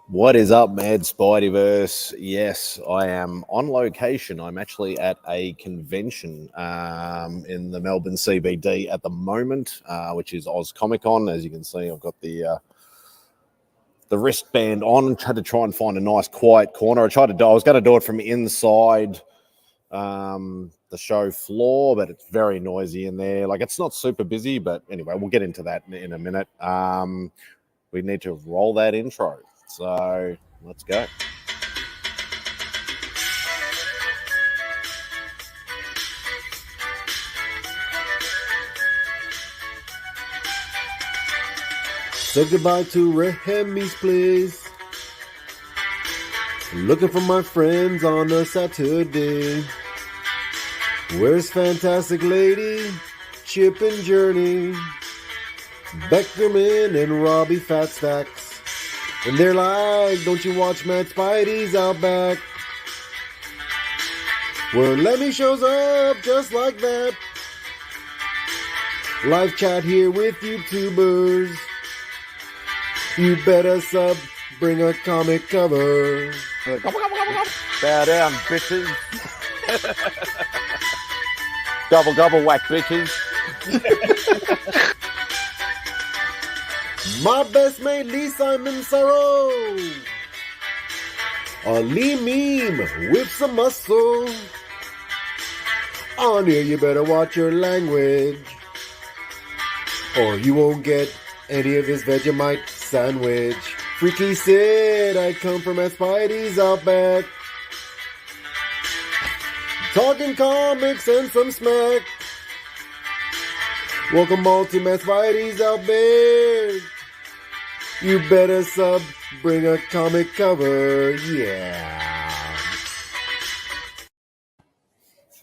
What is up, MadSpideyverse? Yes, I am on location. I'm actually at a convention in the Melbourne CBD at the moment, which is Oz Comic Con. As you can see, I've got the wristband on. Had to try and find a nice quiet corner. I was going to do it from inside the show floor, but it's very noisy in there. Like, it's not super busy, but anyway, we'll get into that in a minute. We need to roll that intro. So let's go. Say goodbye to Remy's place. Looking for my friends on a Saturday. Where's Fantastic Lady, Chip and Journey, Beckerman and Robbie Fatstacks? And they're like, don't you watch MadSpidey'S Outback? Where Lemmy shows up just like that. Live chat here with YouTubers. You better sub, bring a comic cover. Bow down, bitches. Gobble, gobble, whack, bitches. My best mate Lee Simon Sorrow. A Lee meme with some muscle. On here you better watch your language, or you won't get any of his Vegemite sandwich. Freaky Sid, I come from MadSpidey'S Outback. Talking comics and some smack. Welcome all to MadSpidey'S Outback. You better sub, bring a comic cover, yeah.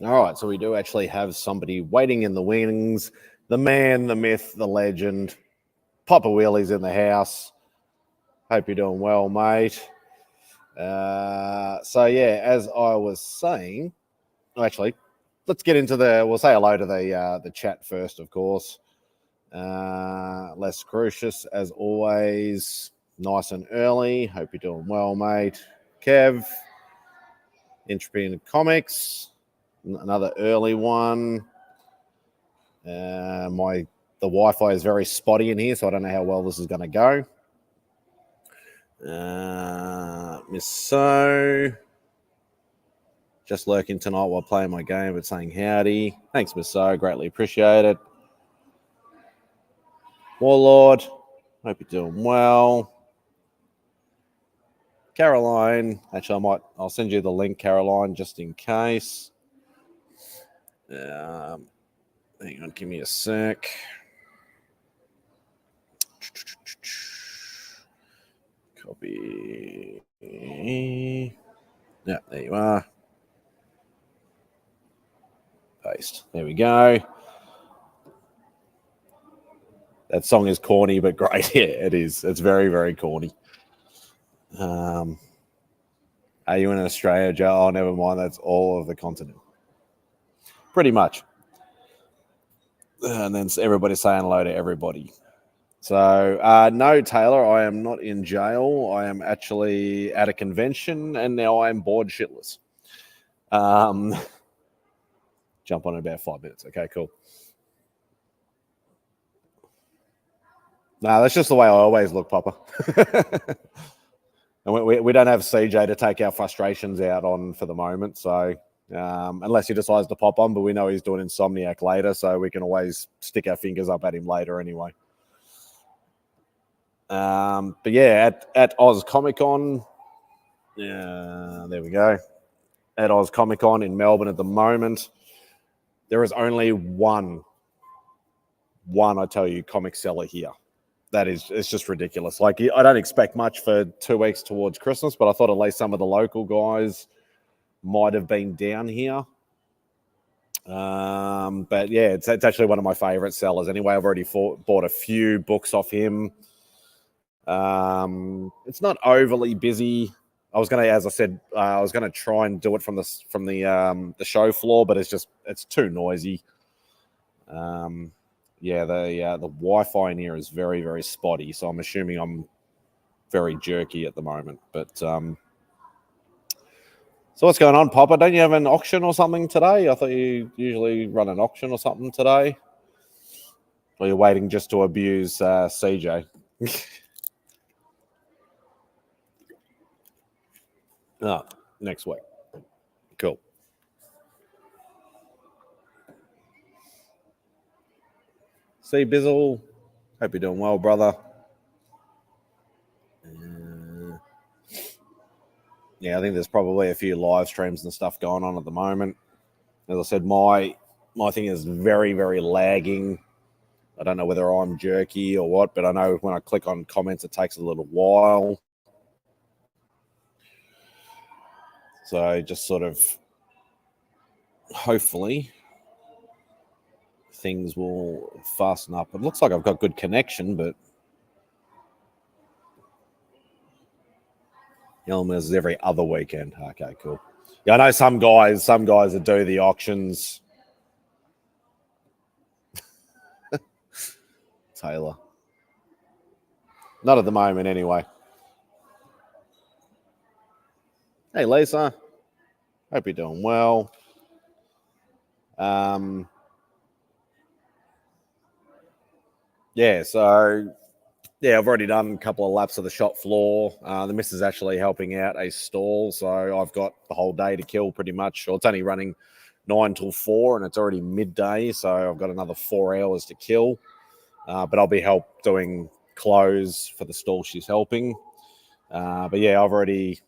All right, so we do actually have somebody waiting in the wings. The man, the myth, the legend. Papa Wheelie's in the house. Hope you're doing well, mate. So yeah, as I was saying, actually, let's get into we'll say hello to the chat first, of course. Les Crucius, as always, nice and early. Hope you're doing well, mate. Kev, Entropy in the Comics, another early one. The Wi-Fi is very spotty in here, so I don't know how well this is going to go. Miss So, just lurking tonight while playing my game, but saying howdy. Thanks, Miss So, greatly appreciate it. Warlord, hope you're doing well. Caroline, actually, I'll send you the link, Caroline, just in case. Hang on, give me a sec. Copy. Yeah, there you are. Paste. There we go. That song is corny, but great. Yeah, it is. It's very, very corny. Are you in Australia, Joe? Oh, never mind. That's all of the continent. Pretty much. And then everybody's saying hello to everybody. So, no, Taylor, I am not in jail. I am actually at a convention, and now I am bored shitless. Jump on in about 5 minutes. Okay, cool. No, that's just the way I always look, Papa. And we don't have CJ to take our frustrations out on for the moment. So unless he decides to pop on, but we know he's doing Insomniac later, so we can always stick our fingers up at him later anyway. But yeah, at Oz Comic Con, there we go. At Oz Comic Con in Melbourne at the moment, there is only one, I tell you, comic seller here. It's just ridiculous. Like, I don't expect much for 2 weeks towards Christmas, but I thought at least some of the local guys might have been down here. But yeah, it's actually one of my favorite sellers. Anyway, I've already bought a few books off him. It's not overly busy. I was gonna try and do it from the show floor, but it's too noisy. Yeah, the Wi-Fi in here is very, very spotty, so I'm assuming I'm very jerky at the moment. But so what's going on, Popper? Don't you have an auction or something today? I thought you usually run an auction or something today. Or you're waiting just to abuse CJ? Oh, next week. Cool. See, Bizzle. Hope you're doing well, brother. Yeah, I think there's probably a few live streams and stuff going on at the moment. As I said, my thing is very, very lagging. I don't know whether I'm jerky or what, but I know when I click on comments, it takes a little while. So just sort of, hopefully, things will fasten up. It looks like I've got good connection, but Elmer's is every other weekend. Okay, cool. Yeah, I know some guys that do the auctions. Taylor. Not at the moment, anyway. Hey, Lisa. Hope you're doing well. Yeah, so yeah, I've already done a couple of laps of the shop floor. The missus is actually helping out a stall, so I've got the whole day to kill pretty much. Well, it's only running 9 till 4, and it's already midday, so I've got another 4 hours to kill. But I'll be doing clothes for the stall she's helping. But yeah, I've already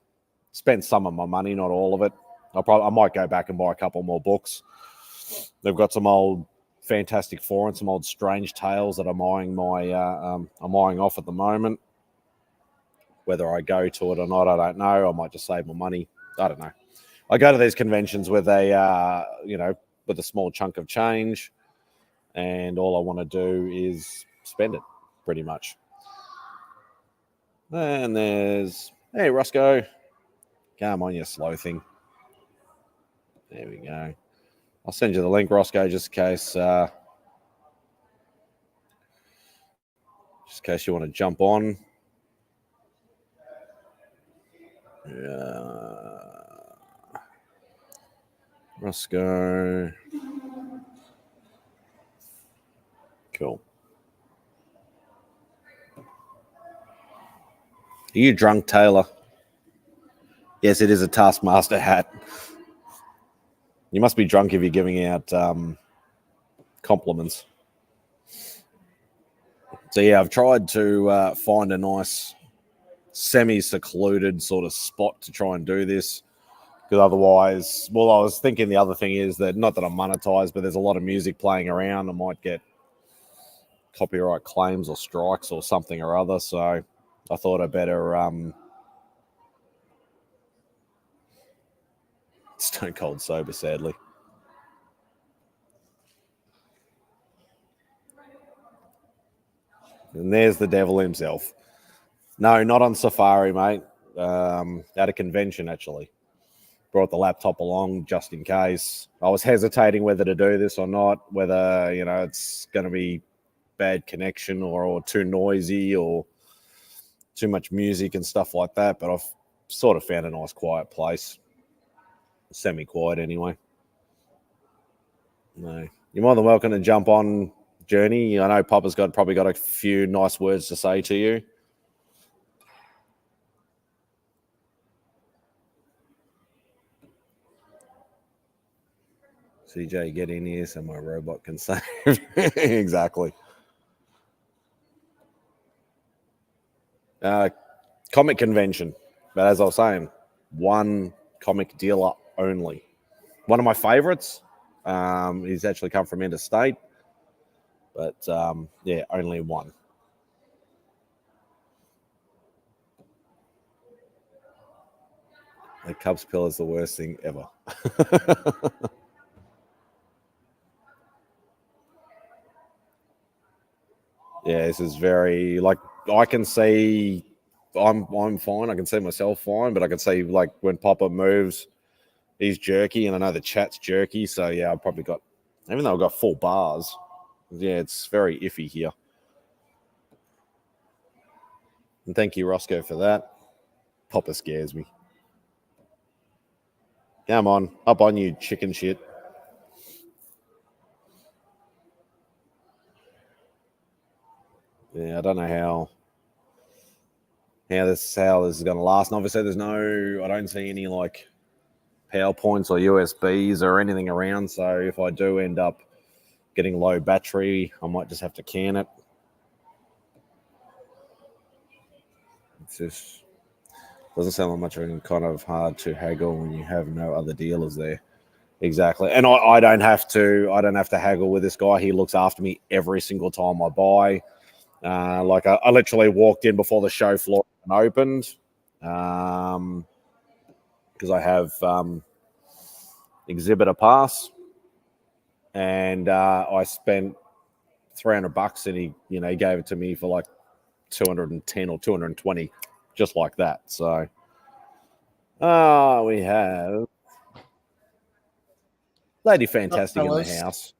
spent some of my money, not all of it. I might go back and buy a couple more books. They've got some old Fantastic Four and some old Strange Tales that I'm eyeing off at the moment. Whether I go to it or not, I don't know. I might just save my money. I don't know. I go to these conventions with with a small chunk of change, and all I want to do is spend it, pretty much. And hey, Roscoe. Come on, you slow thing. There we go. I'll send you the link, Roscoe, just in case you want to jump on. Roscoe. Cool. Are you drunk, Taylor? Yes, it is a Taskmaster hat. You must be drunk if you're giving out compliments. So yeah, I've tried to find a nice semi-secluded sort of spot to try and do this, because otherwise, I was thinking the other thing is that, not that I'm monetized, but there's a lot of music playing around. I might get copyright claims or strikes or something or other. So I thought I'd better stone cold sober, sadly. And there's the devil himself. No, not on Safari, mate. At a convention, actually. Brought the laptop along just in case. I was hesitating whether to do this or not, whether, it's going to be bad connection or too noisy or too much music and stuff like that. But I've sort of found a nice quiet place. Semi-quiet, anyway. No, you're more than welcome to jump on, Journey. I know Papa's probably got a few nice words to say to you. CJ, get in here so my robot can save. Exactly. Comic convention. But as I was saying, one comic dealer only. One of my favorites. He's actually come from interstate. But, yeah, only one. The Cubs pill is the worst thing ever. Yeah, this is very, I can see I'm fine. I can see myself fine, but I can see, when Papa moves, he's jerky, and I know the chat's jerky. So, yeah, I've probably got, even though I've got 4 bars, yeah, it's very iffy here. And thank you, Roscoe, for that. Popper scares me. Come on, up on you, chicken shit. Yeah, I don't know how this is going to last. And obviously, I don't see any like PowerPoints or USBs or anything around. So if I do end up getting low battery, I might just have to can it. It's just doesn't sound like much of a kind of hard to haggle when you have no other dealers there. Exactly, and I don't have to. I don't have to haggle with this guy. He looks after me every single time I buy. Like I literally walked in before the show floor opened, because I have exhibitor pass, and I spent $300, and he gave it to me for like 210 or 220, just like that. So, we have Lady Fantastic in the house.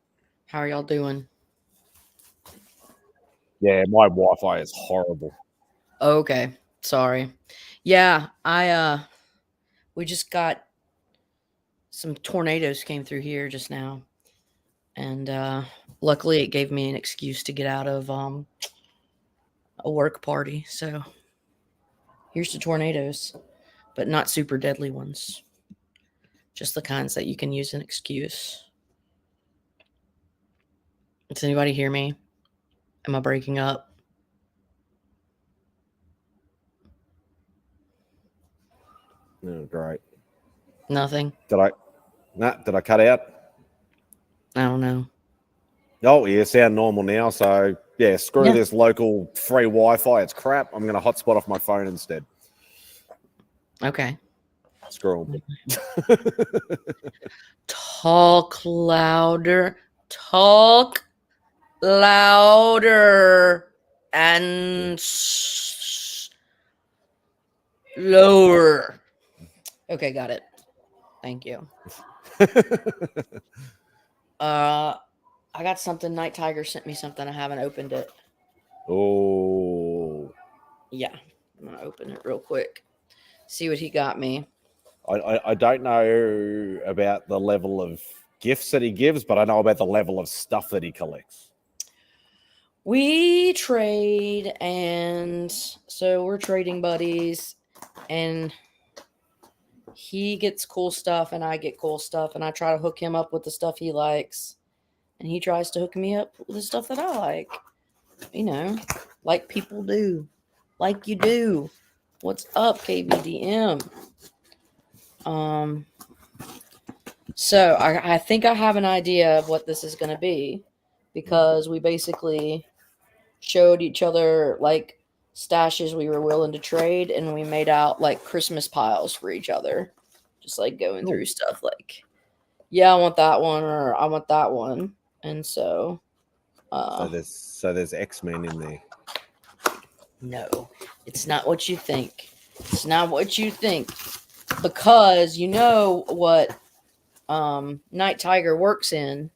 How are y'all doing? Yeah, my Wi-Fi is horrible. Okay, sorry. Yeah, we just got some tornadoes came through here just now, and luckily it gave me an excuse to get out of a work party. So here's the tornadoes, but not super deadly ones. Just the kinds that you can use an excuse. Does anybody hear me? Am I breaking up? Oh, great. Nothing. Did I cut out? I don't know. Oh, yeah, sound normal now. So yeah, screw this local free Wi-Fi. It's crap. I'm going to hotspot off my phone instead. Okay. Screw them. Talk louder. Talk louder and lower. Okay, got it. Thank you. I got something. Night Tiger sent me something. I haven't opened it. Oh. Yeah, I'm gonna open it real quick. See what he got me. I don't know about the level of gifts that he gives, but I know about the level of stuff that he collects. We trade, and so we're trading buddies, and he gets cool stuff and I get cool stuff, and I try to hook him up with the stuff he likes, and he tries to hook me up with the stuff that I like. Like people do. Like you do. What's up, KBDM? So I think I have an idea of what this is going to be, because we basically showed each other like stashes we were willing to trade, and we made out like Christmas piles for each other, just like going through stuff like, yeah, I want that one, or I want that one. And so there's X-Men in there. No, it's not what you think. It's not what you think, because you know what Night Tiger works in,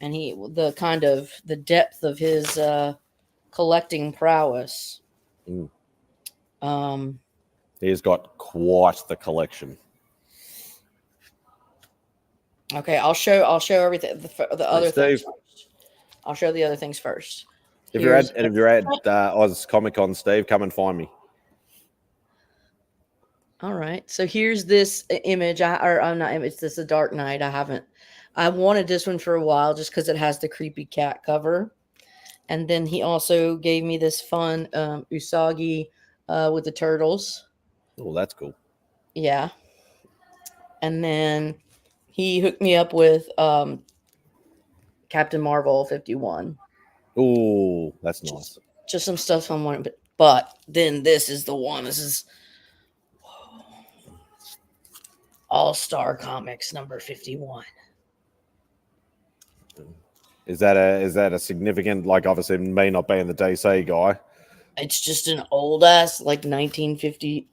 and the depth of his collecting prowess. He's got quite the collection. Okay, I'll show everything. The other things first. I'll show the other things first. If you're at Oz Comic Con, Steve, come and find me. All right. So here's this image. I'm not image. This is a Dark Knight. I wanted this one for a while just because it has the creepy cat cover. And then he also gave me this fun Usagi with the turtles. Oh, that's cool. Yeah. And then he hooked me up with Captain Marvel 51. Oh, that's nice. Just some stuff I'm wanting, but then this is the one. This is All-Star Comics number 51. Is that a significant, like, obviously may not be in the DC guy? It's just an old ass like 1950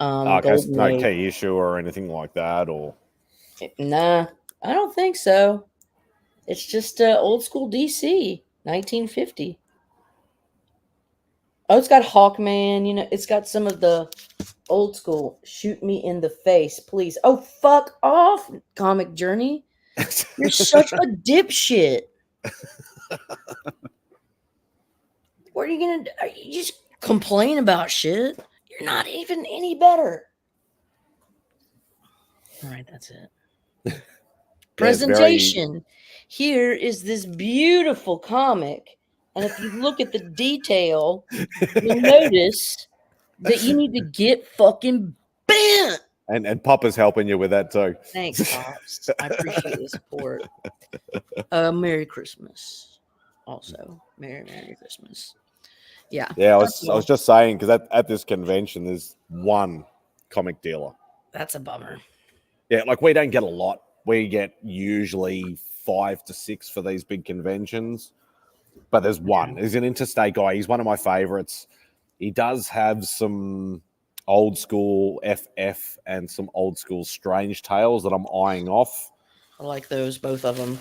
okay, no key issue or anything like that, or nah, I don't think so. It's just old school DC 1950. Oh, it's got Hawkman. You know, it's got some of the old school. Shoot me in the face, please. Oh, fuck off, Comic Journey. You're such a dipshit. What are you gonna do? You just complain about shit. You're not even any better. All right, that's it. Yeah, it's very. Presentation. Here is this beautiful comic. And if you look at the detail, you'll notice that you need to get fucking bent. And Papa's helping you with that too. Thanks, Pops. I appreciate the support. Merry Christmas. Also, Merry Christmas. Yeah. Yeah, I that's was just saying because at this convention there's one comic dealer. That's a bummer. Yeah, like we don't get a lot. We get usually 5 to 6 for these big conventions, but there's one. He's an interstate guy. He's one of my favorites. He does have some old school FF and some old school Strange Tales that I'm eyeing off. I like those, both of them.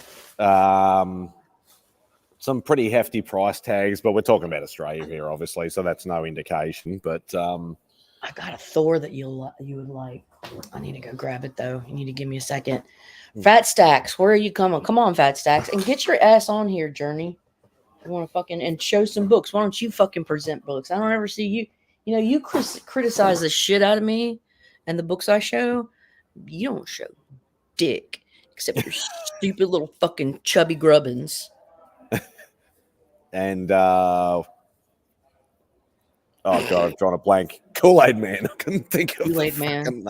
Some pretty hefty price tags, but we're talking about Australia here, obviously, so that's no indication. But I got a Thor that you would like. I need to go grab it though. You need to give me a second. Fat Stacks, where are you coming? Come on, Fat Stacks, and get your ass on here, Journey. I want to fucking and show some books. Why don't you fucking present books? I don't ever see you. You know, you criticize the shit out of me and the books I show. You don't show dick except your stupid little fucking chubby grubbins. And oh god, I've drawn a blank. Kool-Aid Man. I couldn't think of Kool-Aid the Man. fucking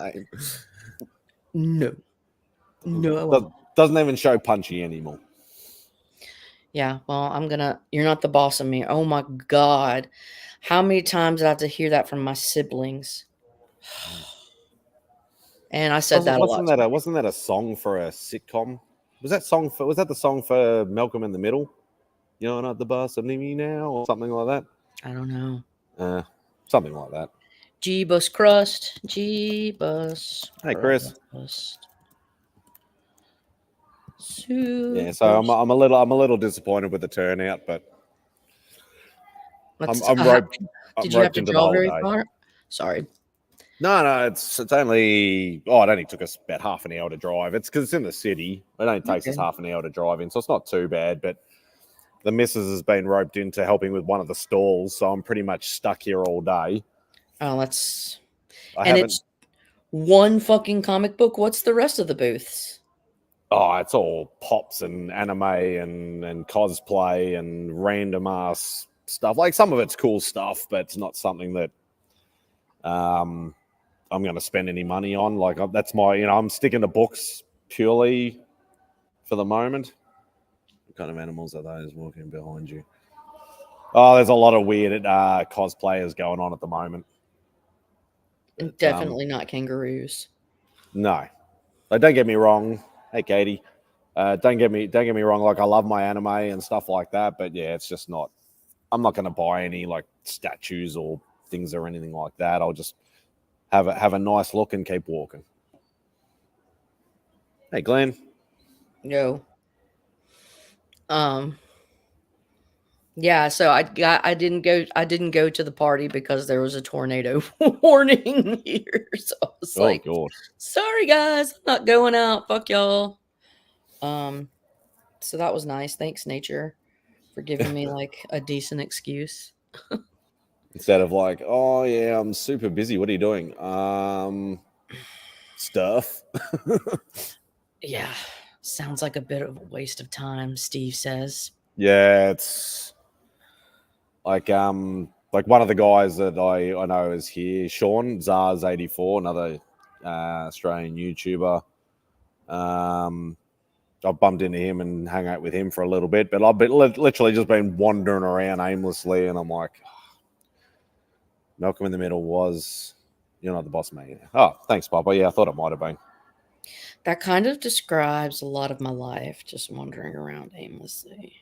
name. No. Doesn't even show Punchy anymore. Yeah, well, you're not the boss of me. Oh my God. How many times did I have to hear that from my siblings? And I said that a lot. Wasn't that a song for a sitcom? Was that the song for Malcolm in the Middle? You're not the boss of me now, or something like that? I don't know. Something like that. G-Bus Crust. G-Bus. Hey, Chris. Crust. Yeah, so I'm a little disappointed with the turnout, but I'm roped. Did you have to draw very far? Sorry. No, it's only. Oh, it only took us about half an hour to drive. It's because it's in the city. It only takes us half an hour to drive in, so it's not too bad. But the missus has been roped into helping with one of the stalls, so I'm pretty much stuck here all day. Oh, it's one fucking comic book. What's the rest of the booths? Oh, it's all pops and anime and cosplay and random ass stuff. Like some of it's cool stuff, but it's not something that I'm going to spend any money on. Like that's I'm sticking to books purely for the moment. What kind of animals are those walking behind you? Oh, there's a lot of weird cosplayers going on at the moment. But, definitely not kangaroos. No, like, don't get me wrong. Hey, Katie. Don't get me wrong. Like I love my anime and stuff like that, but yeah, it's just not. I'm not going to buy any like statues or things or anything like that. I'll just have a nice look and keep walking. Hey, Glenn. No. Yeah, so I didn't go to the party because there was a tornado warning here. So I was like, God. Sorry guys, I'm not going out. Fuck y'all. So that was nice. Thanks, nature, for giving me like a decent excuse. Instead of like, oh yeah, I'm super busy. What are you doing? Stuff. Yeah. Sounds like a bit of a waste of time, Steve says. Yeah, it's like one of the guys that I know is here, Sean Zars84, another Australian YouTuber. I've bumped into him and hung out with him for a little bit, but I've literally just been wandering around aimlessly, and I'm like, Malcolm in the Middle was, you're not the boss, mate. Oh, thanks, Papa. Yeah, I thought it might have been. That kind of describes a lot of my life, just wandering around aimlessly.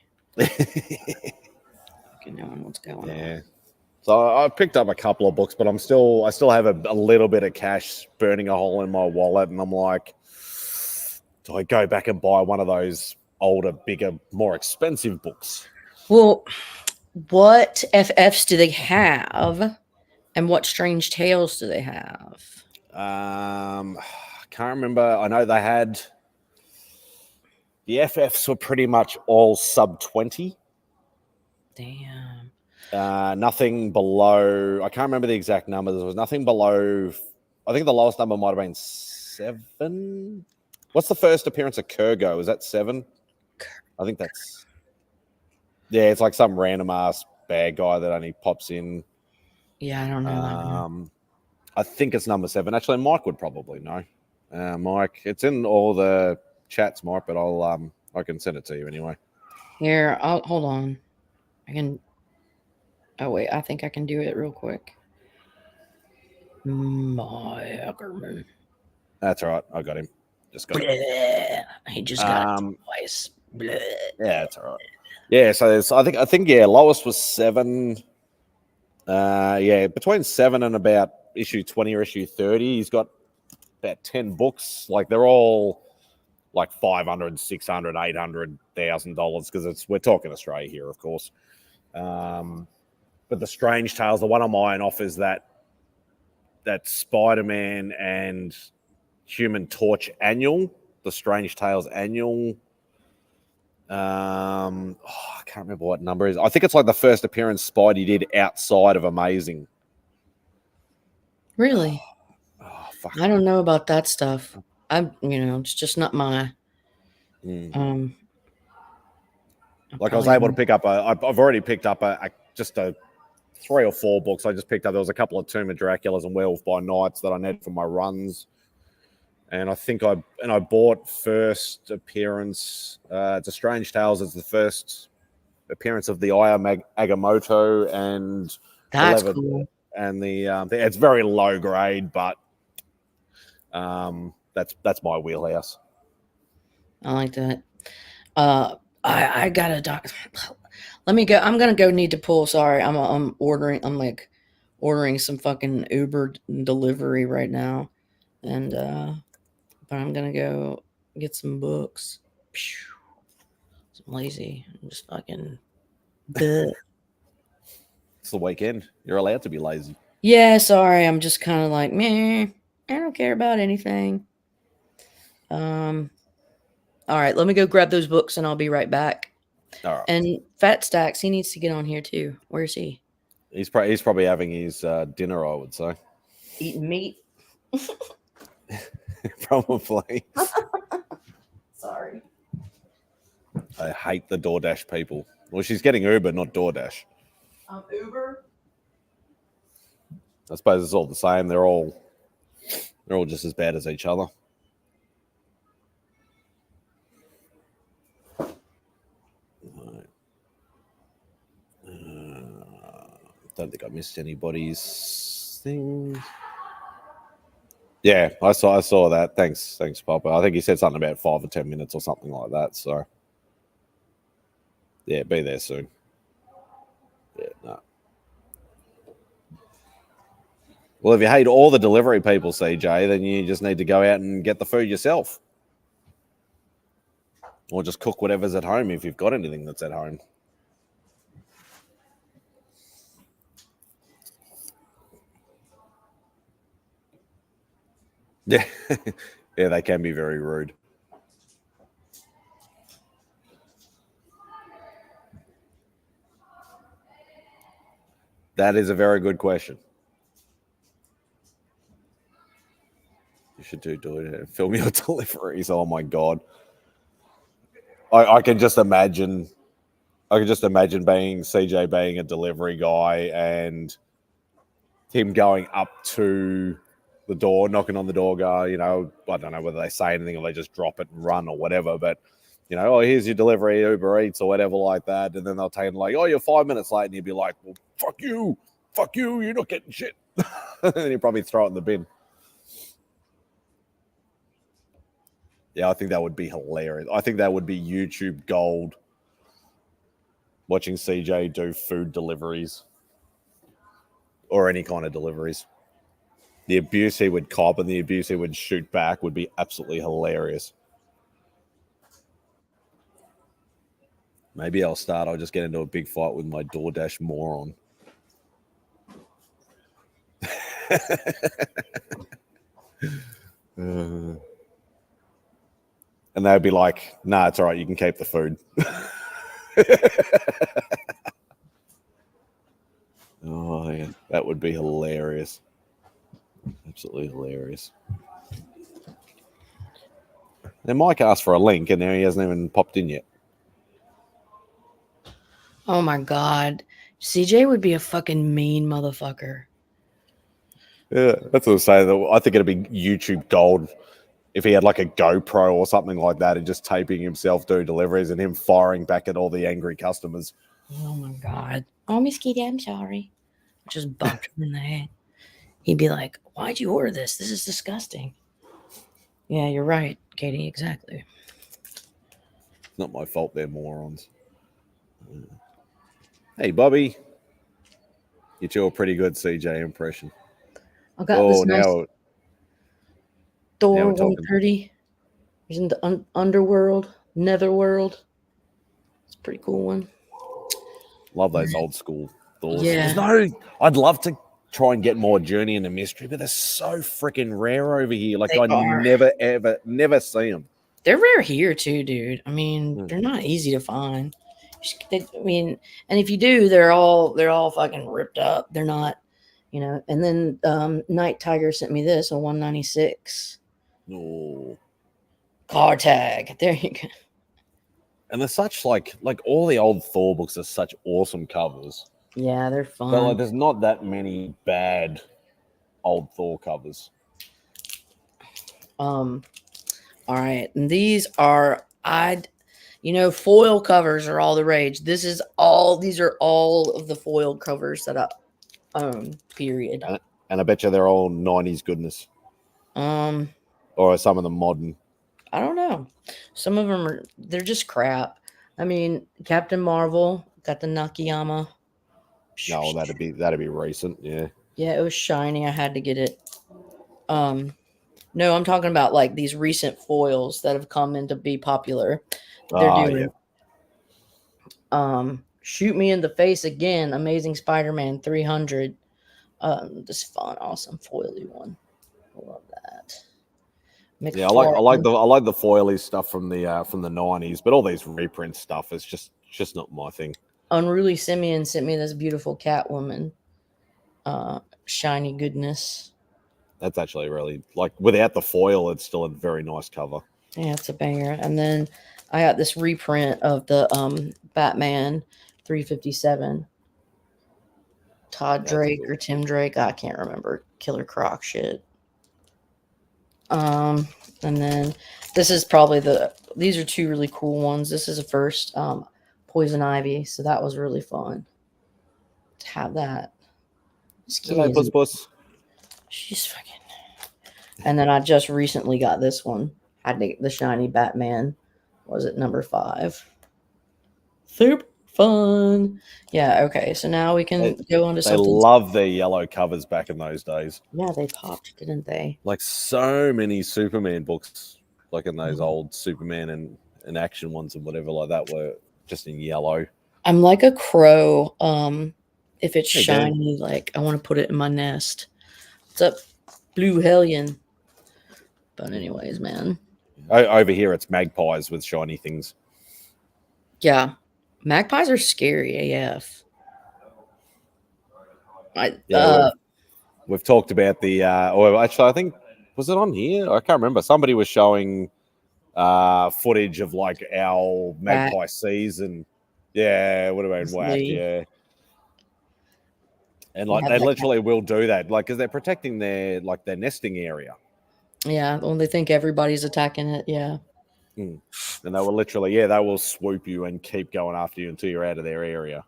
Knowing what's going on. So I picked up a couple of books, but I still have a little bit of cash burning a hole in my wallet, and I'm like, do I go back and buy one of those older, bigger, more expensive books? Well, What FFs do they have? And what strange tales do they have? I can't remember. I know they had the FFs were pretty much all sub 20. Damn. Nothing below. I can't remember the exact numbers. There was nothing below. I think the lowest number might have been 7. What's the first appearance of Kurgo? Is that 7? I think that's. Yeah, it's like some random ass bad guy that only pops in. Yeah, I don't know that one. I think it's number 7. Actually, Mike would probably know. Mike, it's in all the chats, Mike, but I can send it to you anyway. Here, I'll hold on. I can. Oh wait, I think I can do it real quick. My Ackerman. That's all right. I got him. Just got it. He just got it twice. Bleh. Yeah, that's all right. Yeah, so I think yeah, lowest was 7. Yeah, between 7 and about issue 20 or issue 30, he's got about 10 books. Like they're all like $500, $600, $800,000 because we're talking Australia here, of course. But the Strange Tales, the one I'm eyeing off is that Spider-Man and Human Torch annual, the Strange Tales annual. I can't remember what number it is. I think it's like the first appearance Spidey did outside of Amazing. Really? Oh, fuck. I don't know about that stuff. It's just not my. Like I was able to pick up I've already picked up just a 3 or 4 books. I just picked up. There was a couple of Tomb of Draculas and Werewolf by Nights that I need for my runs. And I think I bought first appearance. It's a Strange Tales. It's the first appearance of the Aya Agamotto and that's cool. And it's very low grade, but that's my wheelhouse. I like that. I got a doc. Let me go. I'm gonna go need to pull. Sorry, I'm ordering. I'm like ordering some fucking Uber delivery right now, and but I'm gonna go get some books. I'm lazy. I'm just fucking. It's the weekend. You're allowed to be lazy. Yeah, sorry. I'm just kind of like, meh. I don't care about anything. All right, let me go grab those books and I'll be right back. All right. And Fat Stacks, he needs to get on here too. Where is he? He's probably having his dinner, I would say. Eating meat. Probably. Sorry. I hate the DoorDash people. Well, she's getting Uber, not DoorDash. Uber. I suppose it's all the same. They're all just as bad as each other. Don't think I missed anybody's thing. Yeah, I saw that. Thanks, Papa. I think he said something about 5 or 10 minutes or something like that. So, yeah, be there soon. Yeah, no. Well, if you hate all the delivery people, CJ, then you just need to go out and get the food yourself. Or just cook whatever's at home if you've got anything that's at home. Yeah, yeah, they can be very rude. That is a very good question. You should do it. Film your deliveries. Oh my god, I can just imagine. I can just imagine being CJ being a delivery guy and him going up to the door, knocking on the door, go, I don't know whether they say anything or they just drop it and run or whatever, but, oh, here's your delivery, Uber Eats or whatever like that. And then they'll take it like, oh, you're 5 minutes late. And you'd be like, well, fuck you, you're not getting shit. And then you'd probably throw it in the bin. Yeah, I think that would be hilarious. I think that would be YouTube gold, watching CJ do food deliveries or any kind of deliveries. The abuse he would cop and the abuse he would shoot back would be absolutely hilarious. Maybe I'll just get into a big fight with my DoorDash moron. And they'd be like, nah, it's all right. You can keep the food. Oh, yeah. That would be hilarious. Absolutely hilarious. Now, Mike asked for a link, and now he hasn't even popped in yet. Oh my God. CJ would be a fucking mean motherfucker. Yeah, that's what I'm saying. I think it'd be YouTube gold if he had like a GoPro or something like that and just taping himself do deliveries and him firing back at all the angry customers. Oh my God. Oh, Miss Kitty, I'm sorry. Just bumped him in the head. He'd be like, why'd you order this? This is disgusting. Yeah, you're right, Katie. Exactly. It's not my fault they're morons. Hey, Bobby. You do a pretty good CJ impression. I got this nice now Thor we're talking. 130. He's in the underworld, netherworld. It's a pretty cool one. Love those old school Thors. Yeah. I'd love to try and get more Journey into Mystery, but they're so freaking rare over here. Like, They I are. never see them. They're rare here too, dude. I mean, they're not easy to find. And if you do, they're all fucking ripped up. They're not, And then Night Tiger sent me this, a 196. Oh. Car tag. There you go. And they're such like all the old Thor books are such awesome covers. Yeah, they're fun. But like, there's not that many bad old Thor covers. All right, and these are foil covers are all the rage. These are all of the foil covers that I own. Period. And I bet you they're all 90s goodness. Or are some of them modern? I don't know. Some of them they're just crap. I mean, Captain Marvel got the Nakayama. No, that'd be recent. Yeah. Yeah, it was shiny. I had to get it. No, I'm talking about like these recent foils that have come in to be popular. They're doing. Yeah. Shoot Me in the Face Again. Amazing Spider-Man 300. This fun, awesome foily one. I love that. Yeah, I like the foily stuff from the 90s, but all these reprint stuff is just not my thing. Unruly Simeon sent me this beautiful Catwoman, shiny goodness. That's actually really, like, without the foil, it's still a very nice cover. Yeah, it's a banger. And then I got this reprint of the Batman 357. Todd Drake or Tim Drake, I can't remember. Killer Croc shit. And then this is probably these are two really cool ones. This is the first Poison Ivy, so that was really fun to have that. Puss. She's fucking. And then I just recently got this one. Had the shiny Batman. Was it number 5? Super fun. Yeah. Okay. So now we can go on to something. They love their yellow covers back in those days. Yeah, they popped, didn't they? Like so many Superman books, like in those old Superman and action ones and whatever like that, were just in yellow. I'm like a crow. If it's shiny, like I want to put it in my nest. What's up, Blue Hellion? But anyways, man. Over here, it's magpies with shiny things. Yeah. Magpies are scary AF. We've talked about the actually I think, was it on here? I can't remember. Somebody was showing footage of like our magpie season. Yeah, it would have been whacked, yeah. And like they literally will do that, like, because they're protecting their nesting area. Yeah, when they think everybody's attacking it, yeah. And they will literally, they will swoop you and keep going after you until you're out of their area.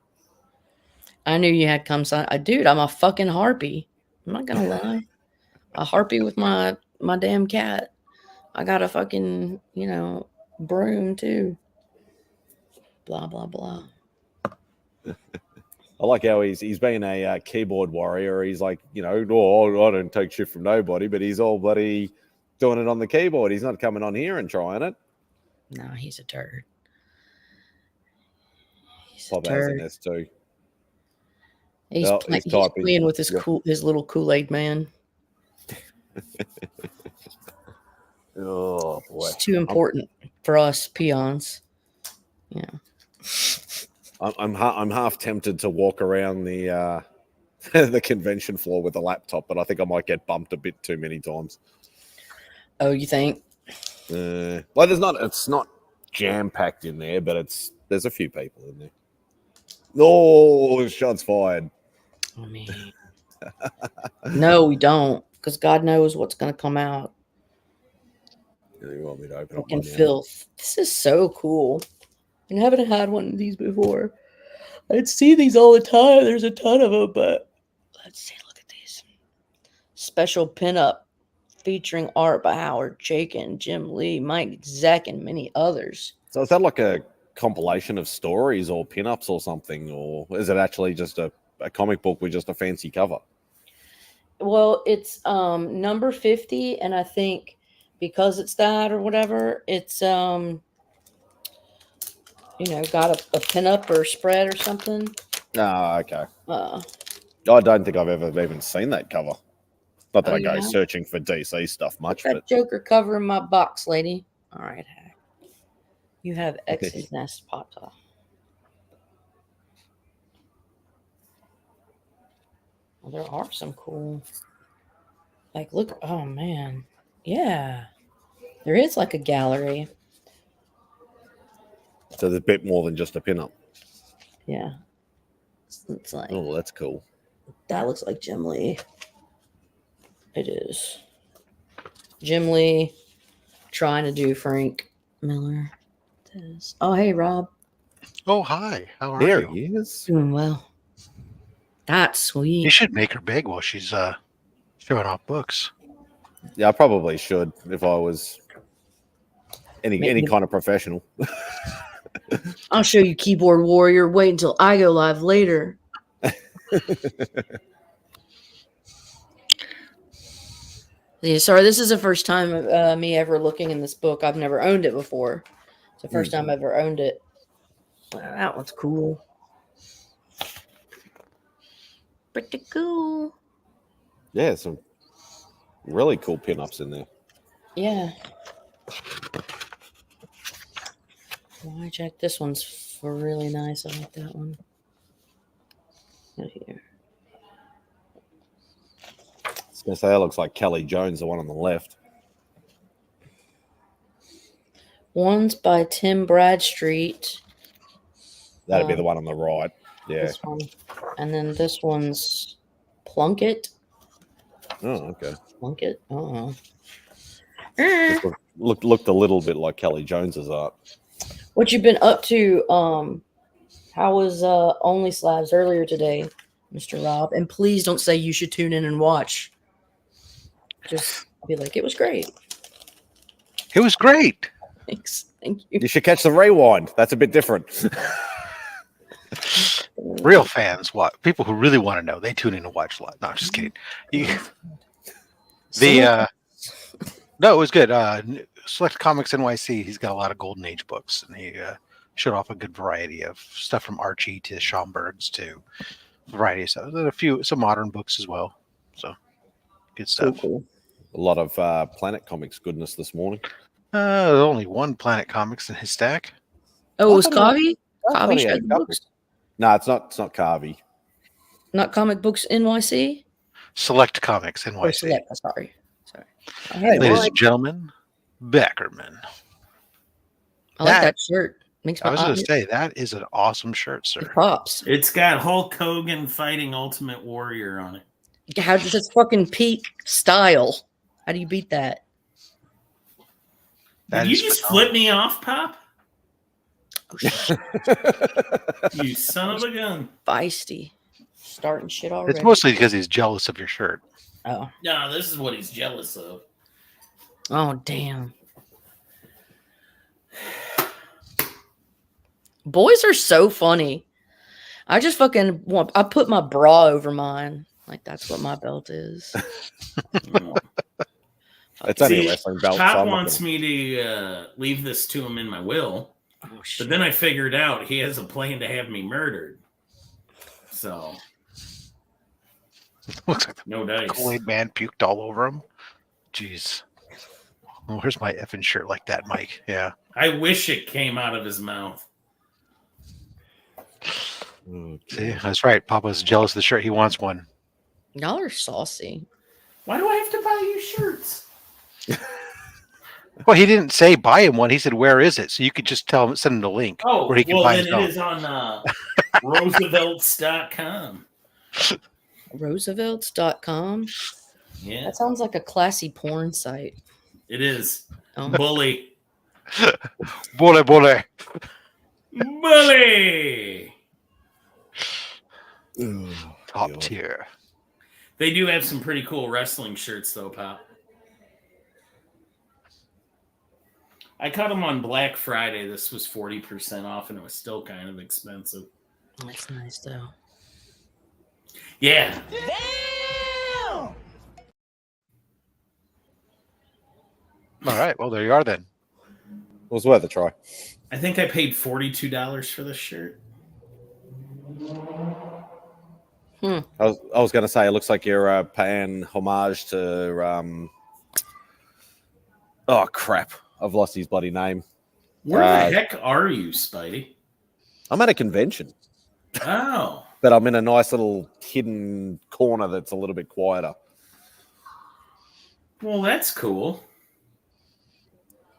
I knew you had come, son. Dude, I'm a fucking harpy. I'm not gonna lie. A harpy with my damn cat. I got a fucking, broom too. Blah, blah, blah. I like how he's been a keyboard warrior. He's like, I don't take shit from nobody, but he's all bloody doing it on the keyboard. He's not coming on here and trying it. No, he's a turd. Pop has in this too. He's, Well, he's typing. playing with his Yeah. his little Kool-Aid man. Oh boy, It's too important for us peons. Yeah. I'm half tempted to walk around the the convention floor with a laptop, but I think I might get bumped a bit too many times. Oh, you think? Well, it's not jam packed in there, but there's a few people in there. Oh, shots fired. I mean, no, we don't, because God knows what's going to come out. You want me to open up Fucking one now? filth. This is so cool. I haven't had one of these before. I'd see these all the time. There's a ton of them, but let's see. Look at these. Special pinup featuring art by Howard Chaykin, Jim Lee, Mike Zeck, and many others. So is that like a compilation of stories or pinups or something, or is it actually just a comic book with just a fancy cover? Well, it's number 50, and I think because it's that or whatever, it's got a pinup or spread or something. Ah, okay. I don't think I've ever even seen that cover. Not that I go searching for DC stuff much. Put that but Joker cover in my box, lady. All right, Hack. You have X's Nest popped off. Well, there are some cool. Like, look. Oh man, yeah. There is like a gallery. So there's a bit more than just a pinup. Yeah. It's like, oh, that's cool. That looks like Jim Lee. It is. Jim Lee trying to do Frank Miller. Oh, hey, Rob. Oh, hi. How are There you? he is. Doing well. That's sweet. You should make her big while she's showing off books. Yeah, I probably should if I was any kind of professional. I'll show you Keyboard Warrior. Wait until I go live later. Yeah, sorry, this is the first time me ever looking in this book. I've never owned it before. It's the first time I've ever owned it. Wow, that one's cool. Pretty cool. Yeah, some really cool pinups in there. Yeah. Why check? This one's really nice. I like that one. Right here. I was going to say that looks like Kelly Jones, the one on the left. One's by Tim Bradstreet. That'd be the one on the right. Yeah. This one. And then this one's Plunkett. Oh, okay. Plunkett? Oh. This looked a little bit like Kelly Jones's art. What you been up to? How was Only Slabs earlier today, Mr. Rob? And please don't say you should tune in and watch. Just be like, it was great. It was great. Thanks. Thank you. You should catch the rewind. That's a bit different. Real fans, what people who really want to know, they tune in to watch live. No, I'm just kidding. No, it was good. Select Comics NYC. He's got a lot of Golden Age books, and he showed off a good variety of stuff from Archie to Schomburg's to a variety of stuff. There's some modern books as well. So good stuff. So cool. A lot of Planet Comics goodness this morning. Only one Planet Comics in his stack. Oh, it was Kavi? I thought Kavi he had showed a the couple. books? No, it's not Carvey. Not Comic Books NYC? Select Comics Or NYC. Select. Sorry. Hey, Ladies and gentlemen, Beckerman. I like that shirt. Makes my I was going eyes to say, that is an awesome shirt, sir. props. It's got Hulk Hogan fighting Ultimate Warrior on it. How does this fucking peak style? How do you beat that? Did you just flip me off, Pop? Oh, shit. You son of a gun. Feisty. Starting shit already. It's mostly because he's jealous of your shirt. Oh. No, this is what he's jealous of. Oh, damn. Boys are so funny. I just fucking want, I put my bra over mine. Like, that's what my belt is. It's only a wrestling belt. Pop so I'm not wants gonna- me to leave this to him in my will. Oh, But shit. then I figured out he has a plan to have me murdered. So Looks like no the dice. Kool-Aid man puked all over him. Jeez. Oh, where's my effing shirt like that, Mike? Yeah. I wish it came out of his mouth. See, that's right. Papa's jealous of the shirt. He wants one. Y'all are saucy. Why do I have to buy you shirts? Well, he didn't say buy him one. He said, where is it? So you could just tell him, send him the link Oh, where he can well, buy then his it own. is on Roosevelts.com. Roosevelts.com. Yeah, That sounds like a classy porn site. it is. Oh. Bully. Bole, bole. Bully! Top tier. They do have some pretty cool wrestling shirts, though, Pop. I caught them on Black Friday. This was 40% off, and it was still kind of expensive. That's nice, though. Yeah. All right. Well, there you are then. It was worth a try. I think I paid $42 for this shirt. I was going to say, it looks like you're paying homage to. Oh crap! I've lost his bloody name. Where the heck are you, Spidey? I'm at a convention, Oh. but I'm in a nice little hidden corner that's a little bit quieter. Well, that's cool.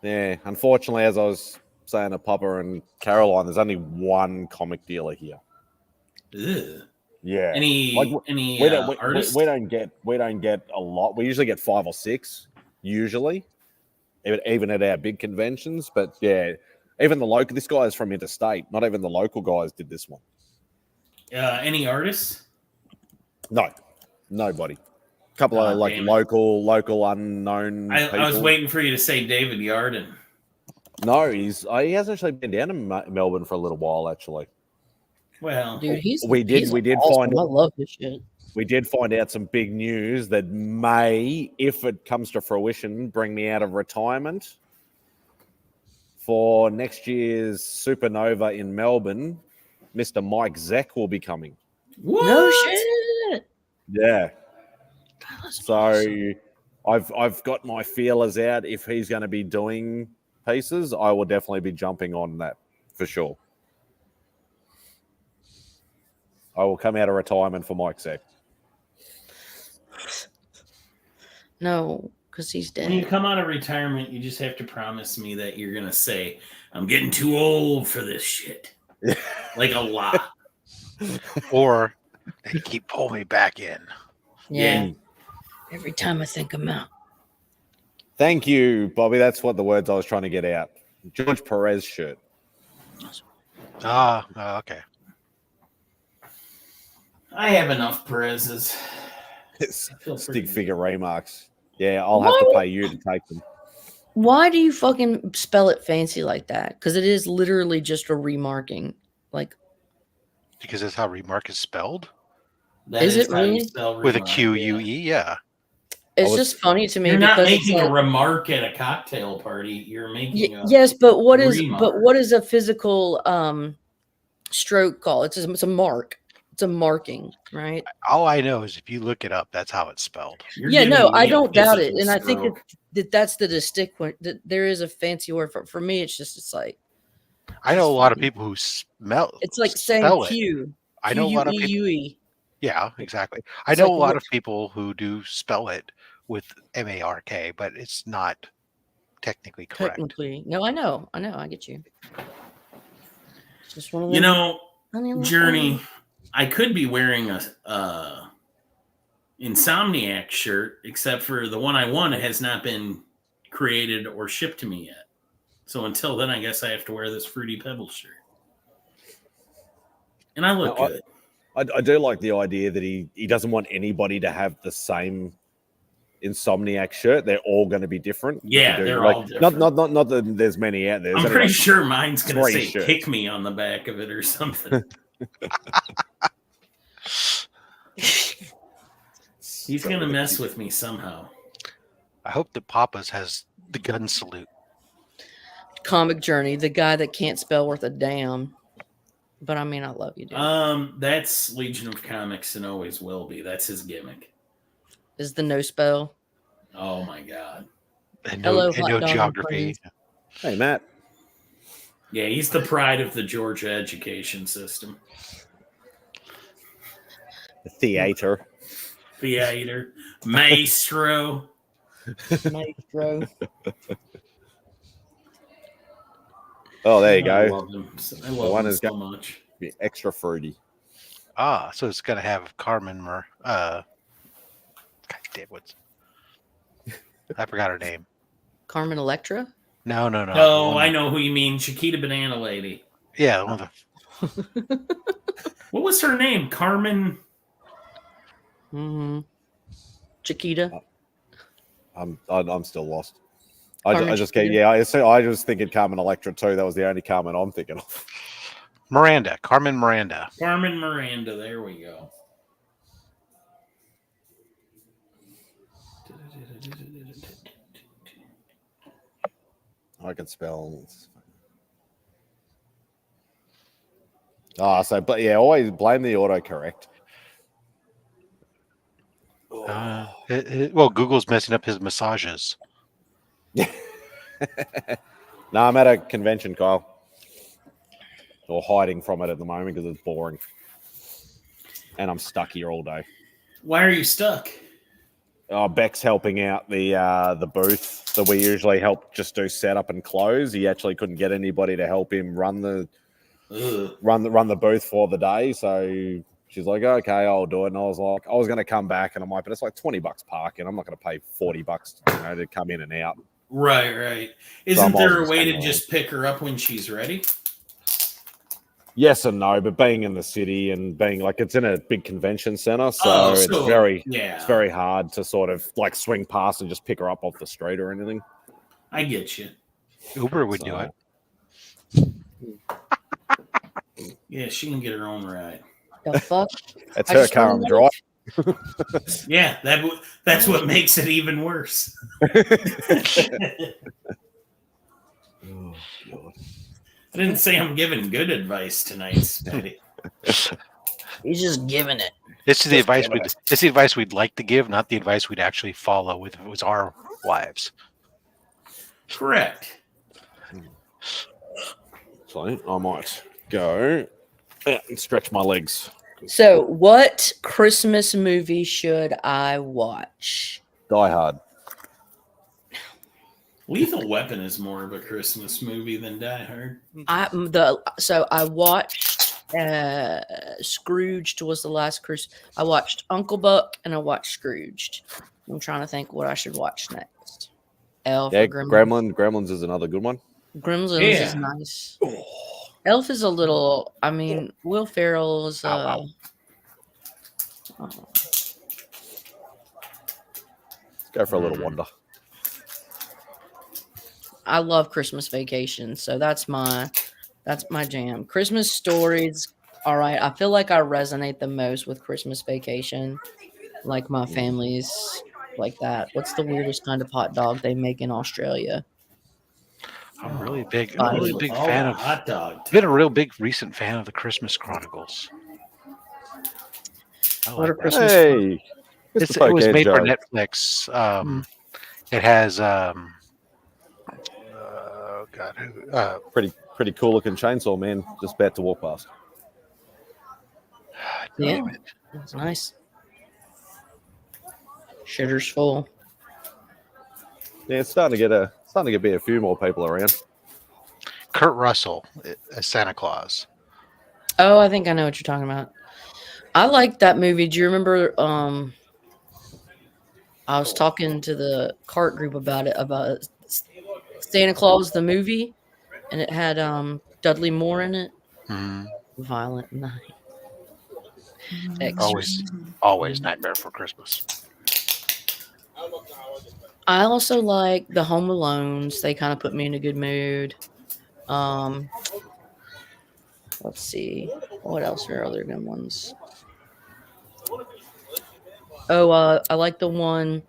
Yeah, unfortunately, as I was saying to Papa and Caroline, there's only one comic dealer here. Ugh. Yeah, Any we artists? we don't get a lot. We usually get 5 or 6, usually, even at our big conventions. But yeah, even the local. This guy is from interstate. Not even the local guys did this one. Any artists? No, nobody. Couple of like damn it. local unknown. I was people. waiting for you to say David Yarden. No, he has actually been down in Melbourne for a little while. Actually, Well, Dude, he's we did awesome. find I love this shit. we did find out some big news that may, if it comes to fruition, bring me out of retirement for next year's Supernova in Melbourne. Mr. Mike Zeck will be coming. what? No shit. Yeah. That's So awesome. I've got my feelers out. If he's going to be doing pieces, I will definitely be jumping on that for sure. I will come out of retirement for Mike Zeck. No, because he's When you dead. come out of retirement, you just have to promise me that you're gonna say, "I'm getting too old for this shit," like a lot. Or they keep pulling me back in. Yeah. Every time I think I'm out. Thank you, Bobby. That's what the words I was trying to get out. George Perez shirt. Okay. I have enough Perez's. feel pretty Stick good. figure remarks. Yeah, I'll have to pay you to take them. Why do you fucking spell it fancy like that? Because it is literally just a remarking. Like, Because that's how remark is spelled. That Is it how you really? spell With a remark, QUE, yeah. yeah. it's was- just funny to me You're not because it's making a like, remark at a cocktail party. You're making a yes, but what is remark. a physical stroke called? It's a mark. It's a marking, right? All I know is if you look it up, that's how it's spelled. You're Yeah, no, giving me I a don't doubt it, physical and I think stroke. that's the distinct one. That there is a fancy word for me. It's like I know a lot of people who spell it's like saying it. Q. I know a lot of people. Q-U-E-U-E. Yeah, exactly. I It's know like a lot what- of people who do spell it with MARK, but it's not technically correct. Technically, no, I know, I get you. It's just one of them. You know, funny little Journey, things. I could be wearing a Insomniac shirt, except for the one I want has not been created or shipped to me yet. So until then, I guess I have to wear this Fruity Pebbles shirt. And I look No, good. I do like the idea that he doesn't want anybody to have the same Insomniac shirt. They're all going to be different. Yeah, You do, they're like, all different. Not that there's many out there. There's I'm only pretty like sure mine's going to 3 say shirts. "Kick Me" on the back of it or something. He's going to mess with me somehow. I hope that Papa's has the gun salute. Comic Journey, the guy that can't spell worth a damn. But I mean, I love you, dude. That's Legion of Comics and always will be. That's his gimmick. Is the no spell? Oh my god. And Hello, no hot dog and geography. friends. Hey, Matt. Yeah, he's the pride of the Georgia education system. The theater. Theater. Maestro. Maestro. Oh, there you I go. love him. I love one him is so much. Be extra fruity. Ah, so it's gonna have Carmen God damn, I forgot her name. Carmen Electra? No. No, I know who you mean. Chiquita Banana Lady. Yeah, one of the What was her name? Carmen. Mm-hmm. Chiquita? I'm still lost. Carmen I just get Chiquita? I just thinking Carmen Electra too. That was the only Carmen I'm thinking of. Carmen Miranda. Carmen Miranda. There we go. I can spell. But yeah, always blame the autocorrect. Well, Google's messing up his massages. No, I'm at a convention, Kyle. Or hiding from it at the moment because it's boring. And I'm stuck here all day. Why are you stuck? Beck's helping out the booth that we usually help just do setup and close. He actually couldn't get anybody to help him run the booth for the day. So she's like, okay, I'll do it. And I was like, I was going to come back, and I'm like, but it's like $20 parking. I'm not going to pay $40, to come in and out. Right. Isn't there a way to just pick her up when she's ready? Yes and no, but being in the city and being like it's in a big convention center, so it's very hard to sort of like swing past and just pick her up off the street or anything. I get you. Uber would do it. Yeah, she can get her own ride. The fuck? That's her car I'm driving. Yeah, that's what makes it even worse. Oh, God. I didn't say I'm giving good advice tonight, Spidey. He's just giving it. This is the advice it's the advice we'd like to give, not the advice we'd actually follow if it was our wives. Correct. So I might go and stretch my legs. So, what Christmas movie should I watch? Die Hard. Lethal Weapon is more of a Christmas movie than Die Hard. I watched Scrooged was the last Christmas. I watched Uncle Buck and I watched Scrooged. I'm trying to think what I should watch next. Elf or Gremlins. Gremlins is another good one. Gremlins is nice. Elf is a little. I mean, Will Ferrell is. Let's go for a little wander. I love Christmas Vacation, so that's my jam. Christmas Stories, all right. I feel like I resonate the most with Christmas Vacation, like my family's like that. What's the weirdest kind of hot dog they make in Australia? I'm a really big fan of hot dog. Been a real big recent fan of the Christmas Chronicles. What are Christmas? Hey, it was made for Netflix. It has pretty cool looking chainsaw man just about to walk past. Yeah, it's nice. Shitter's full. Yeah, it's starting to be a few more people around. Kurt Russell as Santa Claus. Oh, I think I know what you're talking about. I like that movie. Do you remember? I was talking to the cart group about Santa Claus the movie, and it had Dudley Moore in it. Mm-hmm. Violent Night. Always Nightmare for Christmas. I also like the Home Alones. They kind of put me in a good mood. Let's see. What else are other good ones? Oh, I like the one.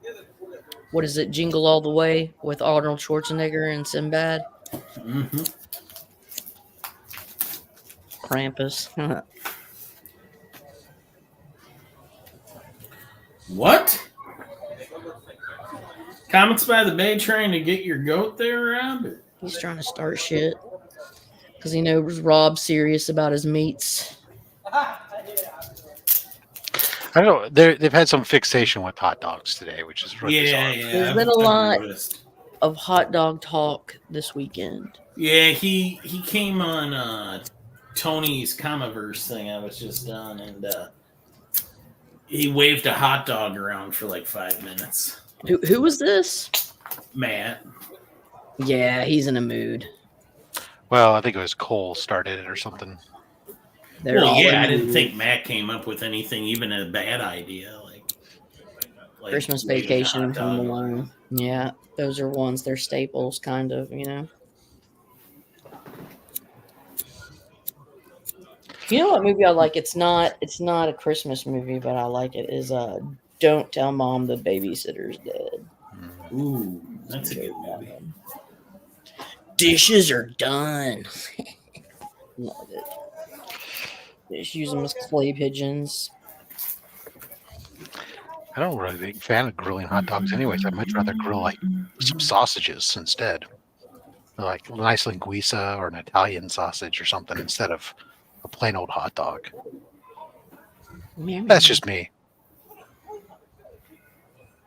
What is it? Jingle All the Way with Arnold Schwarzenegger and Sinbad. Mm-hmm. Krampus. What? Comics by the Bay trying to get your goat there, Rob? He's trying to start shit because he knows Rob's serious about his meats. I don't know. They've had some fixation with hot dogs today, which is really bizarre. There's been a lot of hot dog talk this weekend. Yeah, he came on Tony's Comiverse thing I was just on, and he waved a hot dog around for like 5 minutes. Who was this? Matt. Yeah, he's in a mood. Well, I think it was Cole started it or something. Well, yeah, I didn't think Matt came up with anything, even a bad idea. Like Christmas Vacation and Home Alone. Yeah, those are ones, they're staples, kind of, you know. You know what movie I like? It's not a Christmas movie, but I like it. Is Don't Tell Mom the Babysitter's Dead. Ooh, that's a good movie. Dishes are done. Love it. Just use them as clay pigeons. I don't really big fan of grilling hot dogs anyways. I'd much rather grill like some sausages instead. Like a nice linguiça or an Italian sausage or something instead of a plain old hot dog. That's just me.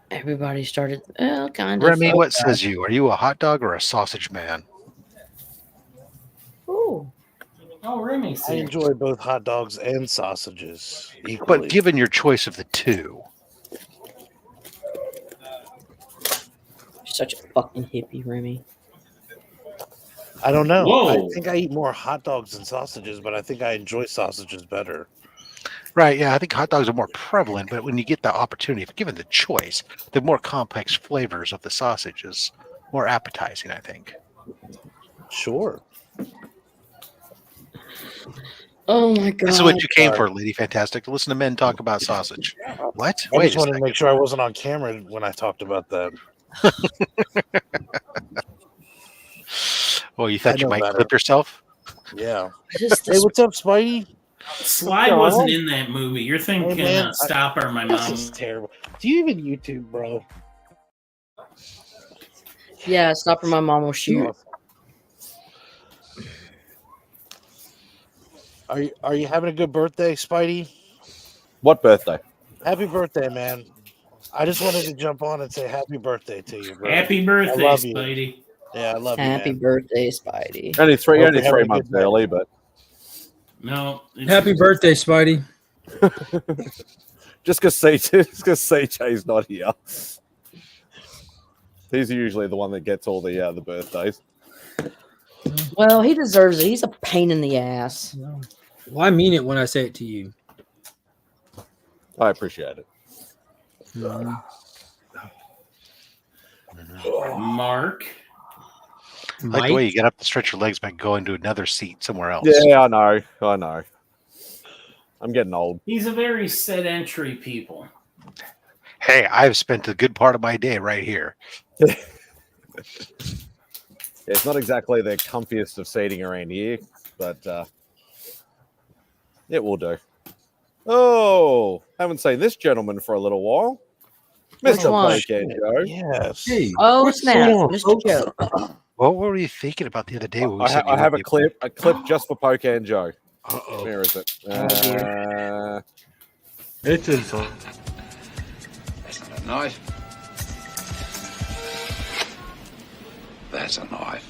Everybody started, kind of. Remy, what says you? Are you a hot dog or a sausage man? Ooh. Oh, Remy. I enjoy both hot dogs and sausages equally. But given your choice of the two, You're such a fucking hippie, Remy. I don't know. Whoa. I think I eat more hot dogs than sausages, but I think I enjoy sausages better. right? Yeah, I think hot dogs are more prevalent, but when you get the opportunity, if given the choice, the more complex flavors of the sausage is more appetizing, I think. Sure. Oh my god. This is what you came for, Lady Fantastic, to listen to men talk about sausage. What? I Wait just a wanted to second. make sure I wasn't on camera when I talked about that. Well, you thought I you know might better. clip yourself? Yeah. Just Hey, what's up, Spidey? Sly wasn't in that movie. You're thinking Hey, man, Stop or My This Mom. is terrible. Do you even YouTube, bro? yeah, stop or my mom will shoot. Are you having a good birthday, Spidey? What birthday? Happy birthday, man. I just wanted to jump on and say happy birthday to you, bro. Happy birthday, love you. Spidey. Yeah, I love Happy you, man. birthday, Spidey. Only Hope you're three having a months good night. early, but No. Happy birthday, Spidey. just because CJ's not here. He's usually the one that gets all the birthdays. Well, he deserves it. He's a pain in the ass. Well, I mean it when I say it to you. I appreciate it. Mark. I like the way you get up to stretch your legs by going to another seat somewhere else. Yeah, I know. I'm getting old. He's a very sedentary people. Hey, I've spent a good part of my day right here. It's not exactly the comfiest of seating around here, but it will do. Oh, haven't seen this gentleman for a little while. Which Mr. one? Pocan Joe. Yes. Hey, Oh, what's snap. going on, Mr. folks? Joe. What were you thinking about the other day? When we said I you have would a be- clip just for Pocan Joe. Uh-oh. Where is it? dear. It's a Knife. That's a knife.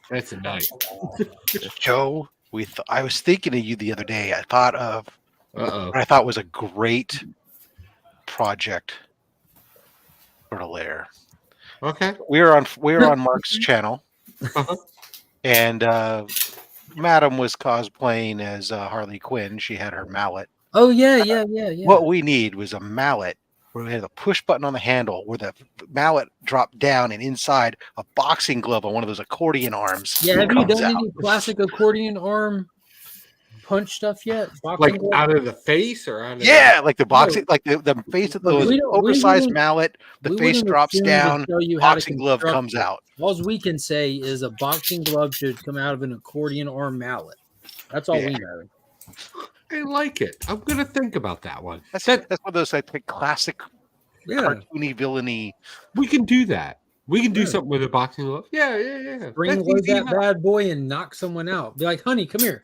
That's a night. Joe, I was thinking of you the other day. I thought of Uh-oh. what I thought was a great project for the lair. Okay. We were on Mark's channel, and Madam was cosplaying as Harley Quinn. She had her mallet. Oh, yeah. What we need was a mallet where we had a push button on the handle where the mallet dropped down, and inside a boxing glove on one of those accordion arms. Yeah, have you comes done out. any classic accordion arm punch stuff yet? Boxing Like glove? out of the face or out of Yeah, like the boxing, like the face of Look, the we don't- we oversized wouldn't- mallet, the we face wouldn't drops assume to down, tell you how to boxing glove construct comes it. out. All we can say is a boxing glove should come out of an accordion or mallet. That's all we Yeah. know. I like it. I'm gonna think about that one. That's one of those like classic Yeah, cartoony villainy. we can do that. We can do Yeah. something with a boxing glove. Yeah. Bring That's load easy that enough. bad boy and knock someone out. Be like, honey, come here.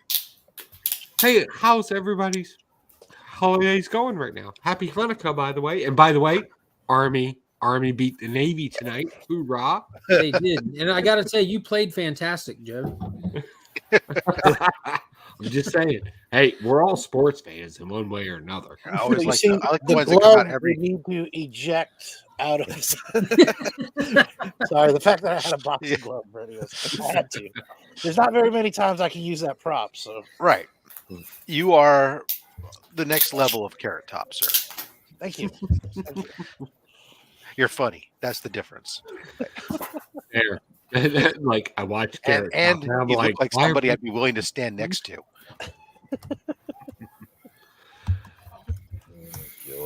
Hey, how's everybody's holidays going right now? Happy Hanukkah, by the way. And by the way, Army beat the Navy tonight. Hoorah! They did. And I got to say, you played fantastic, Joe. I'm just saying. Hey, we're all sports fans in one way or another. I always You like see, I like the the ones that come out glove every. we need to eject out of. Sorry, the fact that I had a boxing glove ready, I had to. There's not very many times I can use that prop, so Right, you are the next level of Carrot Top, sir. thank you. You're funny. That's the difference. There. Like I watch And, Carrot Top, and I'm you like, look like why are somebody we- I'd be willing to stand next to.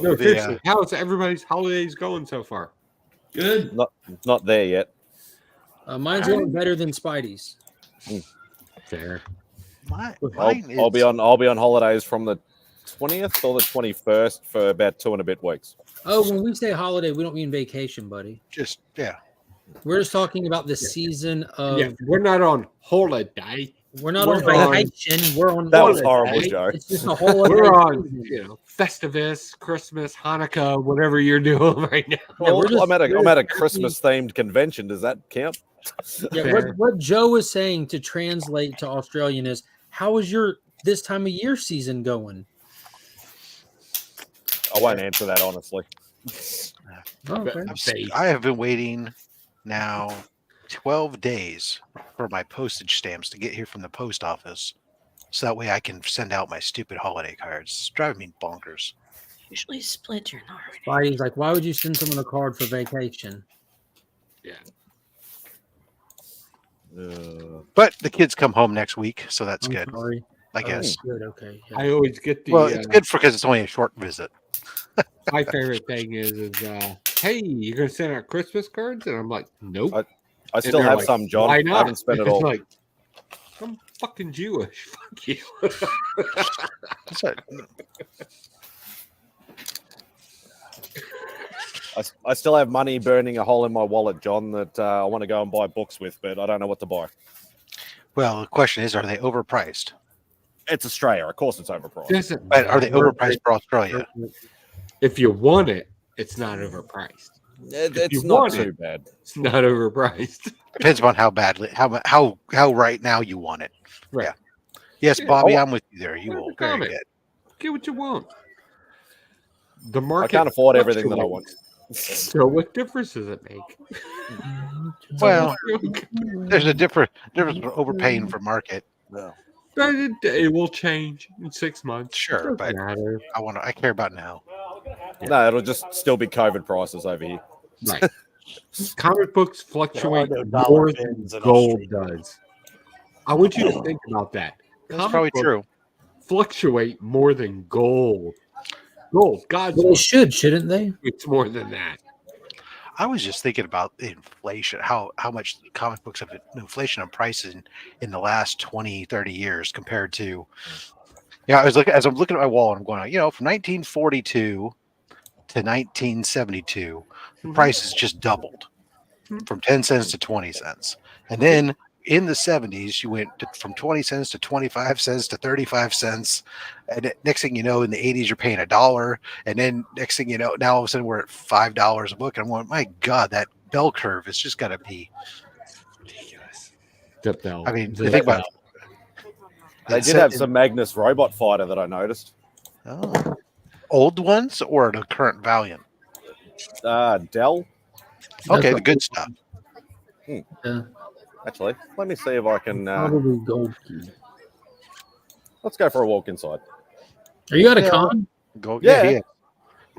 No, The, seriously. How's everybody's holidays going so far? Good. Not there yet. Mine's going better than Spidey's. Fair. I'll be on holidays from the 20th or the 21st for about 2 and a bit weeks. Oh, when we say holiday, we don't mean vacation, buddy. Just We're just talking about the season of. Yeah, we're not on holiday. We're not We're on on- vacation. We're on. That was holiday. horrible, Joe. It's just a holiday. We're on, season. Festivus, Christmas, Hanukkah, whatever you're doing right now. Yeah, we're just- I'm at we're a just- Christmas themed convention. Does that count? Yeah, Fair. what Joe is saying to translate to Australian is, how is your this time of year season going? I won't answer that honestly. Oh, okay. I have been waiting now 12 days for my postage stamps to get here from the post office, so that way I can send out my stupid holiday cards. It's driving me bonkers. Usually split your gnarly. Spidey's like, why would you send someone a card for vacation? Yeah. But the kids come home next week, so that's I'm good. sorry. I guess. Good. Okay. Yeah. I always get the Well, it's good because it's only a short visit. my favorite thing is hey, you're gonna send out Christmas cards? And I'm like, nope. I still they're have like, some, John. Why I not? haven't spent it all. Like, I'm fucking Jewish. Fuck you. That's it. I still have money burning a hole in my wallet, John, that I want to go and buy books with, but I don't know what to buy. Well, the question is, are they overpriced? It's Australia. Of course it's overpriced. Doesn't But are they matter. overpriced for Australia? If you want it, it's not overpriced. It's you not want too it, bad. It's not overpriced. Depends upon how badly, how right now you want it. Right. Yeah. Yes, Yeah. Bobby, I'm with you there. You Where's will. the Very comment? good. Get what you want. The I market can't afford everything that I want. fluctuates. So what difference does it make? Well, there's a difference for overpaying for market. No. It will change in 6 months. Sure, but Doesn't matter. I care about now. No, it'll just still be COVID prices over here. Right. Comic books fluctuate There are no dollar more than bins in gold Australia. does. I want you to think about that. That's Comic probably books true. Fluctuate more than gold. Gold, God's Well, they word, shouldn't they? it's more than that. I was just thinking about inflation, how much comic books have inflation on prices in the last 20, 30 years compared to, as I'm looking at my wall and I'm going, from 1942 to 1972, the prices just doubled from 10 cents to 20 cents. And then in the 70s, you went from 20 cents to 25 cents to 35 cents. And next thing you know, in the 80s, you're paying $1. And then next thing you know, now all of a sudden we're at $5 a book. And I'm going, my God, that bell curve has just got to be Ridiculous. The bell. I mean, the think about They did have some Magnus Robot Fighter that I noticed. old ones or the current Valiant. Dell, Okay, the good stuff. Yeah, actually. Let me see if I can. probably gold key. Let's go for a walk inside. Are you at a Yeah. con? Go, Yeah. yeah.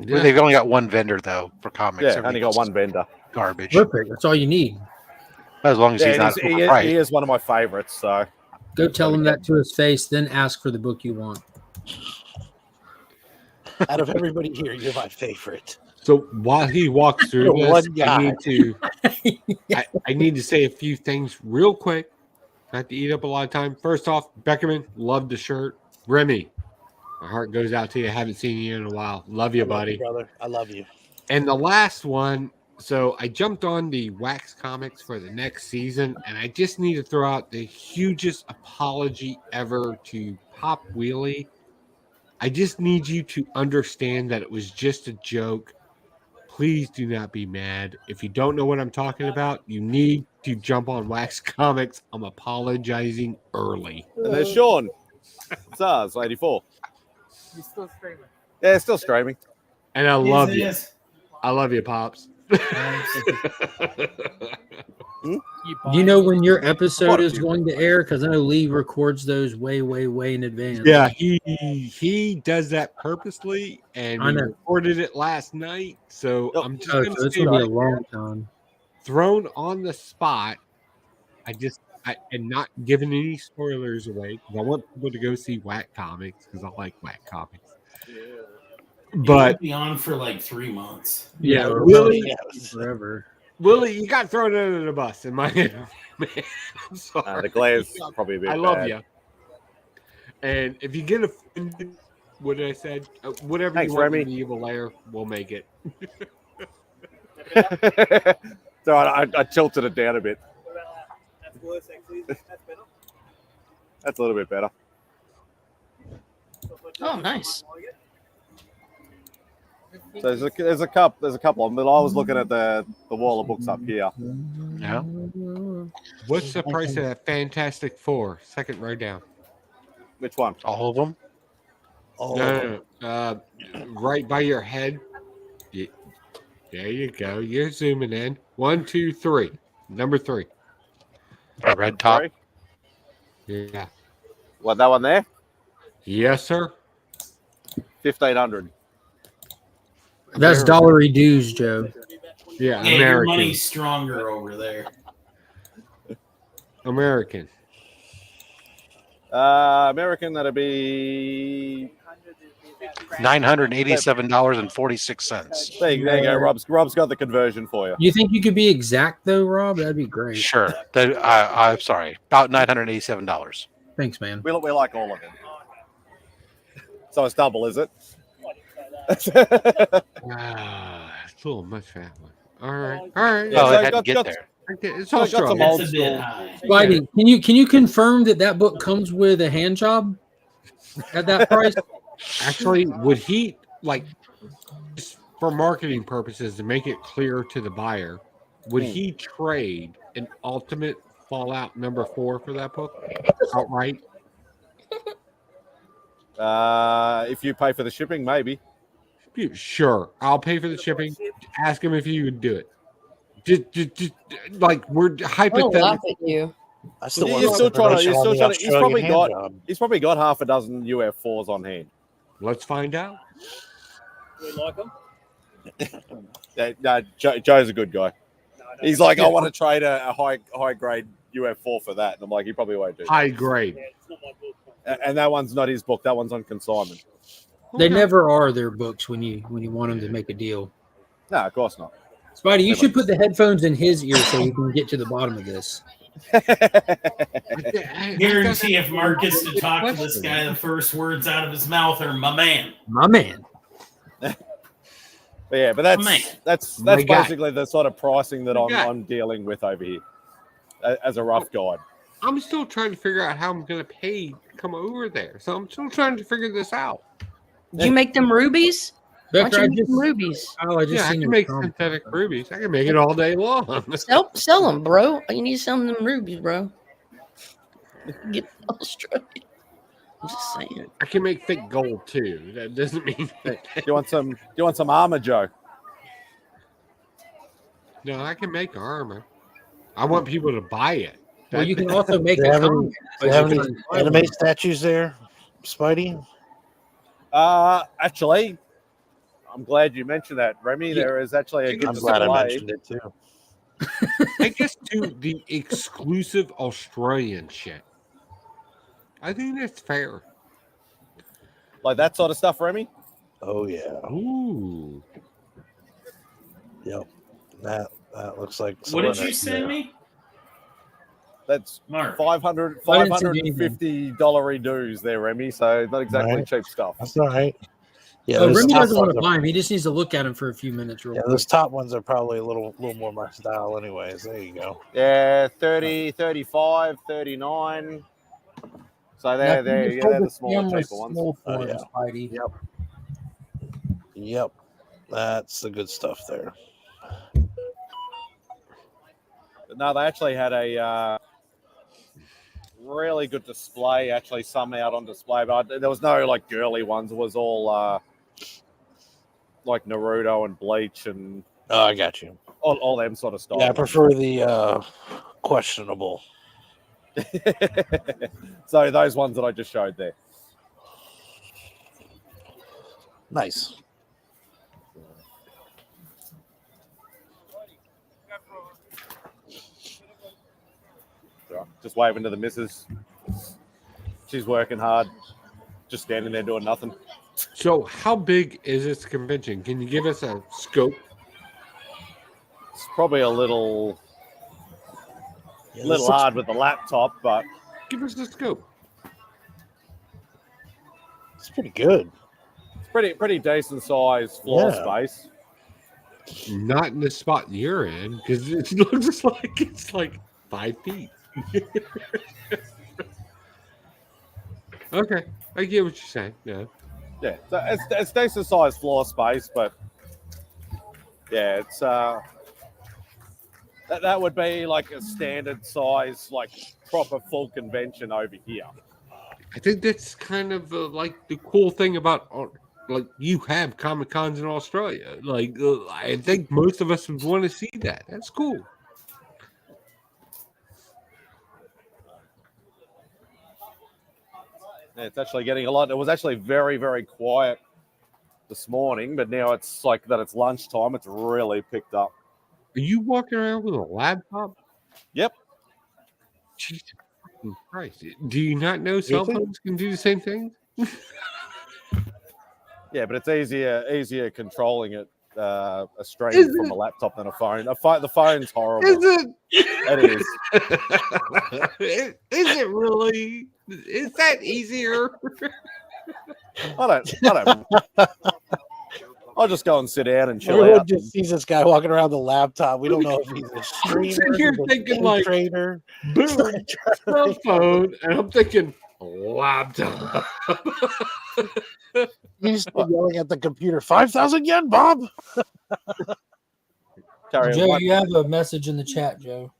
Yeah. They've only got one vendor though for comics. Yeah, Everything only got else one is vendor. Garbage. Perfect. That's all you need. As long as Yeah, he's not he overpriced. is one of my favorites. So Go tell him that to his face, then ask for the book you want. Out of everybody here, you're my favorite. So while he walks through The this, one guy. I need to say a few things real quick. Not to eat up a lot of time. First off, Beckerman, love the shirt. Remy, my heart goes out to you. I haven't seen you in a while. Love you, buddy. Brother. I love you. And the last one, so I jumped on the Wax Comics for the next season, and I just need to throw out the hugest apology ever to Pop Wheelie. I just need you to understand that it was just a joke. Please do not be mad. If you don't know what I'm talking about, you need to jump on Wax Comics. I'm apologizing early. And there's Sean. SARS 84. He's still streaming. Yeah, it's still streaming. And I love you. Yes. I love you, Pops. Do you know when your episode is going to air? Because I know Lee records those way, way, way in advance. Yeah, he does that purposely, and I we know. recorded it last night. So I'm just Oh, going so to it's say, going to be a long time. thrown on the spot. And not giving any spoilers away because I want people to go see Whack Comics because I like Whack Comics. But It'll be on for like 3 months. yeah, or Willie, forever. Willie, you got thrown under the bus in my head. Man, I'm sorry. The glare's probably a bit I love bad. you. And if you get offended, what I said, whatever Thanks, you want Remy. in the evil layer, we'll make it. So I tilted it down a bit. That's worse, actually. That's better. That's a little bit better. Oh, nice. So there's a couple of them, but I was looking at the wall of books up here. Yeah. What's the price of that Fantastic Four? Second row down. Which one? All of them? No. Right by your head. There you go. You're zooming in. 1, 2, 3. Number 3. The red top. Sorry? Yeah. What, that one there? Yes, sir. 1,500. That's dollary dues, Joe. Yeah, Yeah, your American. money's stronger over there. American. American, that'd be. $987.46. There you go. Rob's got the conversion for you. You think you could be exact though, Rob? That'd be great. Sure. I'm sorry. About $987. Thanks, man. We like all of them. So it's double, is it? It's a little much for that one. All right. Yeah, Oh, so it had to get got- there. It's So all I got some strong. old It's a school. bit high. Spidey, can you confirm that book comes with a hand job at that price? Actually, would he just for marketing purposes to make it clear to the buyer? Would he trade an Ultimate Fallout number 4 for that book outright? If you pay for the shipping, maybe. Sure, I'll pay for the shipping. Ask him if he would do it. Just like we're I don't laugh hypothetically. at you. I still He's want still trying to. information on the Australian hand job. He's probably got half a dozen UF4s on hand. Let's find out. We like him. Joe's a good guy. He's like, I want to trade a high grade UF4 for that, and I'm like, he probably won't do that. High grade. Yeah, it's not my book. And that one's not his book. That one's on consignment. They never are their books when you want them to make a deal. No, of course not. Spidey, you should put the headphones in his ear so we can get to the bottom of this. Guarantee if Mark gets to talk to this guy, the first words out of his mouth are "my man." My man. But yeah, but that's My guy. basically the sort of pricing that My guy. I'm dealing with over here, as a rough guide. I'm still trying to figure out how I'm going to pay to come over there. So I'm still trying to figure this out. Did you make them rubies? Why Becker, don't you make them rubies? I just Yeah, I seen can your make comment. synthetic rubies. I can make it all day long. Sell them, bro. You need to sell them rubies, bro. Get Australia. I'm just saying. I can make thick gold too. That doesn't mean that. Do you want some armor, Joe? No, I can make armor. I want people to buy it. Well, you can also make Do you a have any, comic. do you have any anime statues there, Spidey? Actually, I'm glad you mentioned that, Remy. There is actually a good I'm glad I display. mentioned it too. I just do the exclusive Australian shit. I think that's fair. Like that sort of stuff, Remy. Oh yeah. Ooh. Yep. That looks like What did something you that- send me? That's Mark. $550 dues there, Remy. So not exactly Right. cheap stuff. That's all right. Yeah, Oh, those Remy top doesn't want ones to are- buy him. He just needs to look at him for a few minutes real Yeah, quick. those top ones are probably a little more my style anyways. There you go. Yeah, 30, 35, 39. So Now, they're if you just yeah, hold they're the smaller, camera cheaper ones. still for Oh, him, yeah. Spidey. Yep. That's the good stuff there. No, they actually had a really good display. Actually, some out on display, but there was no like girly ones. It was all like Naruto and Bleach and Oh, I got you. all them sort of stuff. Yeah, I prefer the questionable. So those ones that I just showed there. Nice. Just waving to the missus. She's working hard, just standing there doing nothing. So, how big is this convention? Can you give us a scope? It's probably a little hard with the laptop, but Give us the scope. It's pretty good. it's pretty decent size floor Yeah. space. Not in the spot you're in, because it looks like it's like 5 feet. Okay, I get what you're saying. Yeah. Yeah, so it's decent sized floor space, but yeah, it's that would be like a standard size, like proper full convention over here. I think that's kind of like the cool thing about like you have Comic Cons in Australia. Like I think most of us would want to see that. That's cool. Yeah, it's actually getting a lot. It was actually very, very quiet this morning, but now it's like that. It's lunchtime. It's really picked up. Are you walking around with a laptop? Yep. Jesus fucking Christ! Do you not know cell Seriously? phones can do the same thing? Yeah, but it's easier controlling it a stream Is from it? a laptop than a phone. The phone's horrible. Is it? It is. Is it really? Is that easier? I don't. I'll just go and sit down and chill Everyone out. just sees this guy walking around the laptop. We don't know if he's a I'm streamer, sitting here he's a thinking day like, trader. boom, cell phone, and I'm thinking laptop. He's still yelling at the computer, 5,000 yen, Bob. Carry Joe, on. you have a message in the chat, Joe.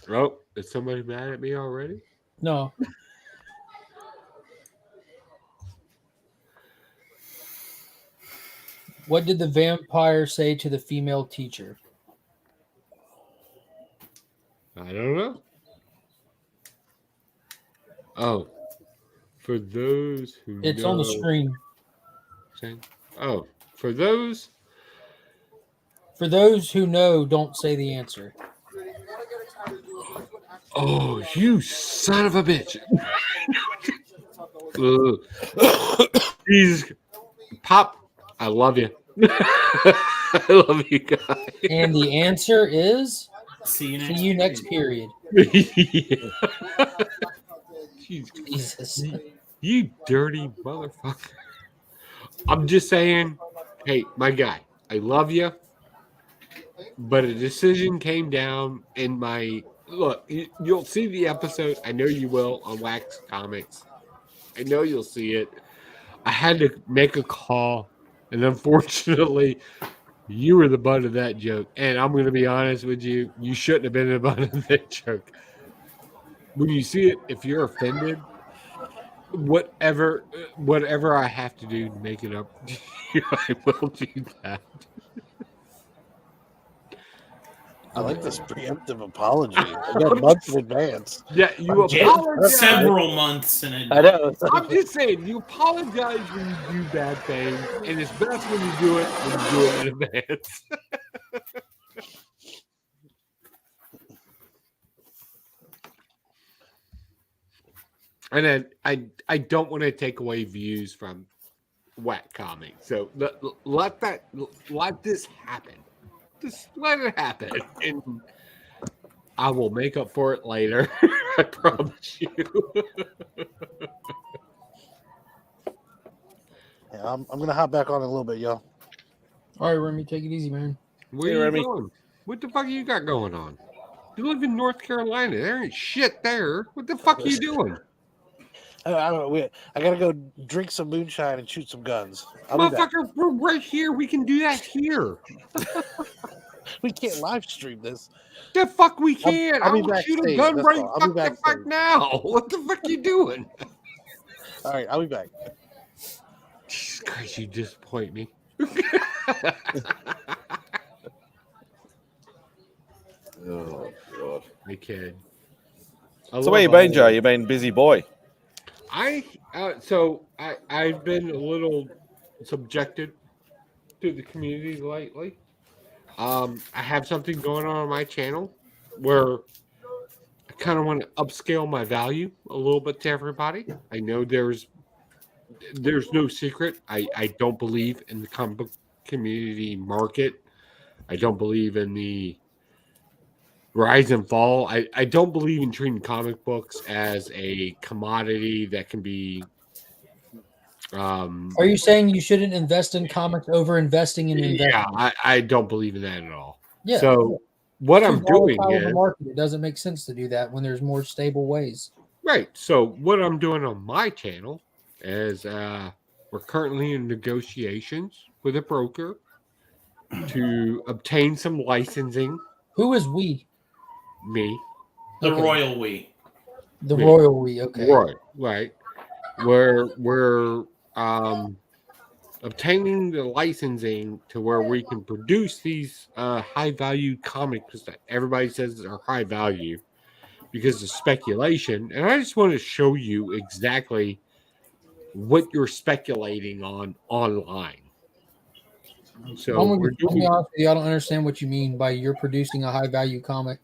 Oh, is somebody mad at me already? No. What did the vampire say to the female teacher? I don't know. Oh, for those who It's on the know- screen. Oh, for those. For those who know, don't say the answer. Oh, you son of a bitch! Jesus, Pop, I love you. I love you guys. And the answer is See see you next period. Jesus. You dirty motherfucker. I'm just saying, hey, my guy, I love you, but a decision came down in my look. You'll see the episode. I know you will on Wax Comics. I know you'll see it. I had to make a call, and unfortunately, you were the butt of that joke. And I'm going to be honest with you, you shouldn't have been the butt of that joke. When you see it, if you're offended, whatever I have to do to make it up to you, I will do that. I like this preemptive apology. I got months in advance. Yeah, you apologize. Several months in I know. I'm just saying, you apologize when you do bad things, and it's best when you do it in advance. And then I don't want to take away views from Whack Comics. So let this happen. Just let it happen. And I will make up for it later. I promise you. Yeah, I'm gonna hop back on in a little bit, y'all. All right, Remy, take it easy, man. Where Hey, are you Remy. going? What the fuck you got going on? You live in North Carolina. There ain't shit there. What the fuck are you doing? I gotta go drink some moonshine and shoot some guns. I'll be back. Motherfucker, we're right here. We can do that here. We can't live stream this. The fuck we can. I'll be I'll shoot a backstage, gun that's right all. I'll be fuck the fuck backstage. now. What the fuck you doing? All right, I'll be back. Jesus Christ, you disappoint me. Oh God. I kid. So where you been, Joe? You've been busy boy. I've been a little subjected to the community lately. I have something going on my channel where I kind of want to upscale my value a little bit to everybody. I know there's no secret. I don't believe in the comic book community market. I don't believe in the rise and fall. I don't believe in treating comic books as a commodity that can be. Are you saying you shouldn't invest in comics over investing in investment? Yeah, I don't believe in that at all. Yeah. So what I'm doing volatile of a is market. It doesn't make sense to do that when there's more stable ways. right. So what I'm doing on my channel is we're currently in negotiations with a broker to obtain some licensing. Who is we? Me. The Okay. royal we. The Me. royal we. Okay. Right. We're obtaining the licensing to where we can produce these high value comics that everybody says are high value because of speculation. And I just want to show you exactly what you're speculating on online. So I'll be honest with you, I don't understand what you mean by you're producing a high value comic.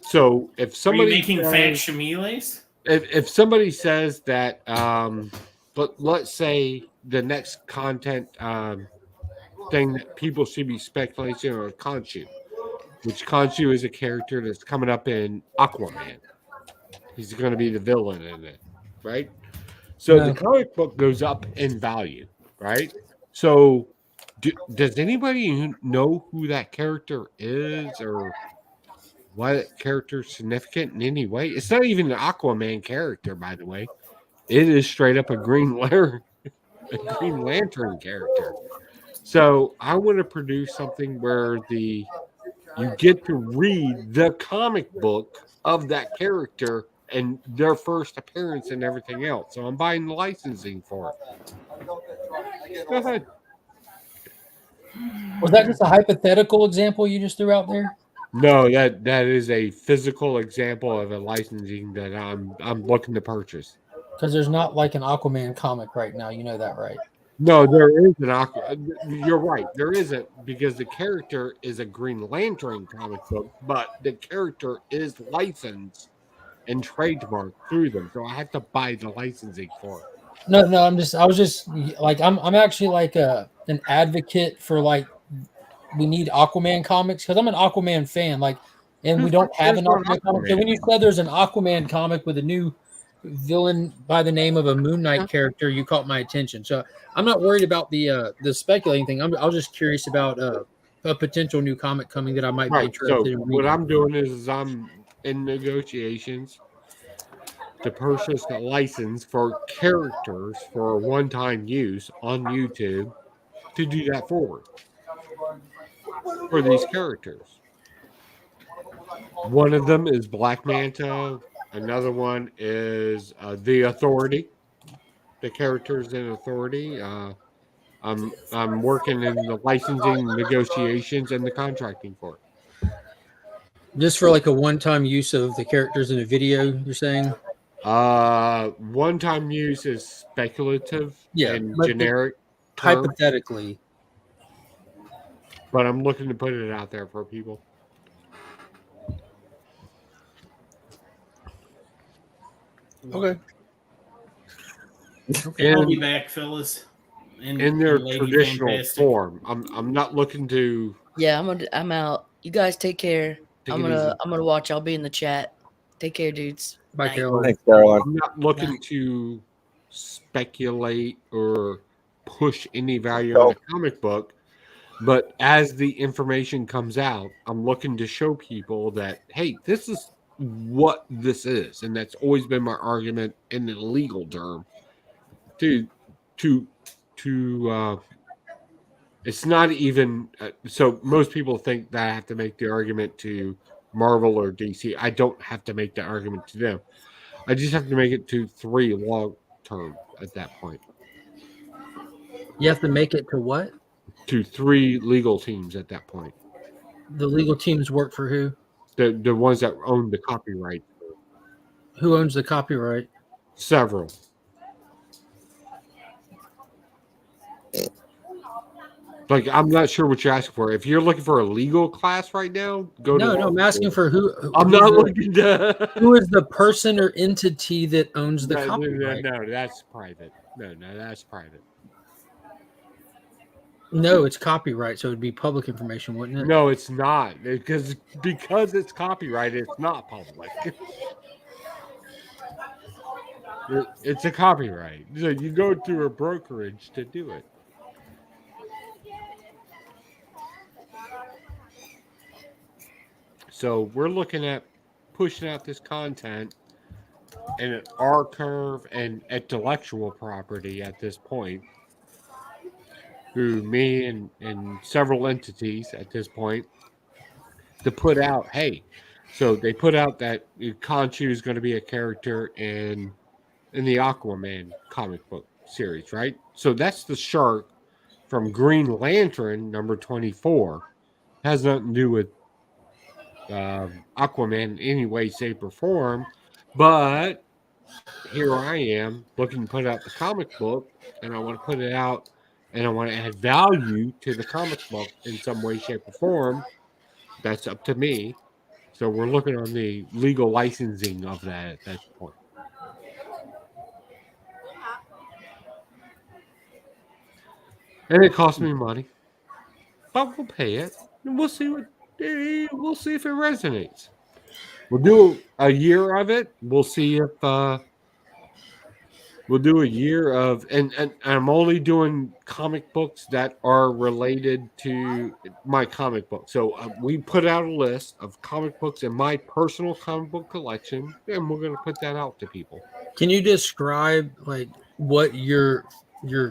So if Are you somebody making says, facsimiles? if somebody says that but let's say the next content thing that people should be speculating on Khonshu, which Khonshu is a character that's coming up in Aquaman. He's going to be the villain in it, right? So the comic book goes up in value, right? So does anybody know who that character is or why that character is significant in any way? It's not even an Aquaman character, by the way. It is straight up a Green Lantern character. So I want to produce something where you get to read the comic book of that character and their first appearance and everything else. So I'm buying the licensing for it. Go ahead. Was that just a hypothetical example you just threw out there? No, that is a physical example of a licensing that I'm looking to purchase. Because there's not like an Aquaman comic right now. You know that, right? No, there is you're right. There isn't because the character is a Green Lantern comic book, but the character is licensed and trademarked through them. So I have to buy the licensing for it. No, I was just like I'm actually like an advocate for like we need Aquaman comics because I'm an Aquaman fan. Like, and we don't have an Aquaman comic. So when you said there's an Aquaman comic with a new villain by the name of a Moon Knight character, you caught my attention. So I'm not worried about the speculating thing. I was just curious about a potential new comic coming that I might be interested in reading. What I'm doing is I'm in negotiations to purchase a license for characters for one-time use on YouTube to do that forward for these characters. One of them is Black Manta. Another one is the Authority. The characters in Authority. I'm working in the licensing negotiations and the contracting for it. Just for like a one-time use of the characters in a video, you're saying? One-time use is speculative and generic. Hypothetically. But I'm looking to put it out there for people. Okay. I'll be in, back, fellas. in their and Lady traditional Fantastic. form. I'm not looking to Yeah, I'm out. You guys take care. take it easy. I'm gonna watch. I'll be in the chat. Take care, dudes. Bye, Night. Caroline. Thanks, Caroline. I'm not looking to speculate or push any value on a comic book, but as the information comes out, I'm looking to show people that, hey, this is what this is, and that's always been my argument in the legal term. To it's not even so. Most people think that I have to make the argument to Marvel or DC. I don't have to make the argument to them. I just have to make it to 3 long term at that point. You have to make it to what? To 3 legal teams at that point. The legal teams work for who? The ones that own the copyright. Who owns the copyright? Several. Like, I'm not sure what you're asking for. If you're looking for a legal class right now, go to. No, I'm asking for who. I'm who's not the- looking to. Who is the person or entity that owns the copyright? No, that's private. No, that's private. No, it's copyright, so it'd be public information, wouldn't it? No, it's not because it's copyrighted. It's not public. It's a copyright, so you go through a brokerage to do it. So we're looking at pushing out this content in an R-curve and intellectual property at this point. Through me and several entities at this point to put out, hey, so they put out that Khonshu is going to be a character in the Aquaman comic book series, right? So that's the shark from Green Lantern number 24. Has nothing to do with Aquaman in any way, shape, or form, but here I am looking to put out the comic book, and I want to put it out, and I want to add value to the comic book in some way, shape, or form. That's up to me. So we're looking on the legal licensing of that at that point. And it costs me money, but we'll pay it, and we'll see if it resonates. We'll do a year of it. We'll see if we'll do a year of, and I'm only doing comic books that are related to my comic book. So we put out a list of comic books in my personal comic book collection, and we're going to put that out to people. Can you describe like what your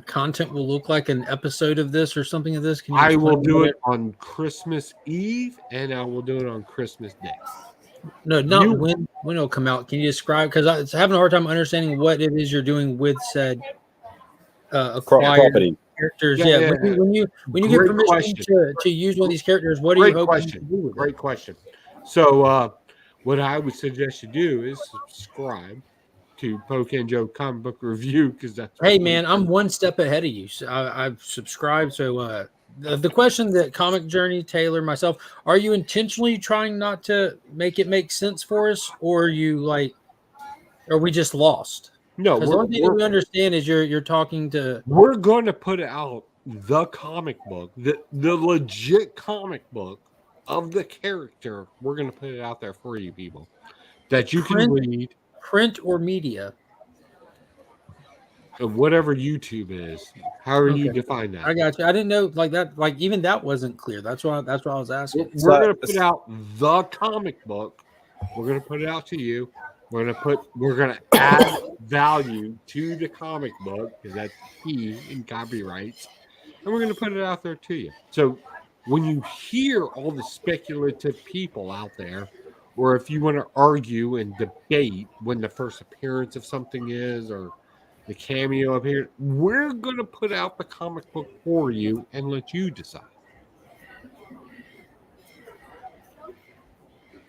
content will look like an episode of this or something of this? Can you I will explain do what it on Christmas Eve, and I will do it on Christmas Day. No, not when it'll come out. Can you describe? Because I'm having a hard time understanding what it is you're doing with said acquired property characters. Yeah, Yeah, yeah. when you get Great permission question. to use one of these characters, what are you hoping to do with it? Great question. So what I would suggest you do is subscribe to Poke and Joe Comic Book Review, because that's Hey man, I'm one step ahead of you. So I've subscribed. So the question that Comic Journey, Taylor, myself, are you intentionally trying not to make it make sense for us, or are we just lost? No, Because the only thing we understand is you're talking to. We're going to put out the comic book, the legit comic book of the character. We're going to put it out there for you people that you can read. Print or media. Whatever YouTube is, however you define that. I got you. I didn't know like that. Like even that wasn't clear. That's why I was asking. We're going to put out the comic book. We're going to put it out to you. We're going to add value to the comic book, because that's key in copyrights, and we're going to put it out there to you. So when you hear all the speculative people out there, or if you want to argue and debate when the first appearance of something is, or the cameo appearance, we're going to put out the comic book for you and let you decide.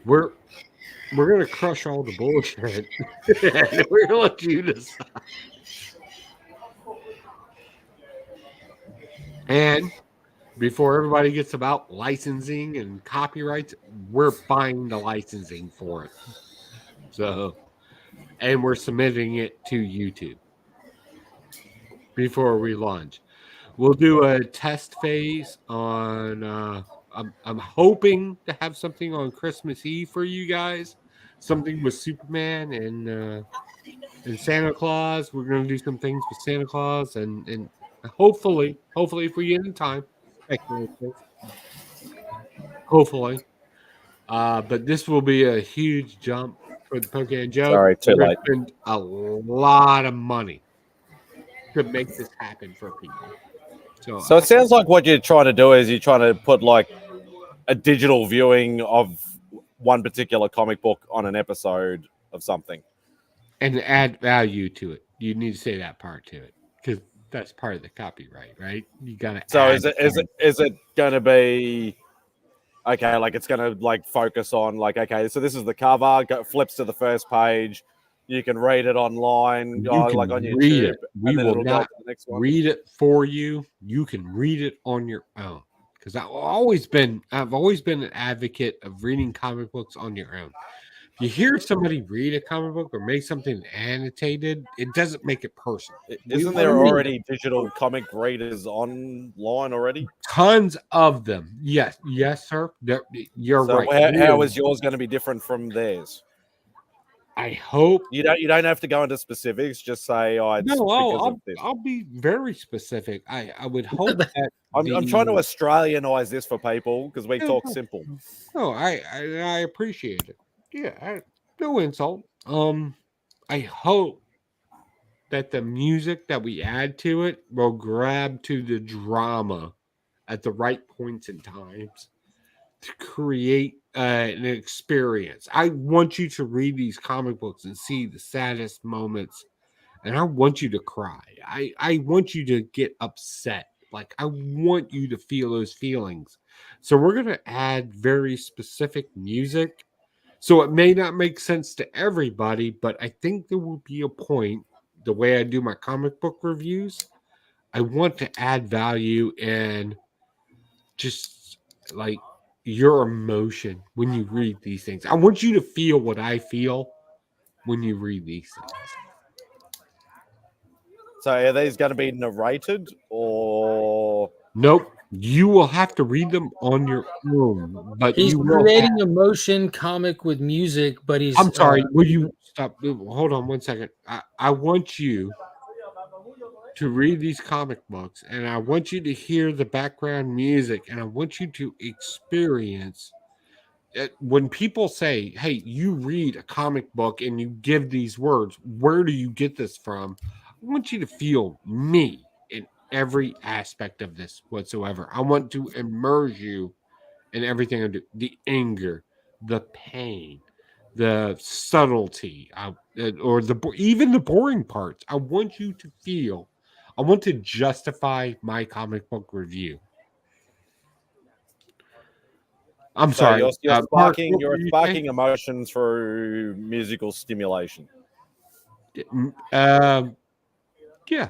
We're going to crush all the bullshit. And we're going to let you decide. And before everybody gets about licensing and copyrights, we're buying the licensing for it. So, and we're submitting it to YouTube. before we launch. We'll do a test phase on. I'm hoping to have something on Christmas Eve for you guys. Something with Superman and Santa Claus. We're gonna do some things with Santa Claus and hopefully if we get in time, speculative, hopefully. But this will be a huge jump for the Pokemon Joe. Sorry, too We're gonna late. spend a lot of money to make this happen for people. So it sounds like what you're trying to do is you're trying to put like a digital viewing of one particular comic book on an episode of something. And add value to it. You need to say that part to it because that's part of the copyright, right? You gotta. So add is it going to be okay? Like it's going to like focus on like okay, so this is the cover. Flips to the first page. You can read it online, You can like on YouTube. read it. We and then will it'll go not to the next one. read it for you. You can read it on your own. Because I've always been an advocate of reading comic books on your own. If you hear somebody read a comic book or make something annotated, it doesn't make it personal. Isn't there already digital comic readers online already? Tons of them. Yes, sir. You're So right. how is yours going to be different from theirs? I hope you don't have to go into specifics. Just say, "Oh, it's because of this." I'll be very specific. I would hope that I'm trying to Australianize this for people because we talk simple. No, I appreciate it. Yeah, no insult. I hope that the music that we add to it will grab to the drama at the right points and times to create an experience. I want you to read these comic books and see the saddest moments, and I want you to cry. I want you to get upset. Like, I want you to feel those feelings. So we're going to add very specific music. So it may not make sense to everybody, but I think there will be a point, the way I do my comic book reviews, I want to add value and just like your emotion when you read these things. I want you to feel what I feel when you read these things. So are these going to be narrated or nope? You will have to read them on your own. But he's you will creating a motion comic with music. But he's. I'm sorry. Will you stop? Hold on 1 second. I want you to read these comic books, and I want you to hear the background music, and I want you to experience it. When people say, "Hey, you read a comic book and you give these words, where do you get this from?" I want you to feel me in every aspect of this whatsoever. I want to immerse you in everything I do. The anger, the pain, the subtlety, or even the boring parts. I want you to feel. I want to justify my comic book review. I'm sorry. You're sparking emotions through musical stimulation. Yeah.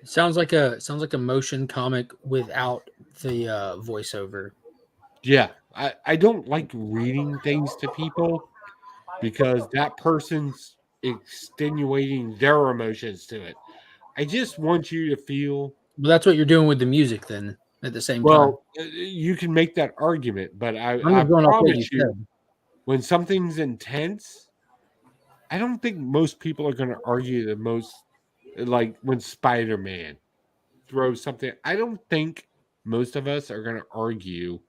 Sounds like a motion comic without the voiceover. Yeah, I don't like reading things to people because that person's extenuating their emotions to it. I just want you to feel. Well, that's what you're doing with the music then at the same time. Well, you can make that argument, but I promise you, when something's intense, I don't think most people are going to argue the most. Like when Spider-Man throws something, I don't think most of us are going to argue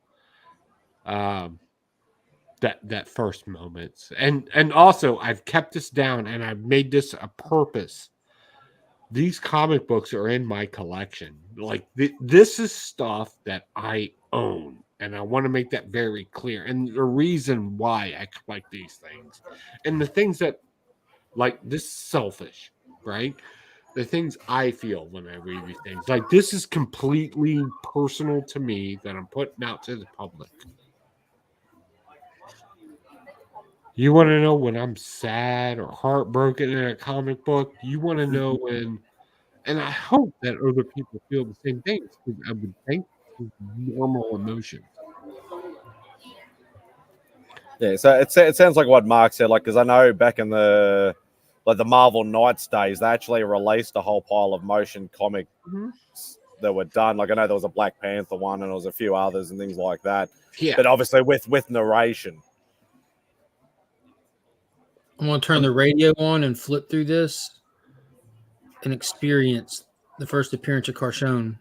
that first moments. And also, I've kept this down and I've made this a purpose. These comic books are in my collection. Like this is stuff that I own, and I want to make that very clear. And the reason why I collect these things, and the things that, like, this is selfish, right? The things I feel when I read these things, like this is completely personal to me that I'm putting out to the public. You want to know when I'm sad or heartbroken in a comic book? You want to know when, and I hope that other people feel the same things. I would think normal emotions. Yeah, so it sounds like what Mark said, like, because I know back in the like the Marvel Knights days, they actually released a whole pile of motion comics that were done. Like I know there was a Black Panther one, and there was a few others and things like that. Yeah. But obviously with narration. I'm gonna turn the radio on and flip through this and experience the first appearance of Carshone.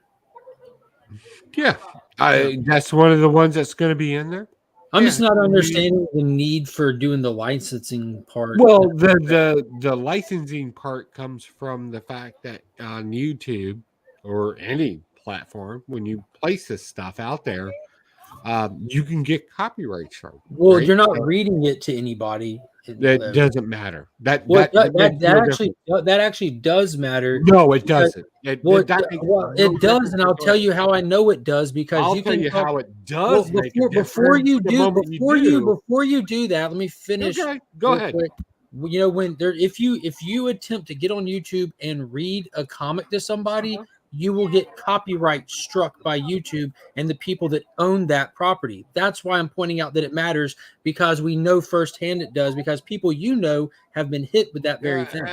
Yeah. That's one of the ones that's going to be in there. I'm just not understanding the need for doing the licensing part. Well, the licensing part comes from the fact that on YouTube or any platform, when you place this stuff out there, you can get copyright strike. Well, right? you're not reading it to anybody. That doesn't matter. That actually does matter. No, it doesn't. It does, and I'll tell you how I know it does because I'll you tell can you how it does. Before you do that, let me finish. Okay, go ahead. Quick. You know, when there, if you attempt to get on YouTube and read a comic to somebody, you will get copyright struck by YouTube and the people that own that property. That's why I'm pointing out that it matters, because we know firsthand it does, because people have been hit with that very thing.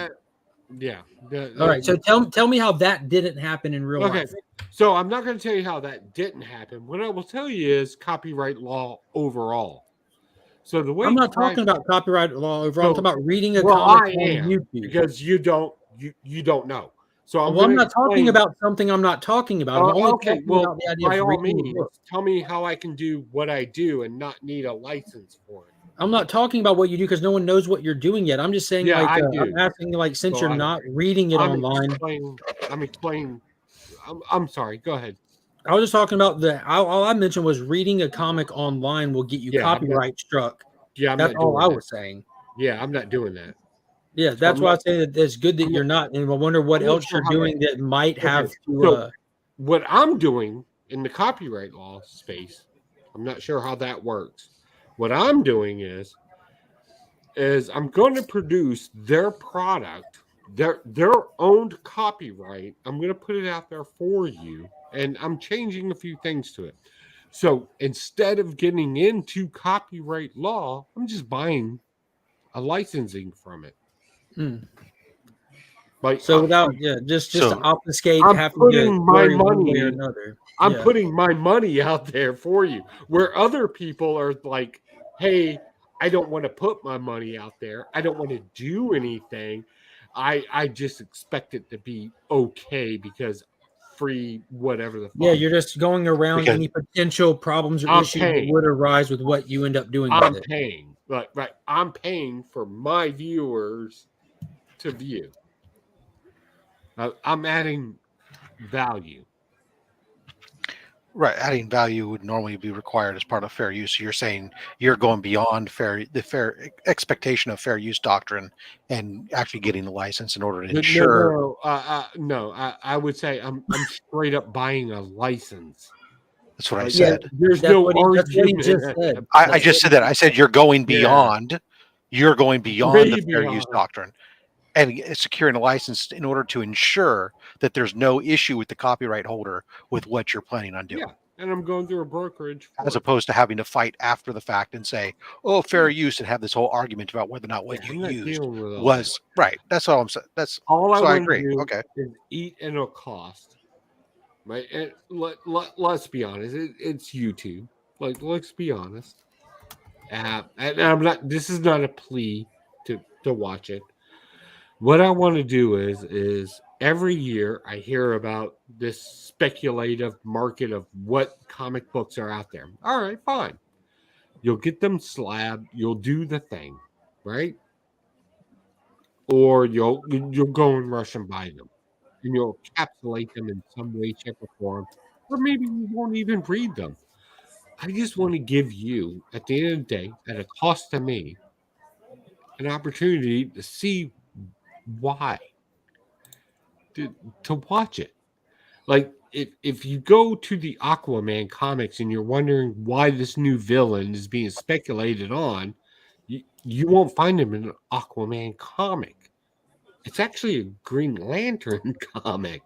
All right, so tell me how that didn't happen in real life. So I'm not going to tell you how that didn't happen. What I will tell you is copyright law overall. So the way I'm not talking about copyright law overall. I'm talking about reading a comic on YouTube, because you don't know. So I'm not talking about something I'm not talking about. I'm only talking about the idea by of all reading means, tell me how I can do what I do and not need a license for it. I'm not talking about what you do because no one knows what you're doing yet. I'm just saying, I do. I'm asking, since you're not reading it online. I'm explaining. I'm sorry. Go ahead. I was just talking about all I mentioned was reading a comic online will get you copyright struck. Yeah, that's all I was saying. Yeah, I'm not doing that. Yeah, that's why I say that it's good that you're not, and I wonder what else you're doing that might have to. So what I'm doing in the copyright law space, I'm not sure how that works. What I'm doing is I'm going to produce their product, their owned copyright. I'm going to put it out there for you, and I'm changing a few things to it. So instead of getting into copyright law, I'm just buying a licensing from it. Like just to obfuscate, I'm putting my money. Another. I'm putting my money out there for you, where other people are like, "Hey, I don't want to put my money out there. I don't want to do anything. I just expect it to be okay because free, whatever the." Yeah, you're just going around any potential problems or issues that would arise with what you end up doing. I'm paying, right? I'm paying for my viewers to view. I'm adding value. Right, adding value would normally be required as part of fair use. So you're saying you're going beyond the fair expectation of fair use doctrine and actually getting the license in order to ensure. No, I would say I'm straight up buying a license. That's what I said. There's no argument. I just said that. I said you're going beyond. You're going beyond the fair use doctrine and securing a license in order to ensure that there's no issue with the copyright holder with what you're planning on doing. Yeah, and I'm going through a brokerage. As opposed to having to fight after the fact and say, oh, fair use, and have this whole argument about whether or not what you used was right. That's all I'm saying. That's all I agree. Okay. Is eat and a cost. Right. And let's be honest. It's YouTube. Let's be honest. And I'm not. This is not a plea to watch it. What I want to do is every year I hear about this speculative market of what comic books are out there. All right, fine. You'll get them slabbed. You'll do the thing, right? Or you'll go and rush and buy them, and you'll encapsulate them in some way, shape, or form, or maybe you won't even read them. I just want to give you, at the end of the day, at a cost to me, an opportunity to see why to watch it. Like if you go to the Aquaman comics and you're wondering why this new villain is being speculated on, you won't find him in an Aquaman comic. It's actually a Green Lantern comic.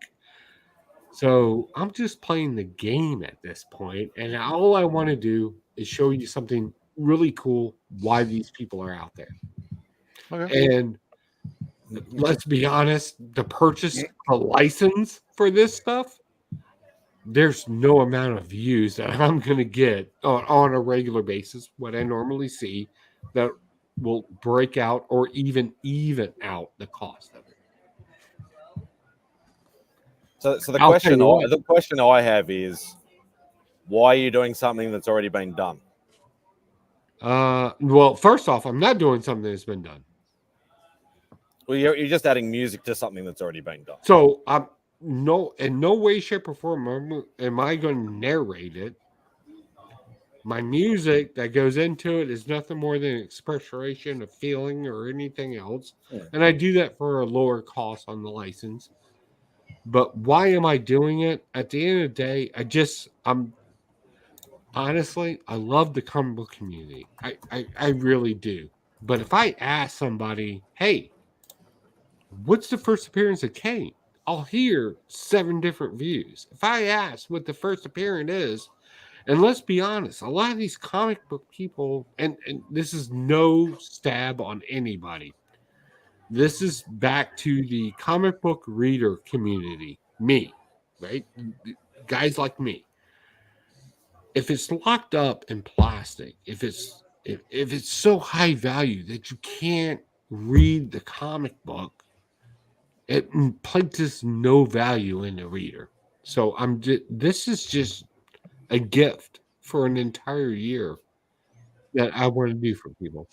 So I'm just playing the game at this point, and all I want to do is show you something really cool, why these people are out there. Okay. And let's be honest, to purchase a license for this stuff, there's no amount of views that I'm going to get on a regular basis, what I normally see, that will break out or even out the cost of it. So the I'll tell you what. question I have is, why are you doing something that's already been done? Well, first off, I'm not doing something that's been done. Well, you're just adding music to something that's already been done. So I'm in no way, shape, or form am I going to narrate it. My music that goes into it is nothing more than an expression of feeling or anything else. Yeah. And I do that for a lower cost on the license. But why am I doing it? At the end of the day, honestly, I love the comic book community. I really do. But if I ask somebody, hey, what's the first appearance of Kane? I'll hear 7 different views. If I ask what the first appearance is, and let's be honest, a lot of these comic book people, and this is no stab on anybody. This is back to the comic book reader community. Me, right? Guys like me. If it's locked up in plastic, if it's so high value that you can't read the comic book, it places no value in the reader. So this is just a gift for an entire year that I want to do for people.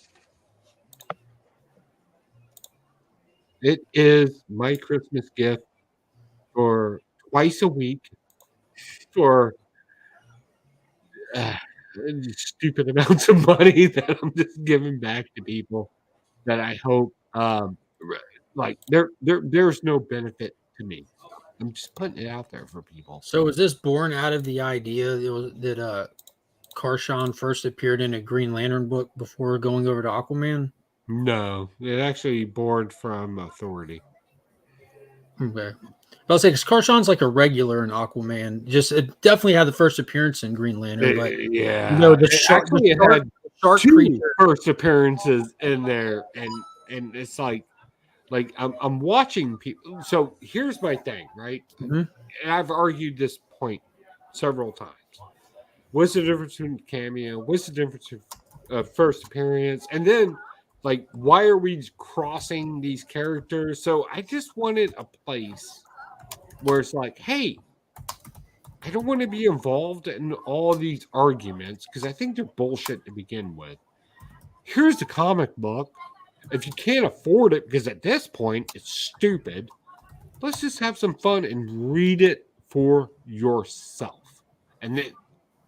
It is my Christmas gift for twice a week for stupid amounts of money that I'm just giving back to people that I hope like there's no benefit to me. I'm just putting it out there for people. So was this born out of the idea that Karshan first appeared in a Green Lantern book before going over to Aquaman? No, it actually born from Authority. Okay. I'll say because Karshan's like a regular in Aquaman. Just it definitely had the first appearance in Green Lantern, but yeah, you know the shark two creature. first appearances in there, and it's like I'm watching people. So here's my thing, right? Mhm. And I've argued this point several times. What's the difference between cameo? What's the difference of first appearance? And then, like, why are we crossing these characters? So I just wanted a place where it's like, hey, I don't want to be involved in all these arguments because I think they're bullshit to begin with. Here's the comic book. If you can't afford it, because at this point it's stupid, let's just have some fun and read it for yourself. And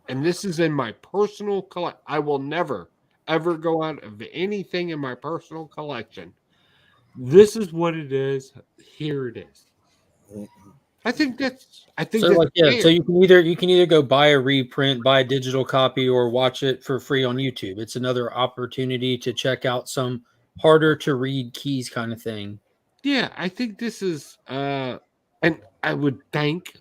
this is in my personal collection. I will never, ever go out of anything in my personal collection. This is what it is. Here it is. I think So that's yeah, so you can either go buy a reprint, buy a digital copy, or watch it for free on YouTube. It's another opportunity to check out some harder to read keys kind of thing. Yeah, I think this is and I would thank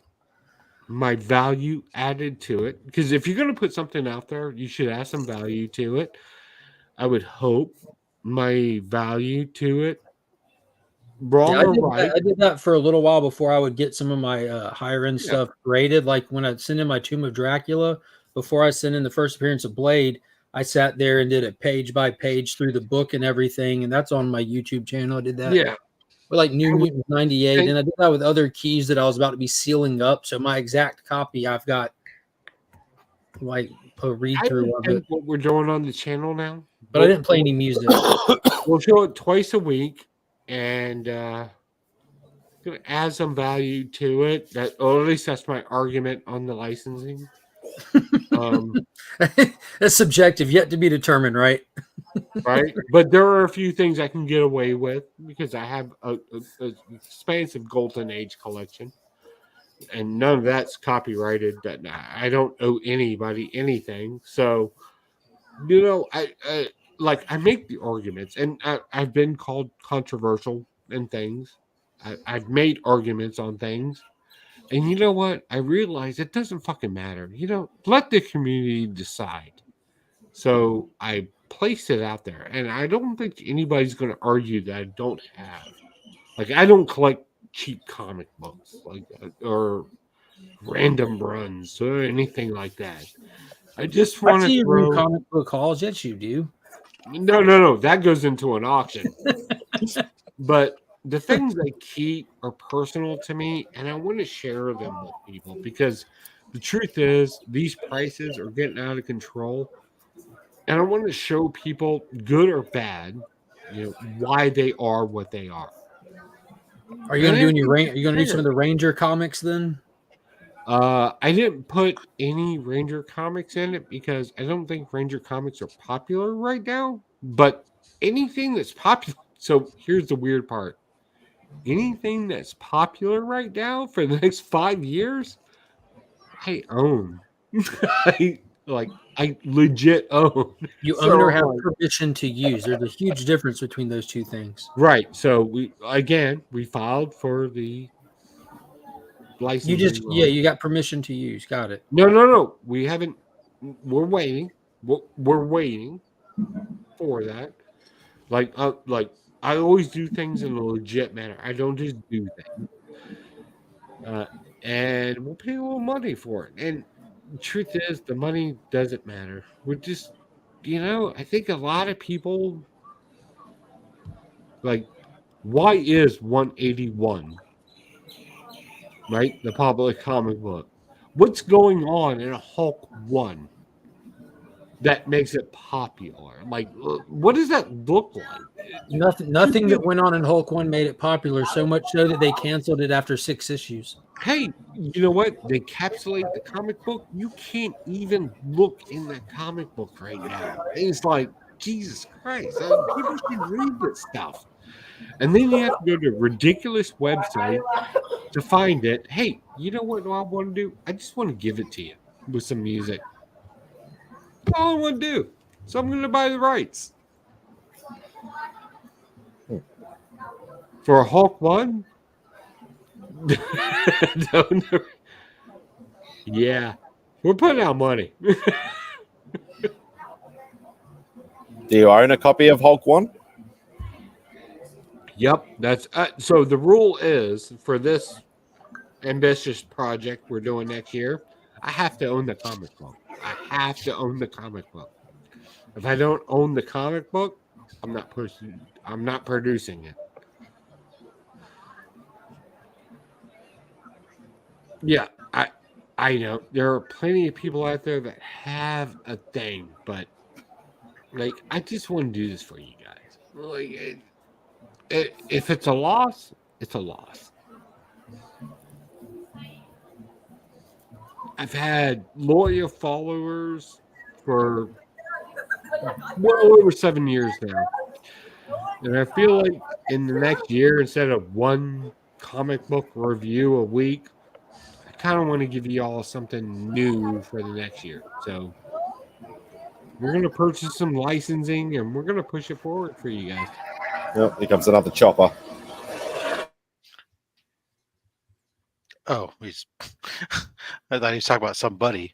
my value added to it, because if you're going to put something out there, you should add some value to it. I would hope my value to it, wrong or right. I did that for a little while before I would get some of my higher end stuff graded. Like when I sent in my Tomb of Dracula, before I sent in the first appearance of Blade, I sat there and did it page by page through the book and everything, and that's on my YouTube channel. I did that. Yeah. With like New Mutants 98, and I did that with other keys that I was about to be sealing up. So my exact copy, I've got like a read through of it. What we're doing on the channel now, but I didn't play any music. We'll show it twice a week, and gonna add some value to it. Or at least that's my argument on the licensing. That's subjective, yet to be determined, right? Right, but there are a few things I can get away with because I have a expansive Golden Age collection, and none of that's copyrighted. That I don't owe anybody anything. So, you know, I make the arguments, and I've been called controversial in things. I've made arguments on things, and you know what? I realize it doesn't fucking matter. You know, let the community decide. So I placed it out there, and I don't think anybody's going to argue that I don't have Like I don't collect cheap comic books, like or random runs or anything like that. I just I want see to you do throw. comic book hauls. Yes, you do. No. That goes into an auction. But the things I keep are personal to me, and I want to share them with people because the truth is these prices are getting out of control, and I want to show people, good or bad, why they are what they are. Are you And going to do I any think Are it's you going to do some fair. of the Ranger comics then? I didn't put any Ranger comics in it because I don't think Ranger comics are popular right now. But anything that's popular. So here's the weird part. Anything that's popular right now for the next 5 years, I own. I legit own. You So own or I'm have like, permission to use. There's a huge difference between those two things. right. So we filed for the You licensing just on. you got permission to use. Got it. No. We haven't. We're waiting. We're waiting for that. Like I always do things in a legit manner. I don't just do things. And we'll pay a little money for it. And the truth is, the money doesn't matter. We're just, I think a lot of people like, why is 181, right? The public comic book. What's going on in a Hulk 1 that makes it popular? Like, what does that look like? Nothing that went on in Hulk 1 made it popular, so much so that they canceled it after 6 issues. Hey, you know what? They encapsulate the comic book. You can't even look in that comic book right now. It's like, Jesus Christ, people should read this stuff. And then you have to go to a ridiculous website to find it. Hey, you know what I want to do? I just want to give it to you with some music. That's all I want to do. So I'm going to buy the rights. For a Hulk 1? Yeah, we're putting out money. Do you own a copy of Hulk 1? Yep, that's so the rule is for this ambitious project we're doing next year, I have to own the comic book. I have to own the comic book. If I don't own the comic book, I'm not producing it. Yeah, I know there are plenty of people out there that have a thing, but like I just want to do this for you guys. Like if it's a loss, it's a loss. I've had loyal followers for well over 7 years now. And I feel like in the next year, instead of one comic book review a week, I kind of want to give you all something new for the next year. So we're going to purchase some licensing and we're going to push it forward for you guys. Yep, here comes another chopper. Oh, I thought he was talking about somebody.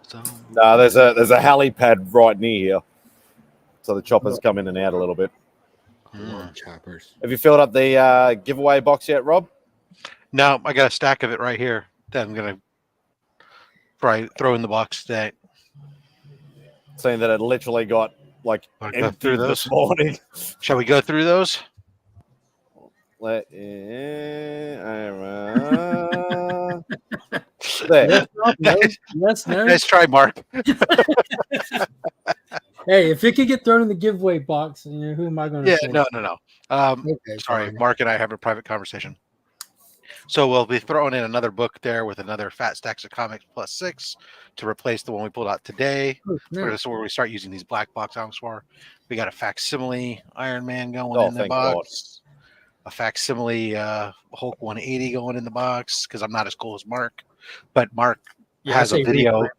So No, there's a helipad right near here. So the choppers come in and out a little bit. I love choppers. Have you filled up the giveaway box yet, Rob? no, I got a stack of it right here that I'm gonna probably throw in the box today. Saying that it literally got like Wanna go empty through this those? morning. Shall we go through those? There. Yes, no. Yes, no. Nice try, Mark. Hey, if it could get thrown in the giveaway box, who am I going to Yeah, say? no. Okay, Sorry, fine. Mark and I have a private conversation. So we'll be throwing in another book there with another Fat Stacks of Comics +6 to replace the one we pulled out today. Oh, snap. That's where we start using these black box comics for. We got a facsimile Iron Man going Oh, in the thank box. A facsimile Hulk 180 going in the box because I'm not as cool as Mark, but Mark Yeah, I has a say video. reprint.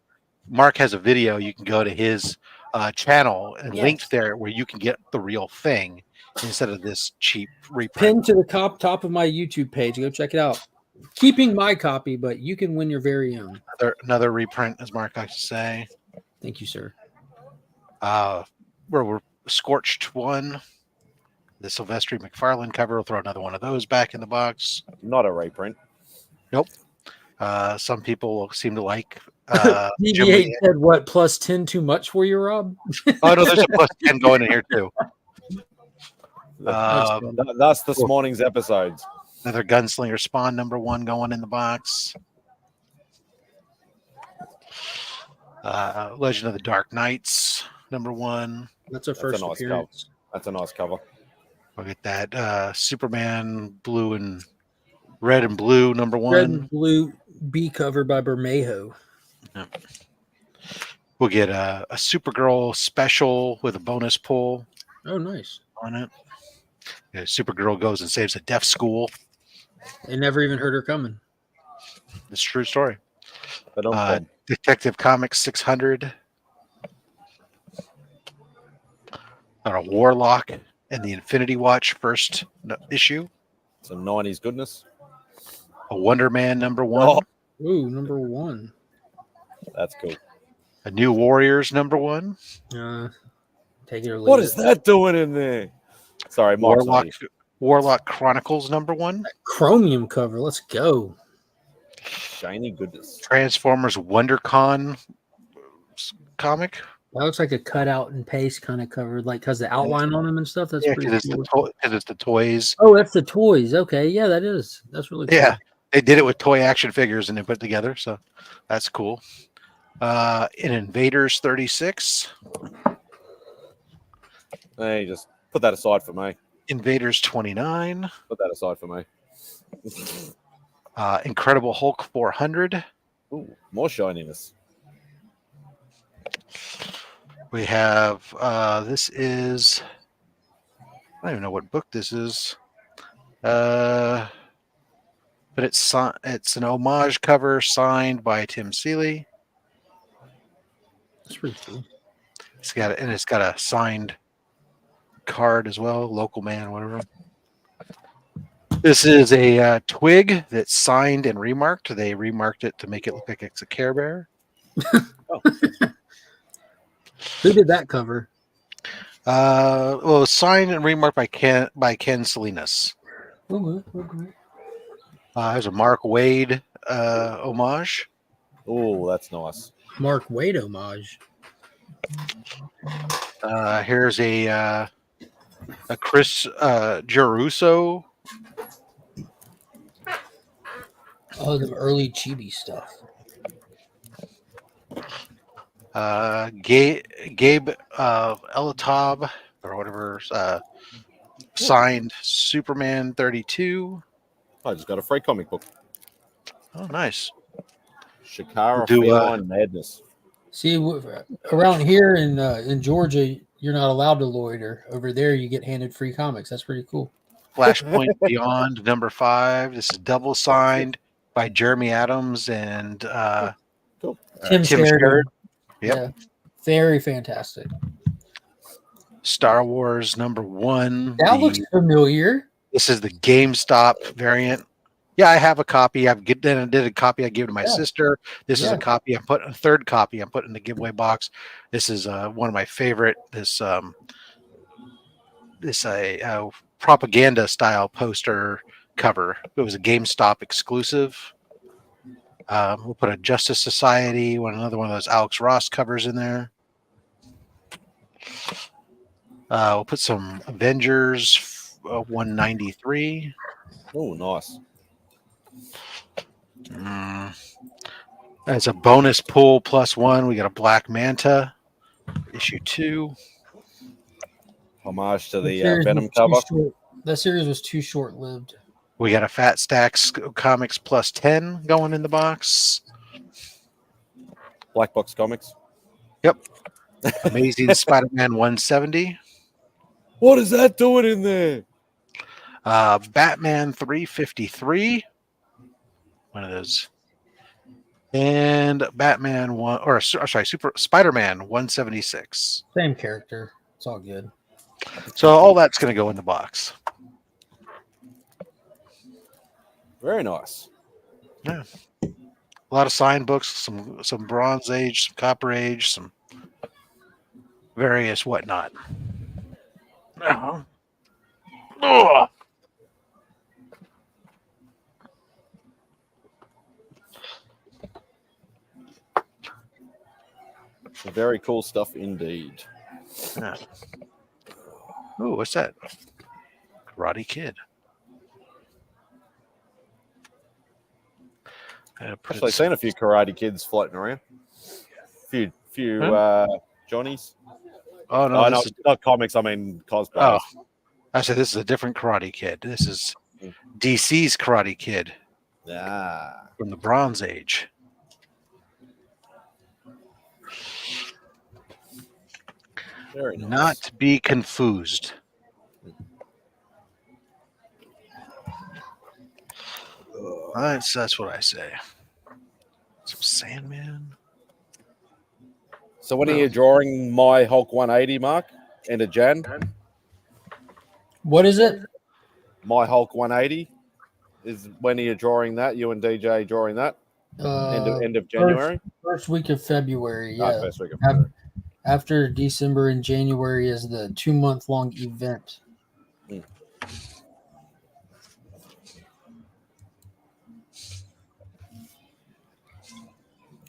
Mark has a video. You can go to his channel and Yes. linked there where you can get the real thing instead of this cheap reprint. Pinned to the top of my YouTube page. Go check it out. Keeping my copy, but you can win your very own. Another reprint, as Mark likes to say. Thank you, sir. We're Scorched one. The Sylvester McFarlane cover. We'll throw another one of those back in the box. Not a reprint. Nope. Some people seem to like. BB-8 said what, plus 10 too much for you, Rob? Oh no, there's a plus 10 going in here too. That's this morning's episodes. Another Gunslinger Spawn #1 going in the box. Legend of the Dark Knights #1. That's a first nice appearance. That's a nice cover. Look at that. Superman blue and red and blue #1. Red and blue B cover by Bermejo. Yeah. We'll get a Supergirl special with a bonus pull. Oh, nice. On it. Yeah, Supergirl goes and saves a deaf school. They never even heard her coming. It's a true story. But Detective Comics 600. A Warlock and the Infinity Watch first issue. Some 90s goodness. A Wonder Man #1. Oh. Ooh, #1. That's cool. A New Warriors #1. Take it or leave What it. is that doing in there? Sorry, Mark's not here. Warlock Chronicles #1. Chromium cover. Let's go. Shiny goodness. Transformers WonderCon comic. That looks like a cutout and paste kind of cover, like has the outline on them and stuff. That's Yeah, pretty because cool. it's the toys. Oh, that's the toys. Okay, yeah, that is. That's really cool. Yeah, they did it with toy action figures and they put it together, so that's cool. In Invaders 36. Hey, just put that aside for me. Invaders 29. Put that aside for me. Incredible Hulk 400. Ooh, more shininess. We have this is, I don't even know what book this is, but it's an homage cover signed by Tim Seeley. That's pretty cool. It's got a signed card as well, local man, whatever. This is a twig that's signed and remarked. They remarked it to make it look like it's a Care Bear. Who did that cover? Well, signed and remarked by Ken Salinas. Okay. There's a Mark Waid homage. Oh, that's nice. Mark Waid homage. Here's a Chris Giarrusso. Oh, the early chibi stuff. Gabe Elatab or whatever signed Superman 32. I just got a free comic book. Oh, nice. Shakara Feline Madness. See, around here in Georgia, you're not allowed to loiter. Over there, you get handed free comics. That's pretty cool. Flashpoint Beyond #5. This is double signed by Jeremy Adams and Cool. Tim Sheridan. Yep. Yeah, very fantastic. Star Wars #1. That looks familiar. This is the GameStop variant. Yeah, I have a copy. I did a copy I gave to my sister. This is a copy. A third copy I'm putting in the giveaway box. This is one of my favorite. This propaganda style poster cover. It was a GameStop exclusive. We'll put a Justice Society, another one of those Alex Ross covers in there. We'll put some Avengers 193. Oh, nice. As a bonus pull +1, we got a Black Manta, issue 2. Homage to the Venom cover. That series was too short-lived. We got a Fat Stacks Comics +10 going in the box. Black Box Comics. Yep. Amazing Spider-Man 170. What is that doing in there? Batman 353. One of those. And Batman Spider-Man 176. Same character. It's all good. So all that's going to go in the box. Very nice. Yeah. A lot of signed books, some Bronze Age, some Copper Age, some various whatnot. Ugh. Very cool stuff indeed. Yeah. Oh, what's that? Karate Kid. Actually, I've seen a few Karate Kids floating around. Few Johnnies. Oh no, No, this is, not comics. I mean cosplayers. oh, I said this is a different Karate Kid. This is DC's Karate Kid Ah, from the Bronze Age. very nice. Not to be confused. That's what I say. Some Sandman. So when are you drawing my Hulk 180, Mark? End of Jan? What is it? My Hulk 180 is when are you drawing that? You and DJ drawing that? End of January? First week of February, Ah, yeah. first week of February. After December and January is the 2-month-long event.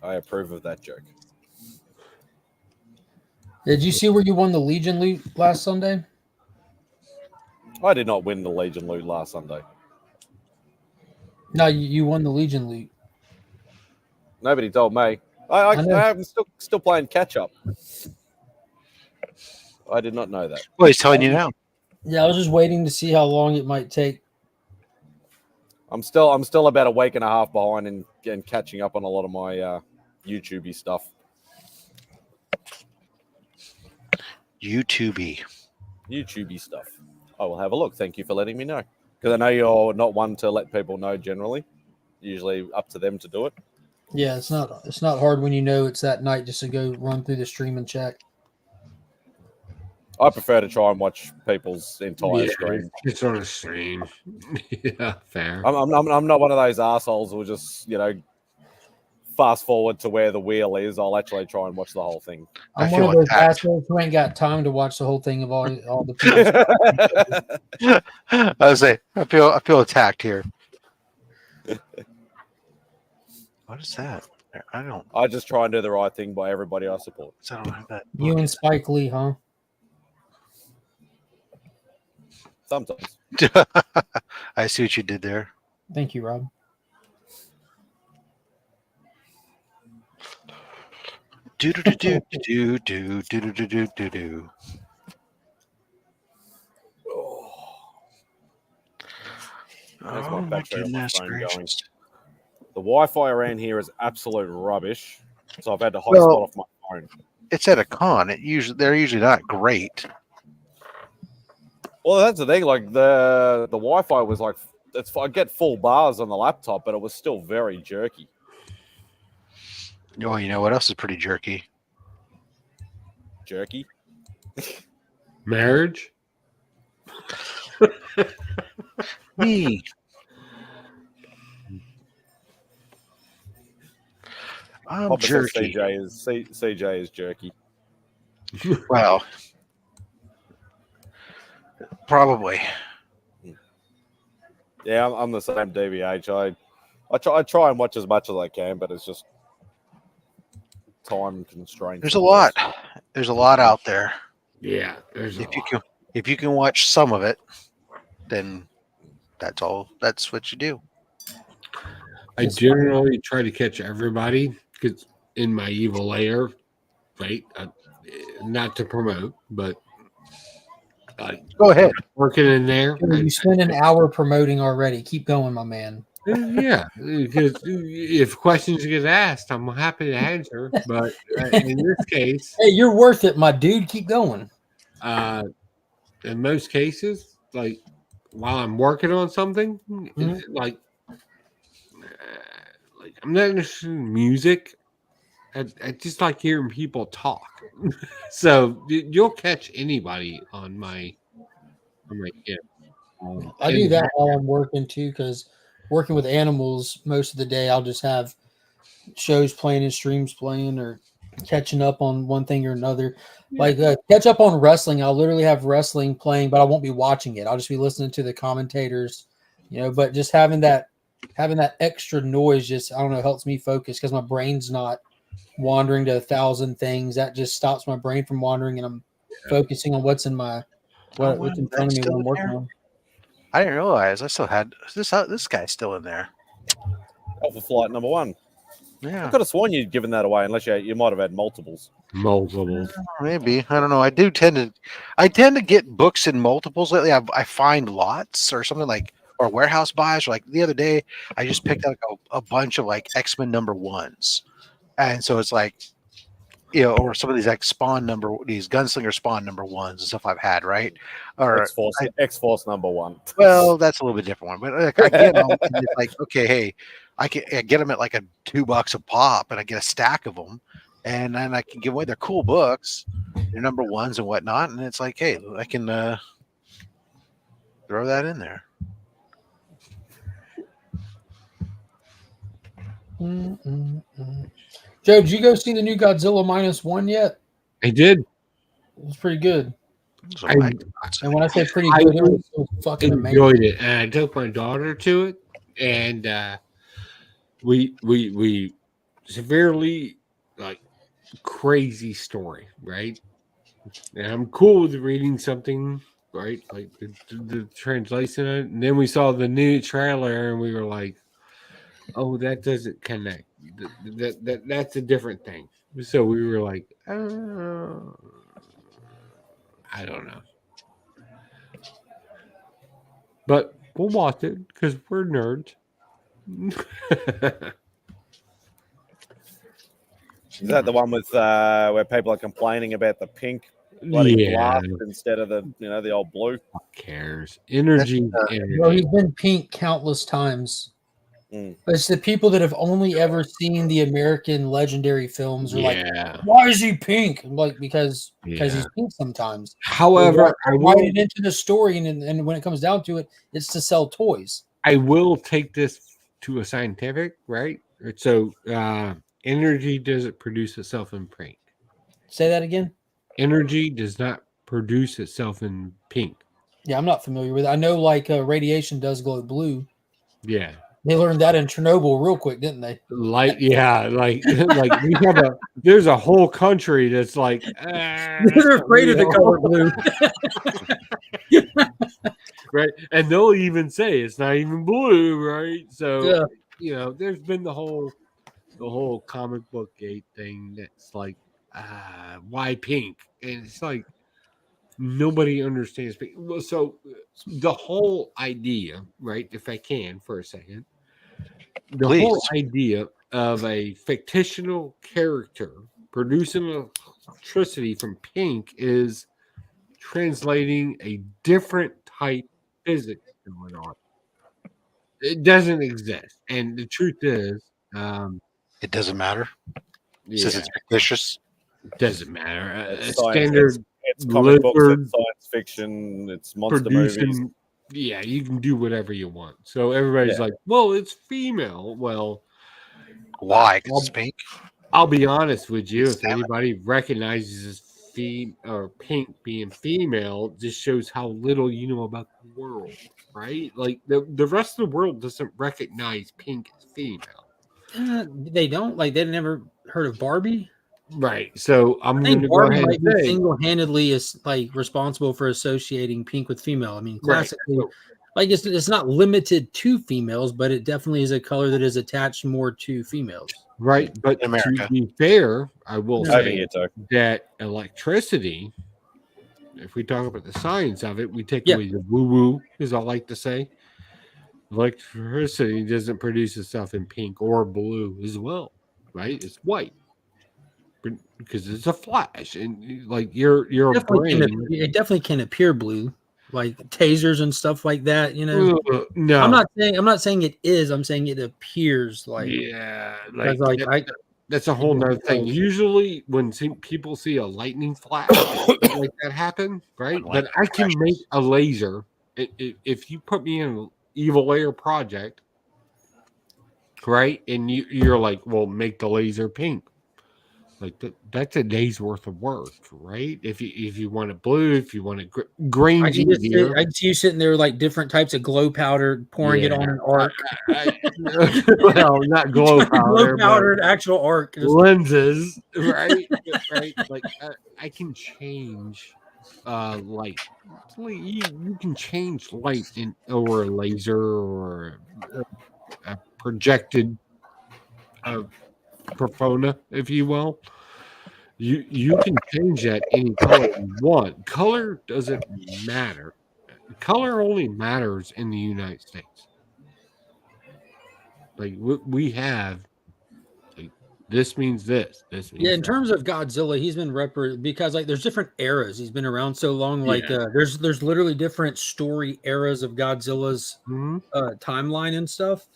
I approve of that joke. Did you see where you won the Legion loot last Sunday? I did not win the Legion loot last Sunday. No, you won the Legion loot. Nobody told me. I'm still playing catch up. I did not know that. Well, he's telling you now. Yeah, I was just waiting to see how long it might take. I'm still about a week and a half behind and catching up on a lot of my YouTubey stuff. YouTubey stuff. I will have a look. Thank you for letting me know. Because I know you're not one to let people know generally. Usually up to them to do it. Yeah, it's not hard when you know it's that night just to go run through the stream and check. I prefer to try and watch people's entire stream. It's on a stream. Yeah, fair. I'm not one of those assholes who will just, fast forward to where the wheel is. I'll actually try and watch the whole thing. I'm one of those assholes who ain't got time to watch the whole thing of all the people. I was say I feel attacked here. What is that? I just try and do the right thing by everybody I support. I don't have that. You and Spike Lee, huh? Sometimes. I see what you did there. Thank you, Rob. Do do do do do do do do do do do. There's my battery on my phone going. gracious. The Wi-Fi around here is absolute rubbish, so I've had to hotspot off my phone. It's at a con. They're usually not great. Well, that's the thing. Like the Wi-Fi was like, I get full bars on the laptop, but it was still very jerky. Oh, you know what else is pretty jerky? Jerky. Marriage. Me. I'm Papa says jerky. CJ is jerky. Well, probably. Yeah, I'm the same DVH. I try and watch as much as I can, but it's just time constraints. There's a lot. There's a lot out there. Yeah, there's if you can watch some of it, then that's all. That's what you do. I generally try to catch everybody because in my evil layer, right? Not to promote, but go ahead. Working in there. You spend an hour promoting already. Keep going, my man. Yeah, because if questions get asked, I'm happy to answer. But in this case, hey, you're worth it, my dude. Keep going. In most cases, like while I'm working on something, like I'm not interested in music. I just like hearing people talk. So you'll catch anybody on my I do that while I'm working too, because working with animals most of the day, I'll just have shows playing and streams playing, or catching up on one thing or another. Like catch up on wrestling. I'll literally have wrestling playing, but I won't be watching it. I'll just be listening to the commentators, but just having that extra noise just, I don't know, helps me focus because my brain's not wandering to 1,000 things. That just stops my brain from wandering, and I'm focusing on what's in my what's in front of me when I'm working on. I didn't realize I still had this guy's still in there. Alpha Flight number 1. Yeah, I could have sworn you'd given that away, unless you might have had multiples. maybe. I don't know. I tend to get books in multiples lately. I find lots or something like, or warehouse buys. Or like the other day, I just picked up a bunch of like X-Men number 1s, and so it's like, or some of these like these Gunslinger Spawn number 1s and stuff I've had, right? Or X-Force number 1. Well, that's a little bit different one, but like, I get them. And it's like, okay, hey, I get them at like $2 a pop, and I get a stack of them, and then I can give away. They're cool books, they're number 1s and whatnot, and it's like, hey, I can throw that in there. Joe, did you go see the new Godzilla -1 yet? I did. It was pretty good. And when I say pretty good, it was so fucking enjoyed amazing. it, and I took my daughter to it, and we severely like crazy story, right? And I'm cool with reading something, right? Like the translation, and then we saw the new trailer, and we were like, "Oh, that doesn't connect. That's a different thing." So we were like, "I don't know." But we'll watch it because we're nerds. Is that the one with where people are complaining about the pink bloody blast instead of the old blue? Who cares? Energy. Well, he's been pink countless times. It's the people that have only ever seen the American legendary films are like, why is he pink? Like because he's pink sometimes. However, I will write it into the story, and when it comes down to it, it's to sell toys. I will take this to a scientific, right? So energy doesn't produce itself in pink. Say that again. Energy does not produce itself in pink. Yeah, I'm not familiar with it. I know like radiation does glow blue. Yeah. They learned that in Chernobyl real quick, didn't they? Like we have there's a whole country that's like they're afraid of the color blue. Right. And they'll even say it's not even blue, right? So there's been the whole comic book gate thing that's like why pink? And it's like nobody understands pink. So the whole idea, right? If I can for a second. The whole idea of a fictional character producing electricity from pink is translating a different type of physics going on. It doesn't exist. And the truth is, it doesn't matter. Since it's fictitious. It doesn't matter. Standard it's comic books, it's science fiction, it's monster movies. Yeah, you can do whatever you want. So everybody's like, well, it's female. Well, why? Because it's pink? I'll be honest with you. If anybody recognizes pink being female, it just shows how little you know about the world, right? Like the rest of the world doesn't recognize pink as female. They don't? Like, they've never heard of Barbie? Right. So I'm going to go Barbie ahead might and be say single-handedly is like responsible for associating pink with female. I mean, classically, like it's not limited to females, but it definitely is a color that is attached more to females. Right. But to be fair, I will say that electricity, if we talk about the science of it, we take away the woo-woo, as I like to say. Electricity doesn't produce itself in pink or blue as well, right? It's white. Because it's a flash, and like your brain, it definitely can appear blue, like tasers and stuff like that. No, I'm not saying it is. I'm saying it appears like that's a whole nother thing. Usually, when people see a lightning flash like that happen, right? But I can make a laser if you put me in an evil layer project, right? And you're like, well, make the laser pink. Like that's a day's worth of work, right? If you want it blue, if you want it green, I can see you sitting there like different types of glow powder, pouring it on an arc. Well, not glow powder, Glow powder, an actual arc. but lenses, right? Right. Like I can change light. You can change light or a laser or a projected persona, if you will. You can change that any color you want. Color doesn't matter. Color only matters in the United States. Like we have, like, this means this. This means In that. terms of Godzilla, he's been because like there's different eras. He's been around so long. Like there's literally different story eras of Godzilla's timeline and stuff.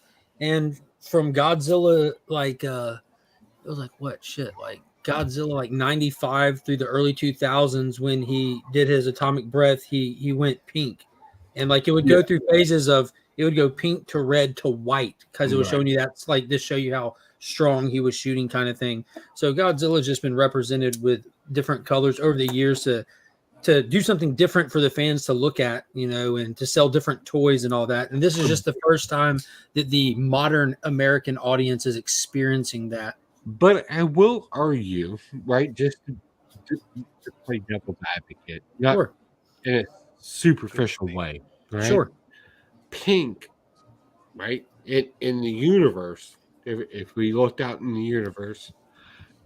And from Godzilla, like it was like what shit like Godzilla like 95 through the early 2000s when he did his atomic breath, he went pink, and like it would go through phases of it would go pink to red to white because it was showing you that's like this show you how strong he was shooting kind of thing. So Godzilla's just been represented with different colors over the years to do something different for the fans to look at, and to sell different toys and all that. And this is just the first time that the modern American audience is experiencing that. But I will argue, right, just to play devil's advocate, not in a superficial way, right? Sure. Pink, right, in the universe, if we looked out in the universe,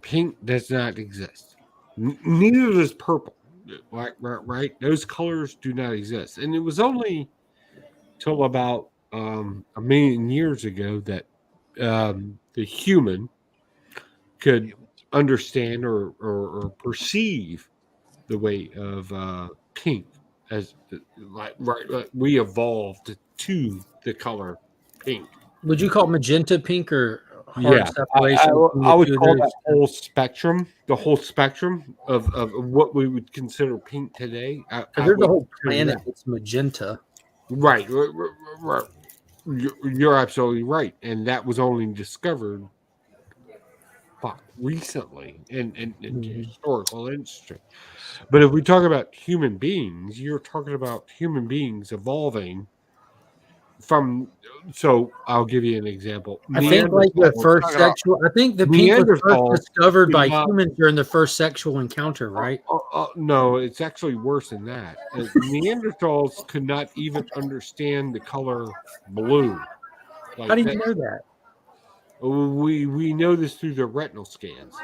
pink does not exist. Neither does purple, right? Those colors do not exist. And it was only till about a million years ago that the human could understand or perceive the way of pink as like we evolved to the color pink. Would you call magenta pink or hard separation? I would call that whole spectrum, the whole spectrum of what we would consider pink today. There's a whole planet that's magenta. Right. You're absolutely right. And that was only discovered recently in historical industry. But if we talk about human beings, you're talking about human beings evolving from. So I'll give you an example. I think like the first sexual. I think the pink was first discovered by humans during the first sexual encounter, right? No, it's actually worse than that. Neanderthals could not even understand the color blue. Like how do you know that? We know this through the retinal scans.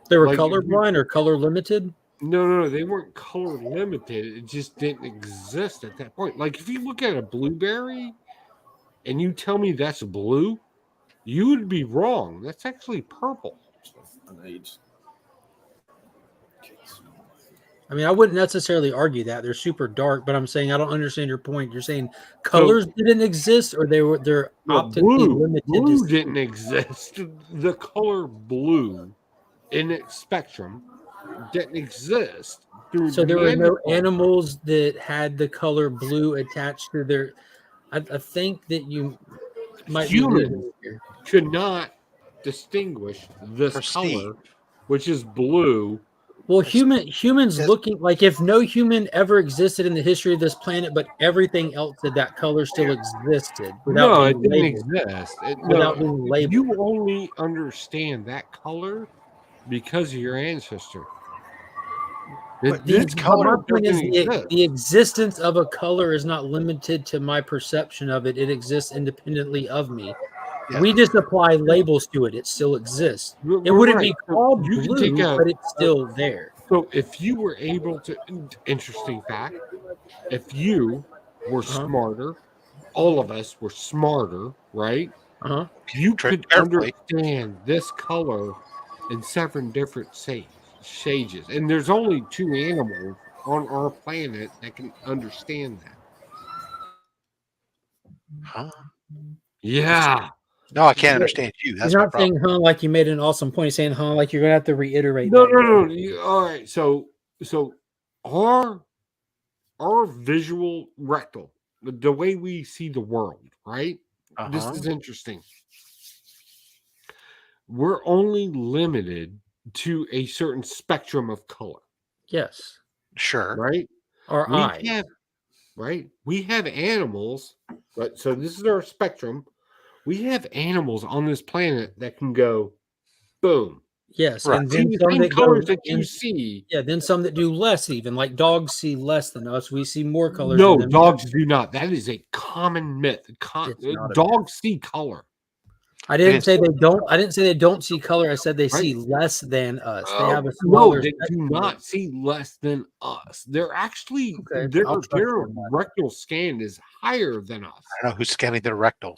They were colorblind or color limited? No, they weren't color limited. It just didn't exist at that point. Like if you look at a blueberry and you tell me that's blue, you would be wrong. That's actually purple. I mean, I wouldn't necessarily argue that they're super dark, but I'm saying I don't understand your point. You're saying colors didn't exist, or they're optically limited. Blue didn't exist. The color blue in its spectrum didn't exist. So there were no animals that had the color blue attached to their. I think that you might humans could not distinguish this color, which is blue. Well, humans looking like if no human ever existed in the history of this planet, but everything else of that color still existed. No, it didn't exist. Without being labeled. You only understand that color because of your ancestor. This color is the existence of a color is not limited to my perception of it. It exists independently of me. Yeah. We just apply labels to it. It still exists. It wouldn't be called blue, but it's still there. So if you were able to, interesting fact, if you were smarter, all of us were smarter, right? You could understand this color in 7 different shades. And there's only 2 animals on our planet that can understand that. Huh? Yeah. No, I can't understand you. That's You're not saying "huh" like you made an awesome point. You're saying "huh" like you're gonna have to reiterate. No. All right. So our visual rectal, the way we see the world, right? This is interesting. we're only limited to a certain spectrum of color, Yes. Sure. right? Our eye. We have animals, but so this is our spectrum. We have animals on this planet that can go boom. Yes, Right. and See then the some same that colors go that you see. Yeah, then some that do less even. Like dogs see less than us. We see more colors No, than them. dogs do not. That is a common myth. It's not a Dogs see color. I didn't didn't say say they don't. I didn't say they don't see color. I said they Right. see less than us. They have a No, smaller. they do spectrum. not see less than us. They're actually Okay, their I'll trust you on that. rectal scan is higher than us. I don't know who's scanning their rectal.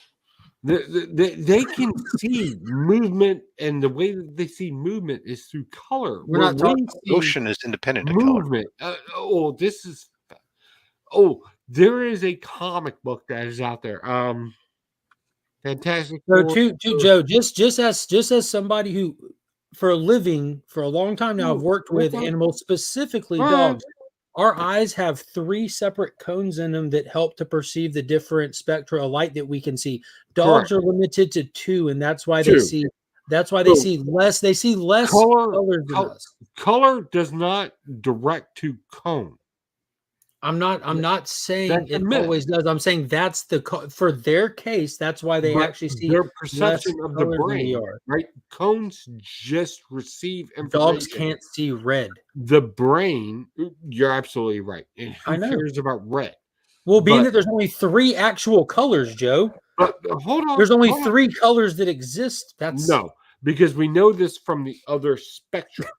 They can see movement, and the way that they see movement is through color. We're not When we talking- see Ocean is independent of color. movement. There is a comic book that is out there. Fantastic. So Four. to Joe, just as somebody who, for a living, for a long time now, I've worked with animals, specifically dogs. Our eyes have 3 separate cones in them that help to perceive the different spectra of light that we can see. Dogs are limited to 2, and that's why they see. That's why they see less. They see less colors than us. Color does not direct to cone. I'm not saying That's a it myth. always does. I'm saying that's for their case. That's why they But actually see their perception less of the colors than we brain, are. right? Cones just receive information. Dogs can't see red. The brain, you're absolutely right. And who I know. cares about red? Well, being But- that there's only 3 actual colors, Joe. But hold on. There's only hold on. 3 colors that exist. That's No, because we know this from the other spectrum.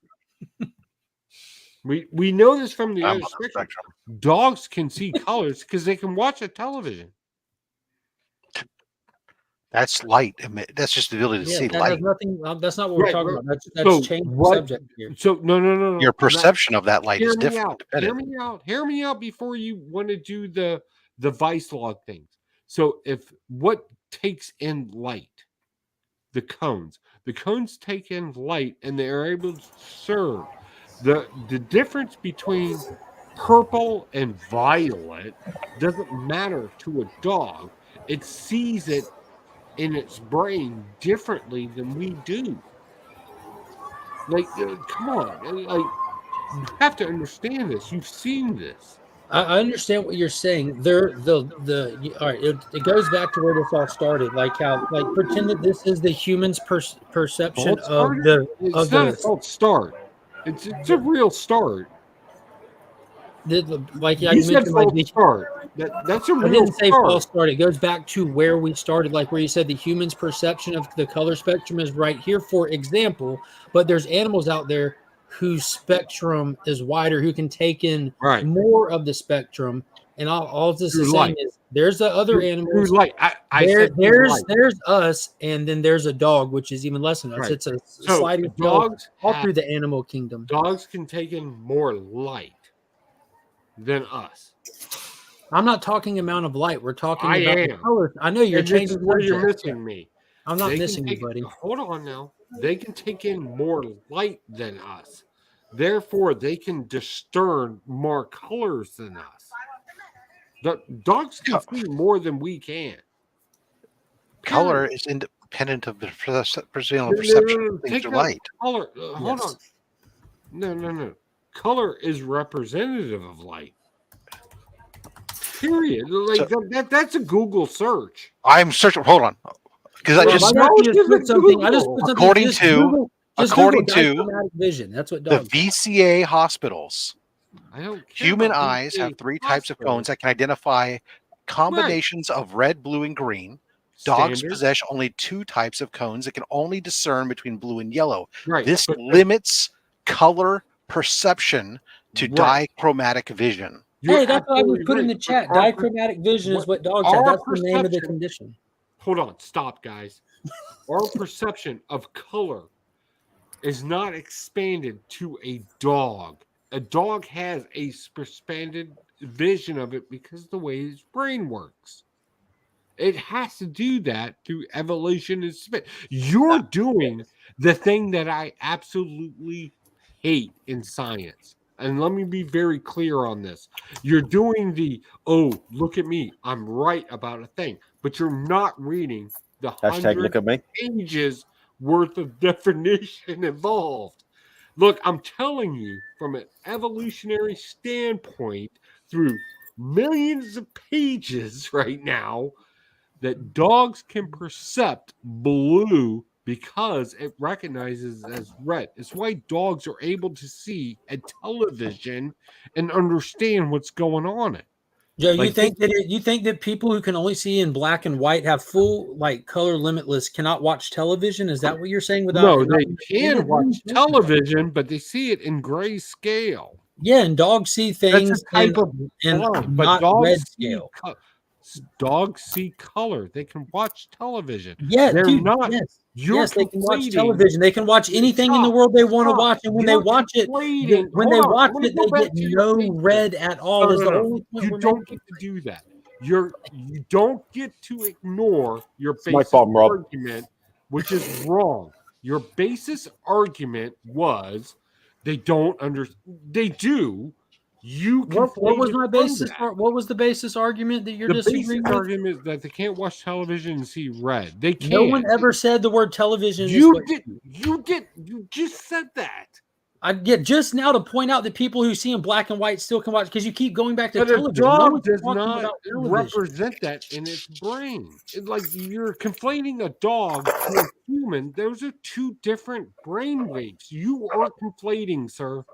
we know this from the other spectrum. Dogs can see colors because they can watch a television. That's light. That's just the ability to see that light. has nothing. That's not what we're Right, talking right. about. That's So changed the what- subject here. So no. Your perception of that light Hear is me different. out. Hear me out before you want to do the vice log things. So if what takes in light, the cones take in light and they are able to serve the difference between purple and violet doesn't matter to a dog. It sees it in its brain differently than we do. Like, come on, like you have to understand this. You've seen this. I understand what you're saying. All right. It goes back to where this all started. Like how, pretend that this is the human's perception of the It's not a false start. It's a real start. You You said mentioned false start. That's a I real didn't say start. false start. It goes back to where we started, like where you said the human's perception of the color spectrum is right here, for example. But there's animals out there whose spectrum is wider, who can take in more of the spectrum. And all this is saying is there's the other animals. There's us, and then there's a dog, which is even less than us. Right. It's a So sliding scale all through the animal kingdom. Dogs can take in more light than us. I'm not talking amount of light. We're talking I about am. the colors. I know you're And this changing is where you're subjects. missing me. I'm not They can missing you, take- buddy. Hold on now. They can take in more light than us. Therefore, they can discern more colors than us. The dogs can see more than we can. Color is independent of the perception No, of things take are out light. color. Hold on. No. Color is representative of light. Period. Like that's a Google search. I'm searching. Hold on, because Well, I just why don't you just put something. I just put something. according just to Google, according Google to dichromatic vision. That's what the dogs. VCA hospitals, I don't care human about eyes VCA have 3 types of hospital. cones that can identify combinations of red, blue, and green. Dogs Standard. possess only 2 types of cones that can only discern between blue and yellow. Right, This but- limits color perception to Right. dichromatic vision. Hey, that's what I was absolutely put in the right, chat. but our- Dichromatic vision is what dogs have. our That's the name of the perception- condition. Hold on, stop, guys. Our perception of color is not expanded to a dog. A dog has a expanded vision of it because of the way his brain works. It has to do that through evolution and spit. You're doing the thing that I absolutely hate in science. And let me be very clear on this. You're doing look at me. I'm right about a thing. But you're not reading the Hashtag look 100 at me. pages worth of definition involved. Look, I'm telling you, from an evolutionary standpoint, through millions of pages right now, that dogs can percept blue because it recognizes as red. It's why dogs are able to see a television and understand what's going on it. Joe, Like, you think that people who can only see in black and white have full like color limitless cannot watch television? Is that what you're saying? No, they can watch television, but they see it in grayscale. Yeah, and dogs see things That's a type of and color, but not red scale. Dogs see color. They can watch television. Yeah, they're dude, not. Yes, they can watch television. They can watch anything in the world they want to watch, and when they watch it, they get no red at all. No, is no, the no. only point You we're don't making. get to do that. You don't get to ignore your Smoke basis bomb, Rob. argument, which is wrong. Your basis argument was they don't understand. They do. What was my basis? What was the basis argument that you're disagreeing with? The argument is that they can't watch television and see red. They can't. No one ever said the word television. You just said that. I get just now to point out that people who see in black and white still can watch because you keep going back to But television. a dog No one's does talking not about television. represent that in its brain. Like you're conflating a dog to a human. Those are two different brain waves. You are conflating, sir.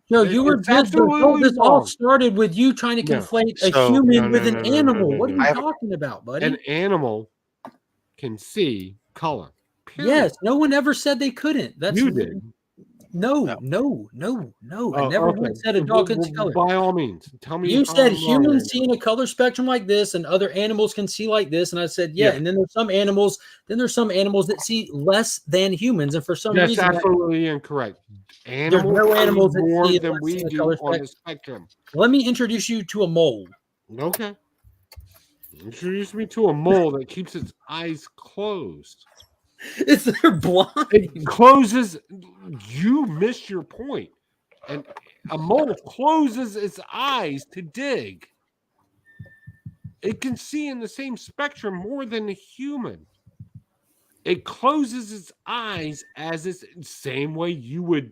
No, you were just this all started with you trying to conflate a human with an animal. What are you talking about, buddy? An animal can see color. Period. Yes, no one ever said they couldn't. That's you did. No. I never once said a dog can see color. By all means, tell me. You said humans see in a color spectrum like this, and other animals can see like this, and I said yeah. And then there's some animals. That see less than humans, and for some reason that's absolutely incorrect. There's no animals that more see than we do on the spectrum. Let me introduce you to a mole. Okay. Introduce me to a mole that keeps its eyes closed. They're blind. It closes. You missed your point. And a mole closes its eyes to dig. It can see in the same spectrum more than a human. It closes its eyes as it's the same way you would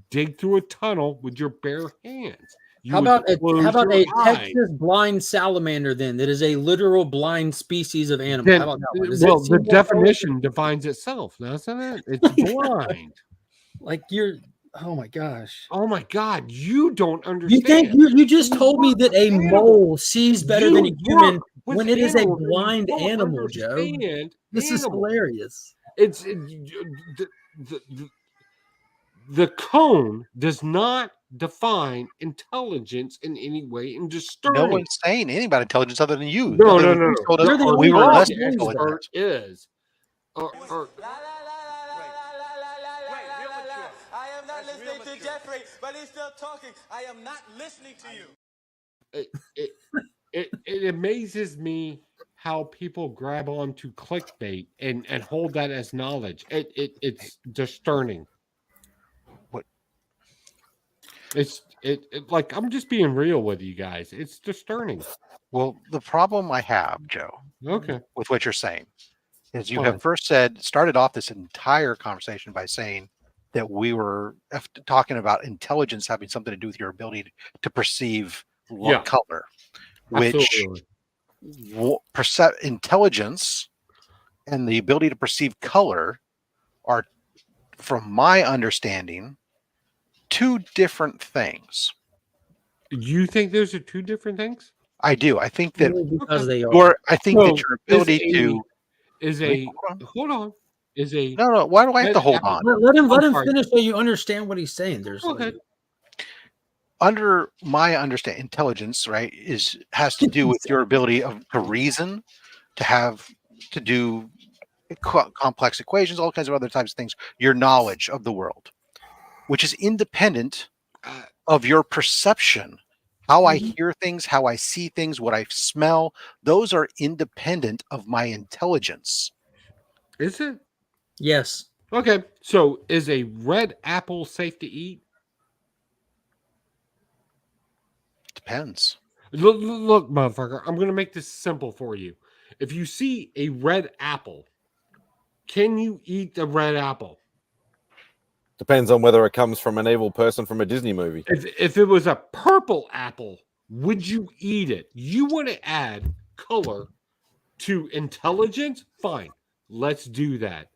dig through a tunnel with your bare hands. How about a Texas blind salamander then? That is a literal blind species of animal. How about that one? The definition defines itself, doesn't it? It's blind. Like you're. Oh my gosh. Oh my God. You don't understand. You think you just told me that a mole sees better than a human when it is a blind animal, Joe? This is hilarious. It's the cone does not define intelligence in any way and discerning. No one's saying anything about intelligence other than you. No. We were less intelligent. Is. I am not listening to Jeffrey, but he's still talking. I am not listening to you. It amazes me how people grab on to clickbait and hold that as knowledge. It's discerning. What? It's like I'm just being real with you guys. It's discerning. Well, the problem I have, Joe, with what you're saying, is you have first started off this entire conversation by saying that we were talking about intelligence having something to do with your ability to perceive color, which intelligence and the ability to perceive color are, from my understanding, two different things. You think those are two different things? I do. I think that because they are. I think that your ability to hold on. No. Why do I have to hold on? Let him finish so you understand what he's saying. There's under my understanding, intelligence, right, has to do with your ability to reason, to do complex equations, all kinds of other types of things. Your knowledge of the world, which is independent of your perception. How I hear things, how I see things, what I smell, those are independent of my intelligence. Is it? Yes. Okay. So is a red apple safe to eat? Depends. Look, motherfucker, I'm going to make this simple for you. If you see a red apple, can you eat the red apple? Depends on whether it comes from an evil person from a Disney movie. If it was a purple apple, would you eat it? You want to add color to intelligence? Fine, let's do that.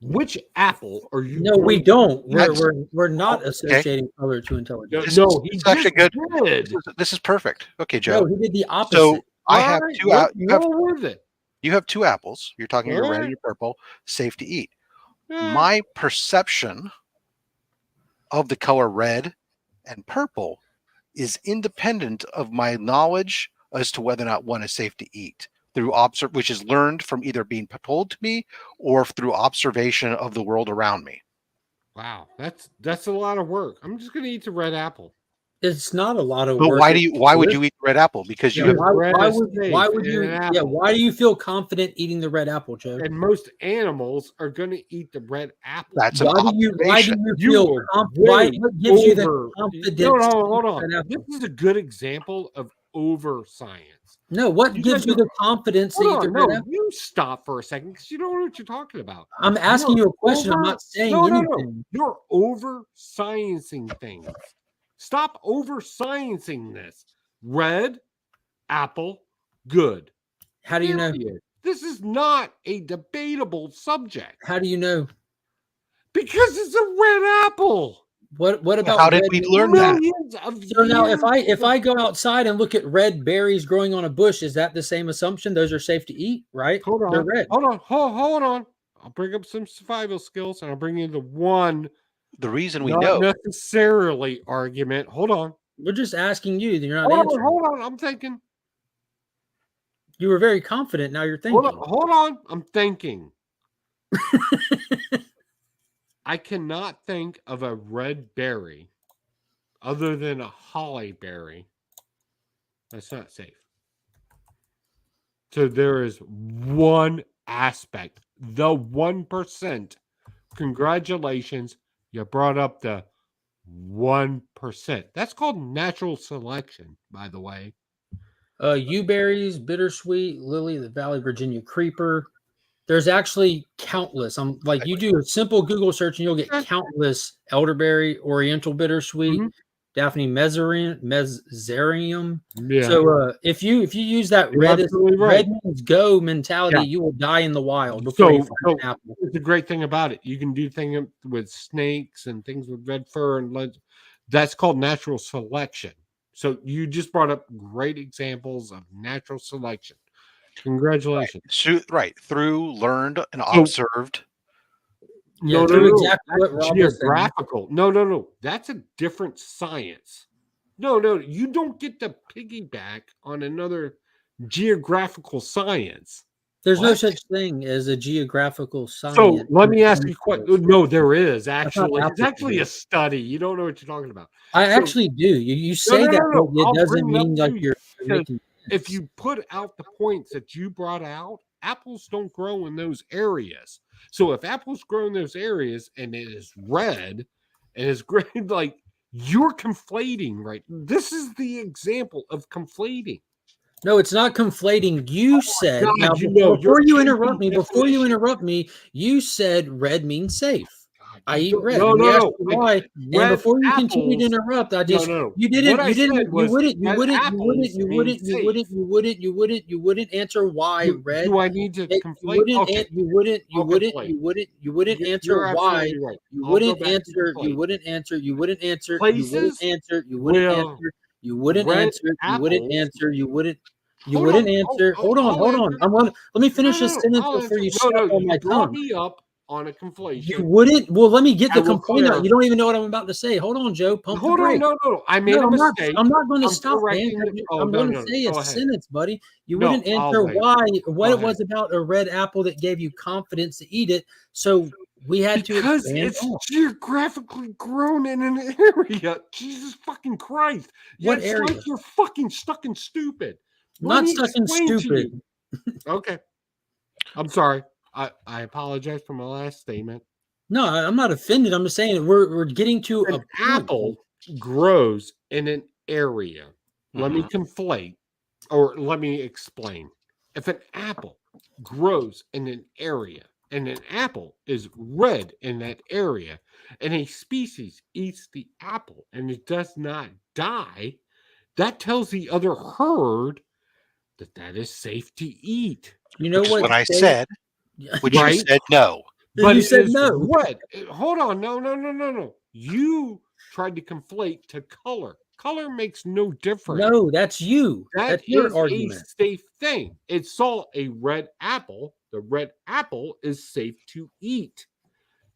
Which apple are you? No, we don't. That's- We're not okay. associating color to intelligence. No, he It's actually just good. did. This is perfect. Okay, Joe. No, he did the opposite. So I have Alright, two. what You have more with it? you have two apples. You're talking your red and Alright. your purple. Safe to eat. Eh, My perception of the color red and purple is independent of my knowledge as to whether or not one is safe to eat through which is learned from either being told to me or through observation of the world around me. wow, that's a lot of work. I'm just gonna eat the red apple. It's not a lot of But work. why would you eat the red apple? Because you Yeah, have why would safe you? in an Yeah, apple. why do you feel confident eating the red apple, Joe? And most animals are gonna eat the red apple. that's an Why do you observation. feel were why way what gives you the over- confidence? No, to hold eat on. red apple? This is a good example of over science. No, what You gives guys you are- the confidence to eat Hold the on, red no, apple? you stop for a second because you don't know what you're talking about. I'm asking you a question. I'm over- not saying no, anything. You're over sciencing things. Stop over sciencing this. Red apple, good. How do you know? Period. This is not a debatable subject How do you know? because it's a red apple. What about How did red we berries? learn that? Millions of So now, if years I go outside and look at red berries growing on a bush, is that the same assumption? Those are safe to eat, right? Hold They're on. red. Hold on. I'll bring up some survival skills and I'll bring you the one The reason we not know necessarily argument. Hold on. We're just asking you. You're not Hold answering. on. I'm thinking. You were very confident. Now you're thinking. Hold on. I'm thinking. I cannot think of a red berry other than a holly berry that's not safe. So there is one aspect, the 1%. Congratulations, you brought up the 1%. That's called natural selection, by the way. Yew berries, bittersweet, lily of the valley, Virginia creeper. There's actually countless. I'm like, you do a simple Google search and you'll get countless elderberry, oriental bittersweet, Daphne mezzarium. Yeah. So if you use that You're red absolutely right. means go mentality, Yeah. you will die in the wild before you find an apple. It's a great thing about it. You can do things with snakes and things with red fur and that's called natural selection. So you just brought up great examples of natural selection. Congratulations. right through learned and observed. Yeah, No, exactly what That's Rob was saying. geographical. No. That's a different science. No. You don't get to piggyback on another geographical science. There's no What? such thing as a geographical science. So let me ask you a question. No, there is not actually. It's applicable. actually a study. You don't know what you're talking about. I So- actually do. You say that, no. but it I'll doesn't bring it up mean to like you you're because making if sense. you put out the points that you brought out, apples don't grow in those areas. So if apples grow in those areas and it is red and it's great, like you're conflating, right? This is the example of conflating. No, it's not conflating. You said God, now you know, before you're you changing interrupt me. Before you definition. interrupt me, you said red means safe. I eat red. No, And we no, asked no. you why. Red And before you continue to apples- interrupt, I just no. you What didn't I you didn't said you was wouldn't you that wouldn't you apples wouldn't you mean wouldn't you safe. wouldn't you wouldn't you wouldn't you wouldn't answer why red. Do I need to You conflate? wouldn't Okay. you wouldn't I'll conflate. you wouldn't You're answer why. absolutely right. You I'll wouldn't go back to answer. You conflate. wouldn't answer. You wouldn't answer. You Places wouldn't answer. You wouldn't will answer. You wouldn't red answer. You wouldn't apples- answer. You wouldn't. You Hold wouldn't on. answer. Hold on. I'll Hold on. answer. I'm gonna let me finish this sentence I'll before answer. you step on You my brought tongue. me up on a You conflation. wouldn't. Well, let me get I the will complaint out. clear- You don't even know what I'm about to say. Hold on, Joe. Pump Hold the on, brake. no. I made a I'm mistake. not going to I'm stop, man. correcting the- I'm no, going to no, say go a ahead. sentence, buddy. You No, wouldn't I'll answer wait. what Go it was about a red apple that gave you confidence to eat it. So we had to Because expand it's off. geographically grown in an area. Jesus fucking Christ. What It's area? like you're fucking stuck and stupid. Let Not me stuck and explain to stupid. you. Okay. I'm sorry. I apologize for my last statement. No, I'm not offended. I'm just saying we're getting to An a point. apple grows in an area. Let me conflate, or let me explain. If an apple grows in an area and an apple is red in that area, and a species eats the apple and it does not die, that tells the other herd that is safe to eat. You know Which is what? what I safe- said. Which you said no. But You it said is no. red. Hold on. No. You tried to conflate to color. Color makes no difference. No, that's you. That That's your is argument. a safe thing. It saw a red apple. The red apple is safe to eat.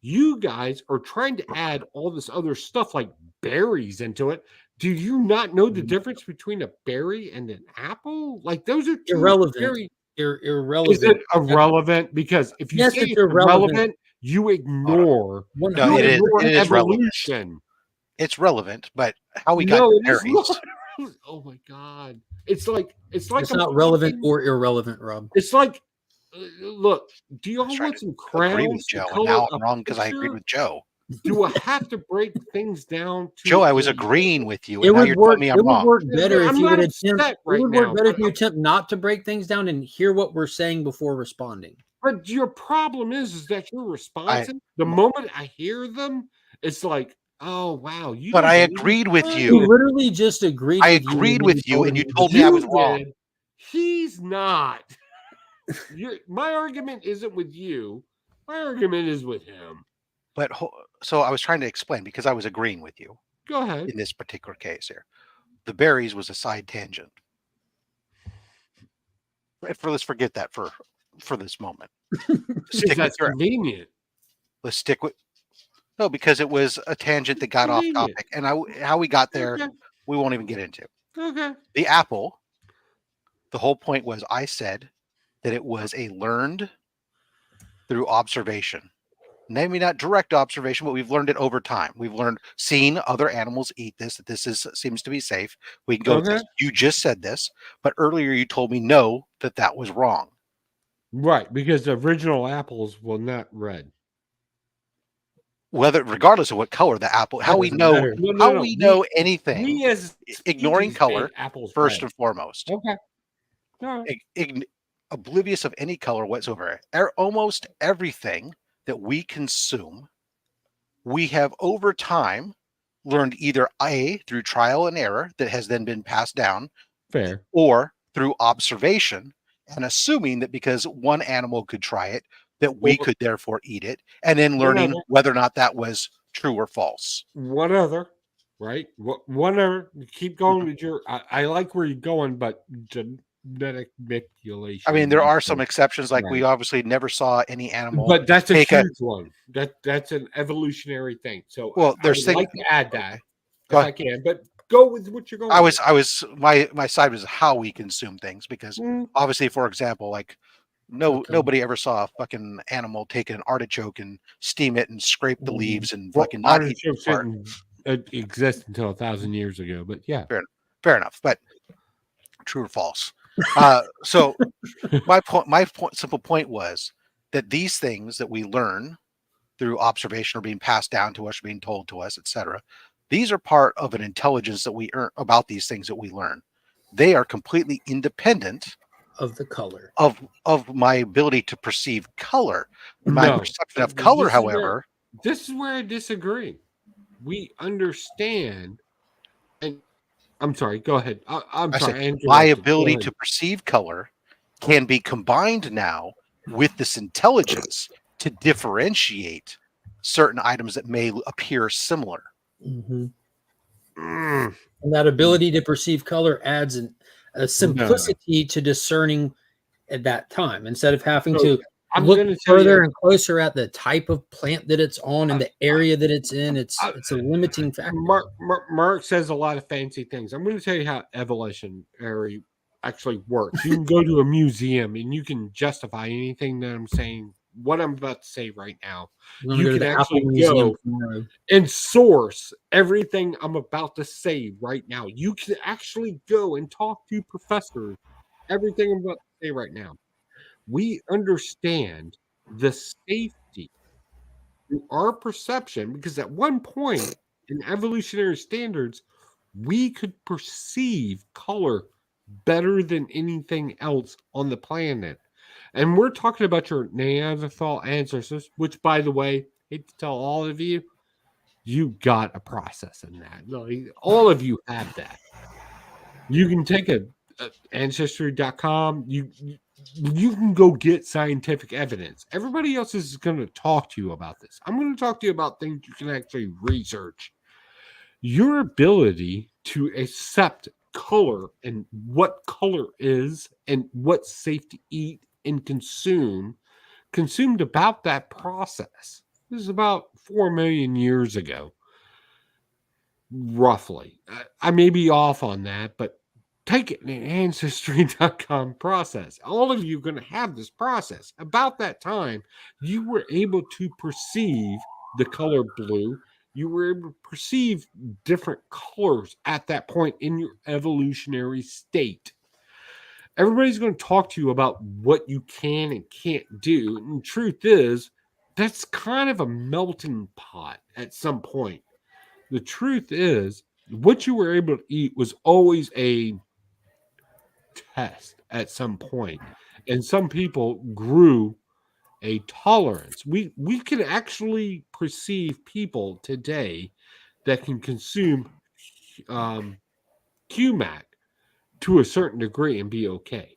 You guys are trying to add all this other stuff like berries into it. Do you not know the difference between a berry and an apple? Like those are two Irrelevant. very Irrelevant. Is it irrelevant? Because if you Yes, say it's it's irrelevant. irrelevant, you ignore. No, you it is. ignore It is relevant. evolution. It's relevant, but how we got No, the it is berries? not. Oh my god! It's like It's a not relevant fucking- or irrelevant, Rob. It's like, look. Do you all trying want to some agree with crowns to Joe, and color now a I'm wrong because I agreed picture? with Joe. Do I have to break things down to Joe, I was a- agreeing with you, It and now would you're work. telling me It I'm would wrong. work better if I'm you not would upset attempt. right It would now, work better if but- you attempt not to break things down and hear what we're saying before responding. But your problem is that your responses, the moment I hear them, it's like, oh wow, you. But don't I believe agreed with it? He you. literally just agreed. I with you agreed and with then you, and him you told me I was You wrong. did. He's not. My argument isn't with you. My argument is with him. But so I was trying to explain because I was agreeing with you Go ahead. in this particular case here. The berries was a side tangent. Let's forget that for this moment. Because that's convenient. Let's stick with no, because it was a tangent that got off Convenient. topic, and how we got there, Okay. we won't even get into. Okay. The apple. The whole point was I said that it was a learned through observation. Maybe not direct observation, but we've learned it over time. We've seen other animals eat this, that this seems to be safe. We can go with this. You just said this, but earlier you told me no, that was wrong. Right, because the original apples were not red. Regardless of what color the apple, how we know know anything, we as ignoring species color made apples first red. and foremost. Okay. All right. Oblivious of any color whatsoever. Almost everything that we consume, we have over time learned either through trial and error that has then been passed down, fair, or through observation and assuming that because one animal could try it, that we could therefore eat it, and then learning whether or not that was true or false. One other, right? One other. Keep going with your. I like where you're going, but genetic manipulation. I mean, there are some exceptions, like we obviously never saw any animal. But that's a huge one. That's an evolutionary thing. So there's I would like to add that if I can, but go with what you're going. My side was how we consume things, because obviously, for example, like nobody ever saw a fucking animal take an artichoke and steam it and scrape the leaves and fucking not eat the part. Didn't exist until 1,000 years ago, but yeah, fair enough. But true or false? So my simple point was that these things that we learn through observation are being passed down to us, being told to us, etc. These are part of an intelligence that we earn about these things that we learn. They are completely independent of the color of my ability to perceive color. My perception of color, however, this is where I disagree. We understand, and I'm sorry. Go ahead. I'm sorry. My ability to perceive color can be combined now with this intelligence to differentiate certain items that may appear similar. Mm-hmm. And that ability to perceive color adds a simplicity to discerning at that time, instead of having to look further and closer at the type of plant that it's on and the area that it's in. It's a limiting factor. Mark says a lot of fancy things. I'm going to tell you how evolutionary actually works. You can go to a museum and you can justify anything that I'm saying, what I'm about to say right now. You can actually go and source everything I'm about to say right now. You can actually go and talk to professors, everything I'm about to say right now. We understand the safety through our perception, because at one point in evolutionary standards, we could perceive color better than anything else on the planet. And we're talking about your Neanderthal ancestors, which, by the way, hate to tell all of you, you got a process in that. Like, all of you have that. You can take a ancestry.com. You can go get scientific evidence. Everybody else is going to talk to you about this. I'm going to talk to you about things you can actually research. Your ability to accept color and what color is and what's safe to eat and consumed about that process. This is about 4 million years ago, roughly. I may be off on that, but take it in an ancestry.com process. All of you are going to have this process. About that time, you were able to perceive the color blue. You were able to perceive different colors at that point in your evolutionary state. Everybody's going to talk to you about what you can and can't do. And the truth is, that's kind of a melting pot at some point. The truth is, what you were able to eat was always a test at some point. And some people grew a tolerance. We can actually perceive people today that can consume QMAC to a certain degree and be okay.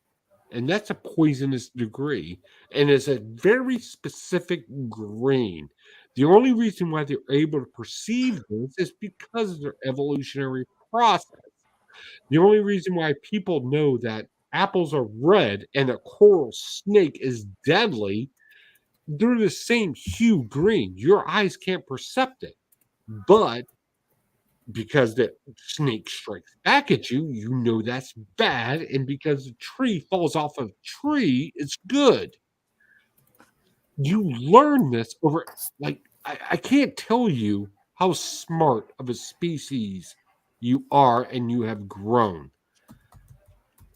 And that's a poisonous degree. And it's a very specific grain. The only reason why they're able to perceive this is because of their evolutionary process. The only reason why people know that apples are red and a coral snake is deadly, they're the same hue green. Your eyes can't perceive it. But because the snake strikes back at you, you know that's bad. And because the tree falls off of a tree, it's good. You learn this over, like, I can't tell you how smart of a species you are and you have grown.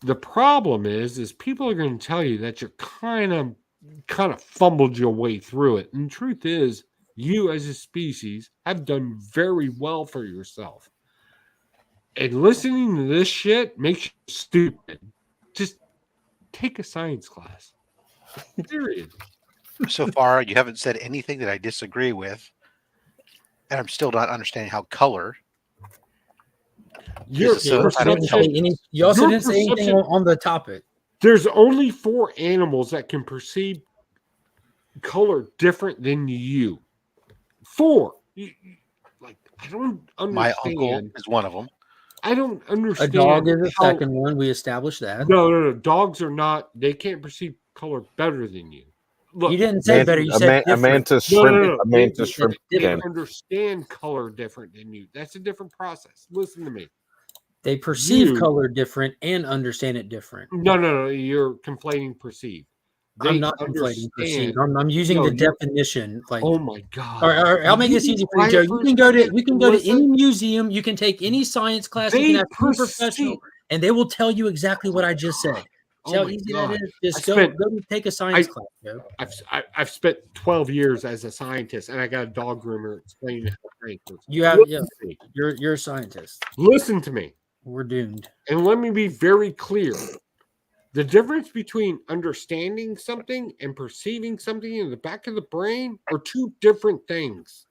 The problem is people are going to tell you that you're kind of fumbled your way through it. And the truth is, you as a species have done very well for yourself. And listening to this shit makes you stupid. Just take a science class. Period. So far, you haven't said anything that I disagree with. And I'm still not understanding how color. You also didn't say anything on the topic. There's only 4 animals that can perceive color different than you. 4. Like, I don't understand. My uncle is one of them. I don't understand. A dog is the second one. We established that. No. Dogs are not. They can't perceive color better than you. Look, you didn't say better. You said a mantis shrimp. A mantis shrimp. They understand color different than you. That's a different process. Listen to me. They perceive color different and understand it different. No. You're conflating perceive. I'm not conflating perceive. I'm using the definition. Like, oh my god! Or I'll make this easy for you, Joe. You can go to any museum. You can take any science class. You can have a professional, and they will tell you exactly what I just said. See how easy that is? Just go take a science class, Joe. I've spent 12 years as a scientist, and I got a dog groomer explaining how to works. You have, you're a scientist. Listen to me. We're doomed. And let me be very clear. The difference between understanding something and perceiving something in the back of the brain are 2 different things.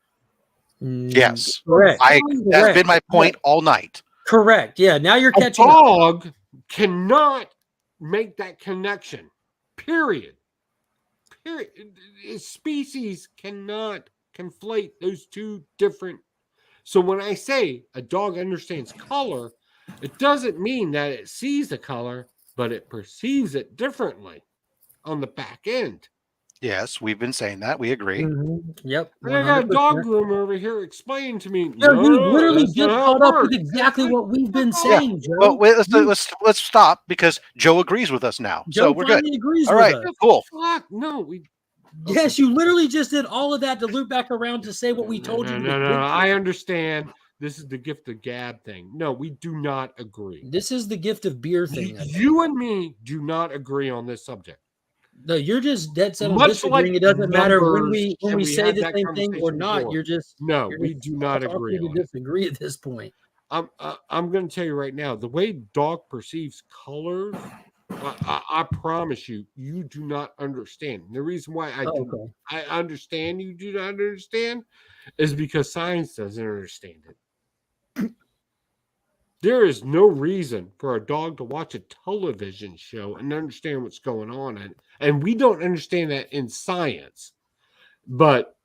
Yes. Correct. That's been my point all night. Correct. Yeah. Now you're catching up. A dog cannot make that connection. Period. Species cannot conflate those 2 different. So when I say a dog understands color, it doesn't mean that it sees the color, but it perceives it differently on the back end. Yes, we've been saying that. We agree. Mm-hmm. Yep. And I got a dog groomer over here explaining to me. No, you literally just caught up with exactly what we've been saying, Joe. Well, wait, let's stop because Joe agrees with us now. Joe so we're good. Agrees all right, with us. cool. Fuck, no, Yes, you literally just did all of that to loop back around to say what we told you. No, I understand. This is the gift of gab thing. No, we do not agree. This is the gift of beer thing. You and me do not agree on this subject. No, you're just dead set on disagreeing. Like it doesn't matter when we say the same thing or not. Before. You're just we do not agree. To disagree at this point. I'm going to tell you right now. The way dog perceives colors I promise you, you do not understand. The reason why I understand you do not understand is because science doesn't understand it. There is no reason for a dog to watch a television show and understand what's going on. And we don't understand that in science. But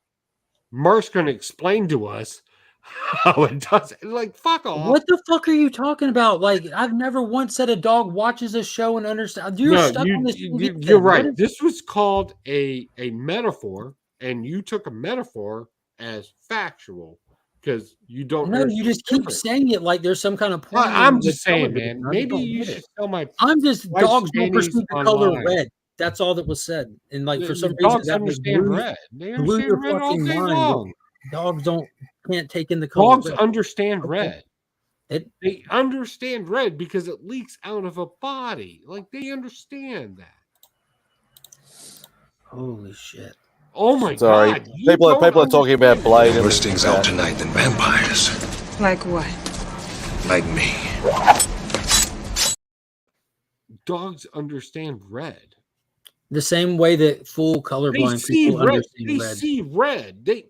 Mark's going to explain to us how it does. Like, fuck off. What the fuck are you talking about? Like, I've never once said a dog watches a show and understands. You're stuck on this. You're right. This was called a metaphor, and you took a metaphor as factual because you don't. No, you just keep saying it like there's some kind of point. I'm just saying, man. Maybe you should tell my. I'm just dogs don't perceive the color red. That's all that was said. And like for some reason, dogs understand red. They understand red all day long. Dogs can't take in the color. Dogs understand red. They understand red because it leaks out of a body. Like they understand that. Holy shit! Oh my God! People are talking about Blade. Worse things out tonight than vampires. Like what? Like me. Dogs understand red. The same way that full colorblind people understand red. They see red.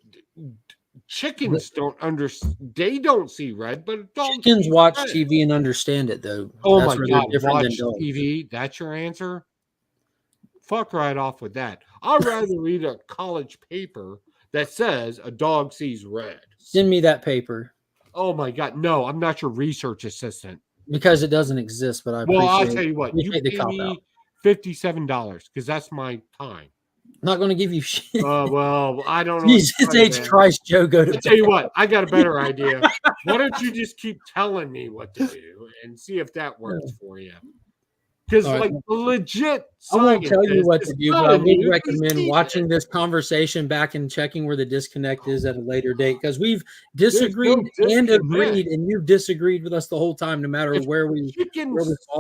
Chickens don't understand. They don't see red, but chickens watch TV and understand it, though. Oh my God! Watch TV. That's your answer. Fuck right off with that. I'd rather read a college paper that says a dog sees red. Send me that paper. Oh my God! No, I'm not your research assistant because it doesn't exist. But I'll tell you what. You pay me $57 because that's my time. I'm not going to give you shit. Well, I don't know. Jesus H. Christ, Joe, go to. I'll tell you what, I got a better idea. Why don't you just keep telling me what to do and see if that works for you? Because, like, legit, I won't tell you what to do, but I would recommend watching this conversation back and checking where the disconnect is at a later date because we've disagreed and agreed, and you've disagreed with us the whole time, no matter where we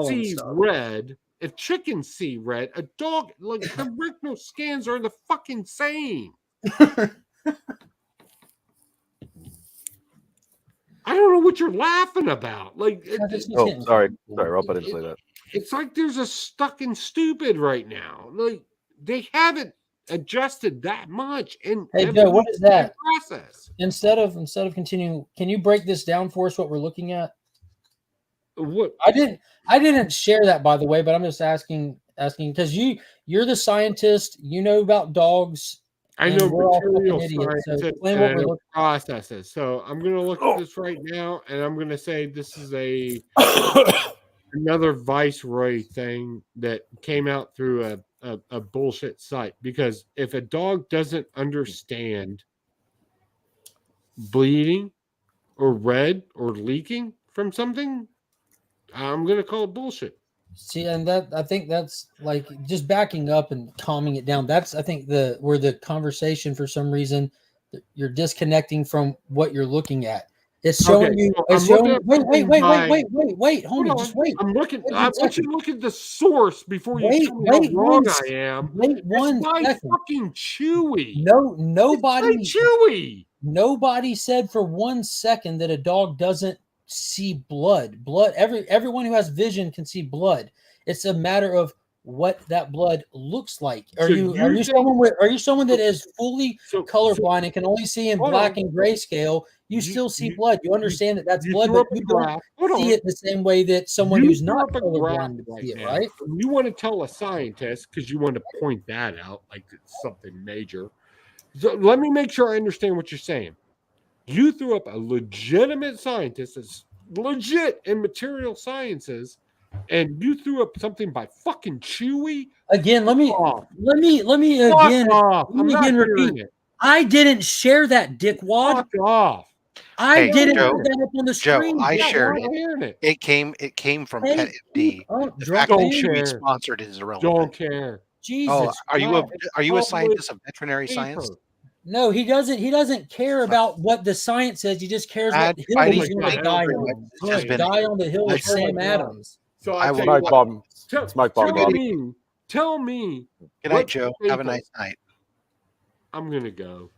see red. If chickens see red, a dog, like the retinal scans are the fucking same. I don't know what you're laughing about. Like, sorry, Rob, I didn't say that. It's like there's a stuck in stupid right now. Like they haven't adjusted that much. And hey, Joe, what is that? Process. Instead of continuing, can you break this down for us? What we're looking at? What I didn't share that, by the way, but I'm just asking because you're the scientist. You know about dogs. I know material sciences and processes. So I'm going to look at this right now, and I'm going to say this is another Viceroy thing that came out through a bullshit site. Because if a dog doesn't understand bleeding or red or leaking from something, I'm going to call it bullshit. See, and I think that's like just backing up and calming it down. That's, I think, where the conversation, for some reason, you're disconnecting from what you're looking at. It's showing you. It's showing, wait, homie, just wait. I'm looking. I want you to look at the source before you tell me how wrong I am. Wait one second. Fucking Chewy. Nobody. Chewy. Nobody said for 1 second that a dog doesn't see blood. Everyone who has vision can see blood. It's a matter of what that blood looks like. Are you someone that is fully colorblind and can only see in black and grayscale? You still see blood. You understand that that's blood, but you don't see it the same way that someone who's not colorblind would see it, right? You want to tell a scientist because you want to point that out like it's something major. So let me make sure I understand what you're saying. You threw up a legitimate scientist that's legit in material sciences, and you threw up something by fucking Chewy. Again, let me repeat. I didn't share that, dickwad. Fuck off. I didn't put that up on the screen. Joe, I shared it. It came from Pet MD. The fact that Chewy sponsored is irrelevant. Don't care. Jesus. Are you a scientist of veterinary science? No, he doesn't care about what the science says. He just cares what hill he's going to die on. He's going to die on the hill of Sam Adams. So Smoke bomb. Smoke bomb. Tell me. Good night, Joe. Have a nice night. I'm gonna go.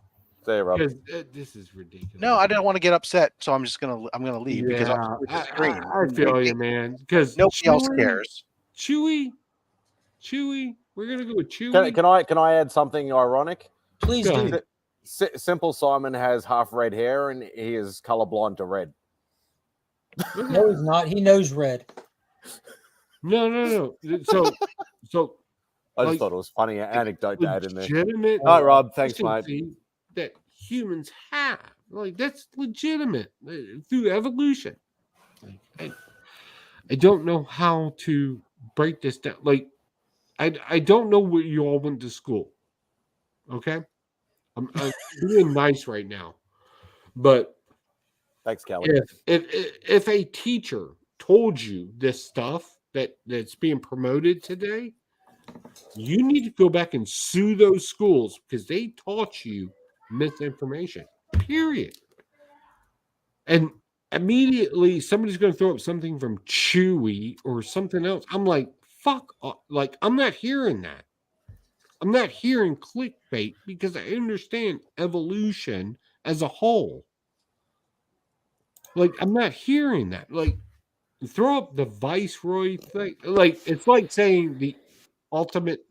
Say it, Rob. This is ridiculous. No, I didn't want to get upset, so I'm gonna leave because I'm I feel you, man. Because nobody else cares. Chewy Chewy. We're gonna go with Chewy. Can I add something ironic? Please Go do. ahead. Simple Simon has half red hair and he is colorblind to red. No, he's not. He knows red. No. So I just like, thought it was funny anecdote to add in there. legitimate. All right, Rob. Thanks, mate. efficiency that humans have. Like that's legitimate through evolution. Like, I don't know how to break this down. Like I don't know where you all went to school. Okay, I'm being nice right now, but Thanks, Kelly. if a teacher told you this stuff that's being promoted today, you need to go back and sue those schools because they taught you misinformation. Period. And immediately somebody's going to throw up something from Chewy or something else. I'm like, fuck. Like, I'm not hearing that. I'm not hearing clickbait because I understand evolution as a whole. Like, I'm not hearing that. Like, throw up the Viceroy thing. Like, it's like saying the ultimate,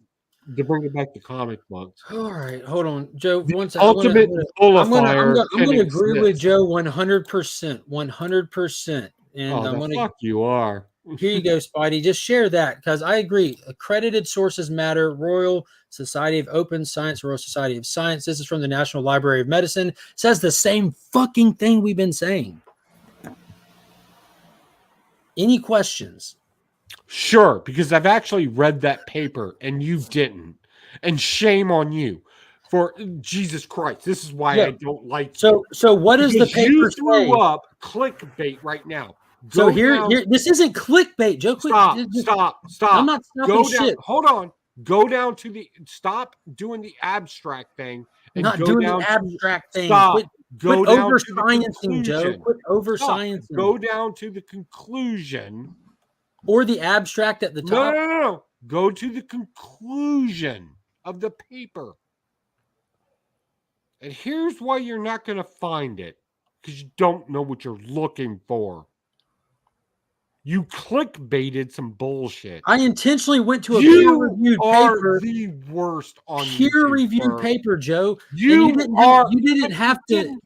to bring it back to comic books. All right, hold on, Joe. One second. Ultimate I'm nullifier. going to agree with Joe 100%. 100%. And I'm going to. Fuck you are. Here you go, Spidey. Just share that because I agree. Accredited sources matter. Royal Society of Open Science, Royal Society of Science. This is from the National Library of Medicine. Says the same fucking thing we've been saying. Any questions? Sure, because I've actually read that paper and you didn't. And shame on you. For Jesus Christ, this is why I don't like you. So what does the paper you threw say? up clickbait right now. So here, this isn't clickbait, Joe. Stop. I'm not stopping shit. Hold on. Go down to the stop doing the abstract thing. And Not go doing down the abstract thing. Stop. Quit down over to the sciencing, Joe. conclusion. Quit over Stop. sciencing. Go down to the conclusion. Or the abstract at the top. No. Go to the conclusion of the paper. And here's why you're not going to find it. Because you don't know what you're looking for. You clickbaited some bullshit. I intentionally went to a peer-reviewed paper. The worst on peer-reviewed paper, Joe. You didn't have to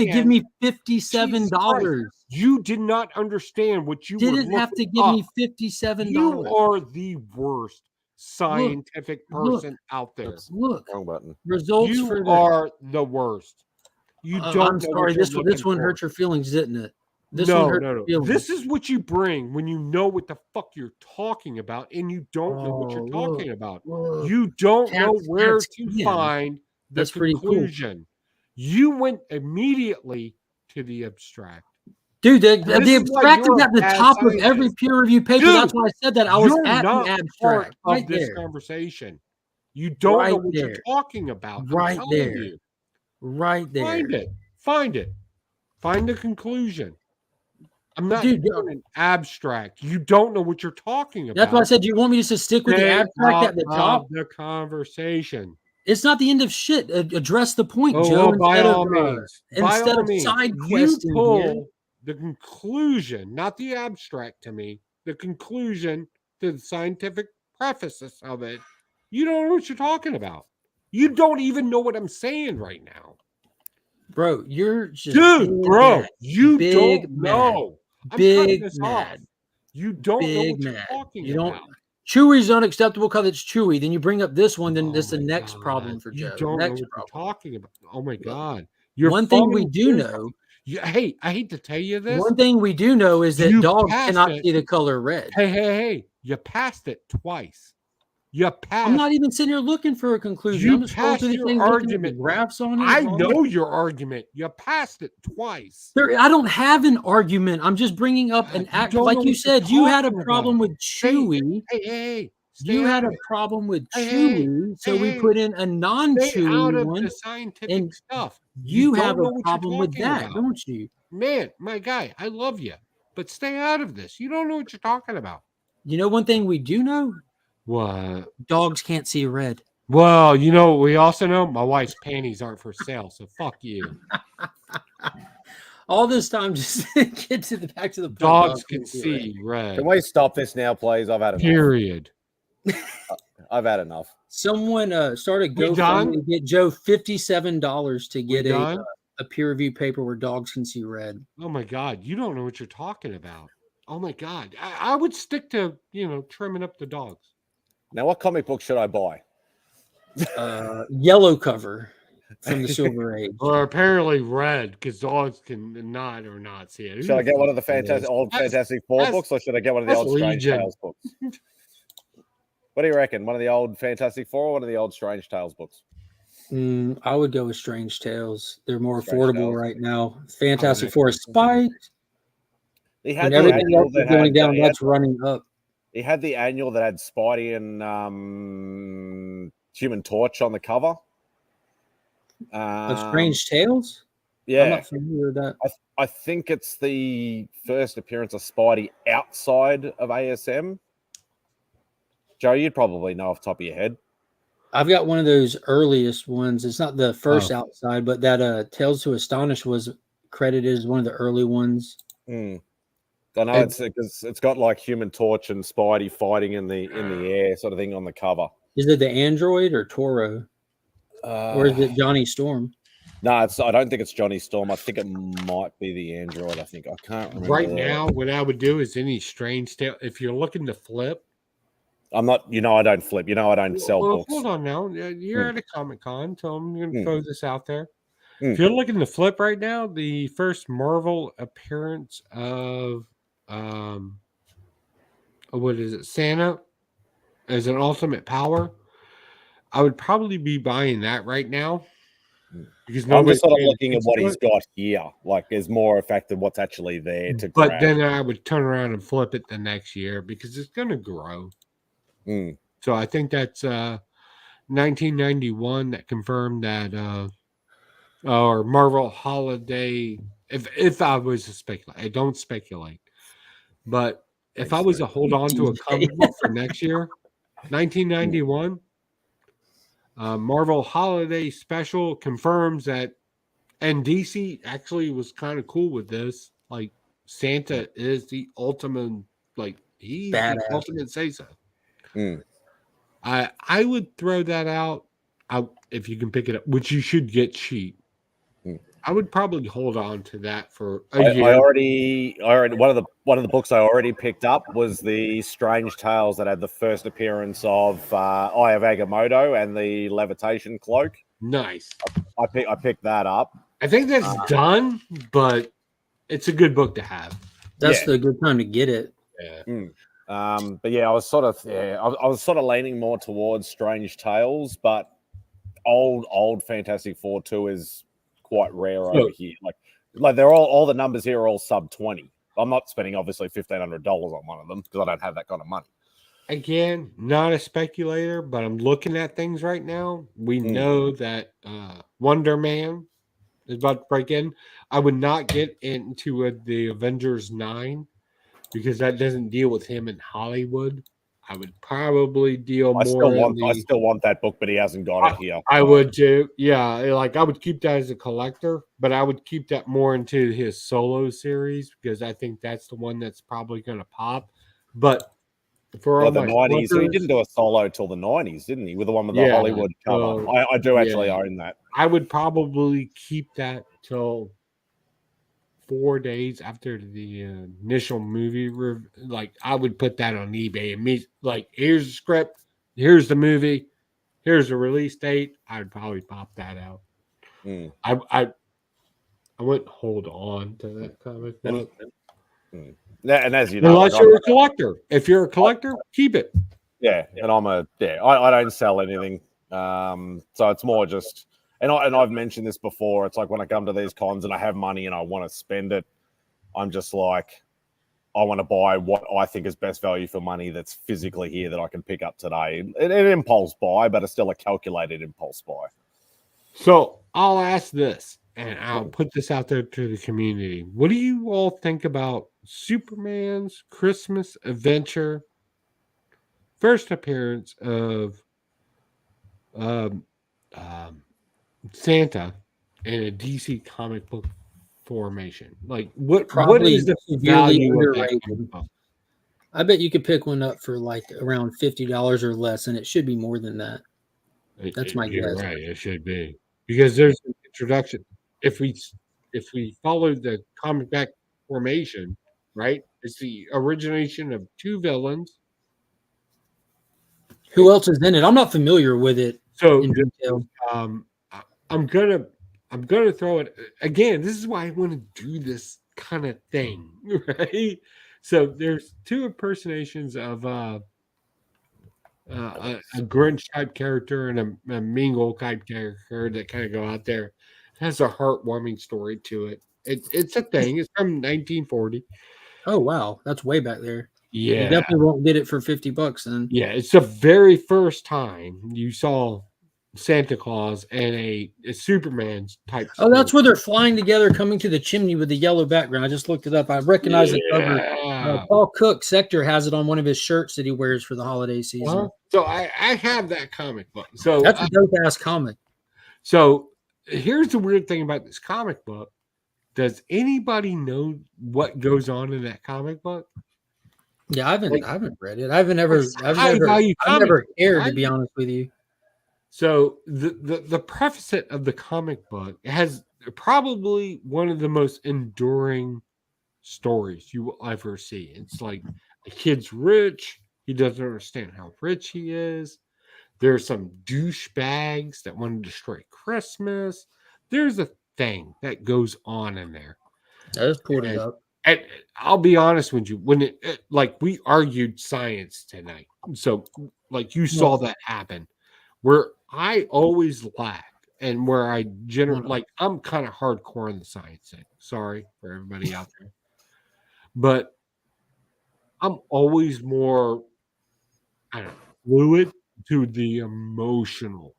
give me $57. You did not understand what you didn't were have to give me $57. You are the worst scientific person out there. Look, wrong button. Results you for are the worst. You don't. I'm sorry. This one hurt your feelings, didn't it? No. This is what you bring when you know what the fuck you're talking about, and you don't know what you're talking about. You don't know where to find the conclusion. Cool. You went immediately to the abstract. Dude, the abstract is at the top of every peer-reviewed paper. Dude, that's why I said that. I was at the abstract. Right of this conversation. You don't know what you're talking about. Right there. Right there. Find it. Find the conclusion. I'm not doing an abstract. You don't know what you're talking about. That's why I said, do you want me just to stick with the abstract at the top? The conversation. It's not the end of shit. Address the point, Joe. Instead of side questing here. The conclusion, not the abstract to me, the conclusion to the scientific preface of it. You don't know what you're talking about. You don't even know what I'm saying right now. Bro, you're just you don't know. Big mad. You don't know what you're talking about. Chewy's unacceptable because it's Chewy. Then you bring up this one, then that's the next problem for Joe. You don't know what you're talking about. Oh my God. One thing we do know. Hey, I hate to tell you this. One thing we do know is that dogs cannot see the color red. Hey. You passed it twice. I'm not even sitting here looking for a conclusion. You passed your argument. Graphs on it. I know your argument. You passed it twice. I don't have an argument. I'm just bringing up an act. Like you said, you had a problem with Chewy. Hey. You had a problem with Chewy, so we put in a non-Chewy one. The scientific stuff. You have a problem with that, don't you? Man, my guy, I love you, but stay out of this. You don't know what you're talking about. You know one thing we do know? What? Dogs can't see red. Well, you know what we also know? My wife's panties aren't for sale, so fuck you. All this time, just get back to the dogs can see red. Can we stop this now, please? I've had enough. Period. I've had enough. Someone started We GoFundMe done? to get Joe $57 to get done? a peer review paper where dogs can see red. Oh my God, you don't know what you're talking about. Oh my God, I would stick to trimming up the dogs. Now, what comic book should I buy? Yellow cover from the Silver Age. Or apparently red, because dogs can not or not see it. Should I get one of the That's- Fantastic Four that's- books, or should I get one of the that's old Strange Legion. Tales books? What do you reckon? One of the old Fantastic Four or one of the old Strange Tales books? I would go with Strange Tales. They're more Strange affordable Tales. right now. Fantastic Four is spiked. He had When the everything annual else is that going had, down, he had- that's running up. He had the annual that had Spidey and Human Torch on the cover. Of Strange Tales? I'm Yeah, not familiar with that. I think it's the first appearance of Spidey outside of ASM. Joe, you'd probably know off the top of your head. I've got one of those earliest ones. It's not the first Oh. outside, but that Tales to Astonish was credited as one of the early ones. I know it's because it's got like Human Torch and Spidey fighting in the air, sort of thing on the cover. Is it the Android or Toro? Or is it Johnny Storm? No, I don't think it's Johnny Storm. I think it might be the Android. I can't remember. Right now, what I would do is any Strange Tale. If you're looking to flip, I'm not. I don't flip. I don't sell well, books. hold on now. You're at a Comic-Con, so I'm going to throw this out there. Mm. If you're looking to flip right now, the first Marvel appearance of what is it, Santa as an ultimate power, I would probably be buying that right now. Because I'm just sort of nobody's looking at what paying he's got here. Like, there's more effect than what's actually there to But grab. then I would turn around and flip it the next year because it's going to grow. So I think that's 1991 that confirmed that or Marvel Holiday. If I was to speculate, I don't speculate, but if I was to hold on to a comic book for next year, 1991, Marvel Holiday Special confirms that, and DC actually was kind of cool with this. Like, Santa is the ultimate, like, he's the ultimate say-so. I would throw that out if you can pick it up, which you should get cheap. I would probably hold on to that for a year. I already one of the books I already picked up was the Strange Tales that had the first appearance of Eye of Agamotto and the levitation cloak. Nice. I picked that up. I think that's done, but it's a good book to have. That's the good time to get it. Yeah. But yeah, I was sort of leaning more towards Strange Tales, but old Fantastic Four 2 is quite rare over here. Like they're all the numbers here are all sub 20. I'm not spending obviously $1,500 on one of them because I don't have that kind of money. Again, not a speculator, but I'm looking at things right now. We know that Wonder Man is about to break in. I would not get into the Avengers 9 because that doesn't deal with him in Hollywood. I would probably deal more. I still want that book, but he hasn't got it here. I would too. Yeah, like I would keep that as a collector, but I would keep that more into his solo series because I think that's the one that's probably going to pop. But for all the my 90s, he collectors- didn't do a solo till the 90s, didn't he? With the one with the Hollywood cover. I do actually own that. I would probably keep that till 4 days after the initial movie. Like I would put that on eBay and me like, here's the script, here's the movie, here's the release date. I'd probably pop that out. I wouldn't hold on to that comic book. And as you know, unless you're a collector. If you're a collector, keep it. Yeah, and I don't sell anything. So it's more just, and I've mentioned this before. It's like when I come to these cons and I have money and I want to spend it, I'm just like, I want to buy what I think is best value for money that's physically here that I can pick up today. An impulse buy, but it's still a calculated impulse buy. So I'll ask this, and I'll put this out there to the community. What do you all think about Superman's Christmas Adventure first appearance of Santa in a DC comic book formation? Like, what is the value of that comic book? I bet you could pick one up for like around $50 or less, and it should be more than that. That's my You're guess. right. It should be because there's an introduction. If we follow the comic back formation, right? It's the origination of two villains. Who else is in it? I'm not familiar with it So in detail. I'm gonna throw it again. This is why I want to do this kind of thing, right? So there's two impersonations of a Grinch type character and a Mingle type character that kind of go out there. It has a heartwarming story to it. It's a thing. It's from 1940. Oh wow, that's way back there. You Yeah, definitely won't get it for $50 then. yeah. It's the very first time you saw Santa Claus and a Superman type. Oh, that's where they're flying together, coming to the chimney with the yellow background. I just looked it up. I recognize the cover. Paul Cook Sector has it on one of his shirts that he wears for the holiday season. So I have that comic book. So that's a dope ass comic. So here's the weird thing about this comic book. Does anybody know what goes on in that comic book? Yeah, I haven't read it. I've never cared, to be honest with you. So the preface of the comic book has probably one of the most enduring stories you will ever see. It's like a kid's rich. He doesn't understand how rich he is. There's some douchebags that want to destroy Christmas. There's a thing that goes on in there. I just pulled it up. And I'll be honest with you, when it like we argued science tonight. So like you saw that happen. Where I always lack and where I generally like I'm kind of hardcore in the science thing. Sorry for everybody out there. But I'm always more I don't know, fluid to the emotional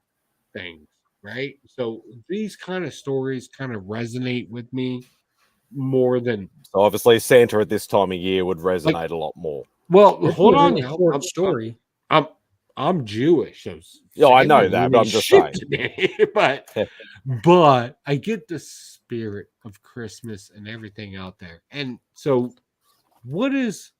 things, right? So these kind of stories kind of resonate with me more than so obviously Santa at this time of year would resonate a lot more. Well, hold on, a short story. I'm Jewish, so yeah, I know that, but I'm just saying. but I get the spirit of Christmas and everything out there, and so what is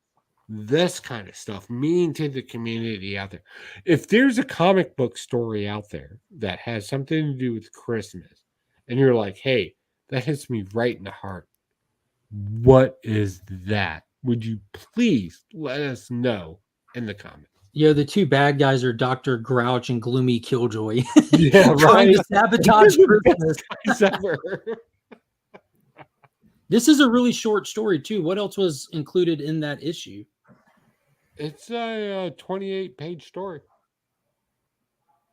this kind of stuff mean to the community out there? If there's a comic book story out there that has something to do with Christmas, and you're like, hey, that hits me right in the heart. What is that? Would you please let us know in the comments? Yeah, the two bad guys are Dr. Grouch and Gloomy Killjoy. Yeah, right. Trying to sabotage Christmas. This is a really short story too. What else was included in that issue? It's a 28-page story.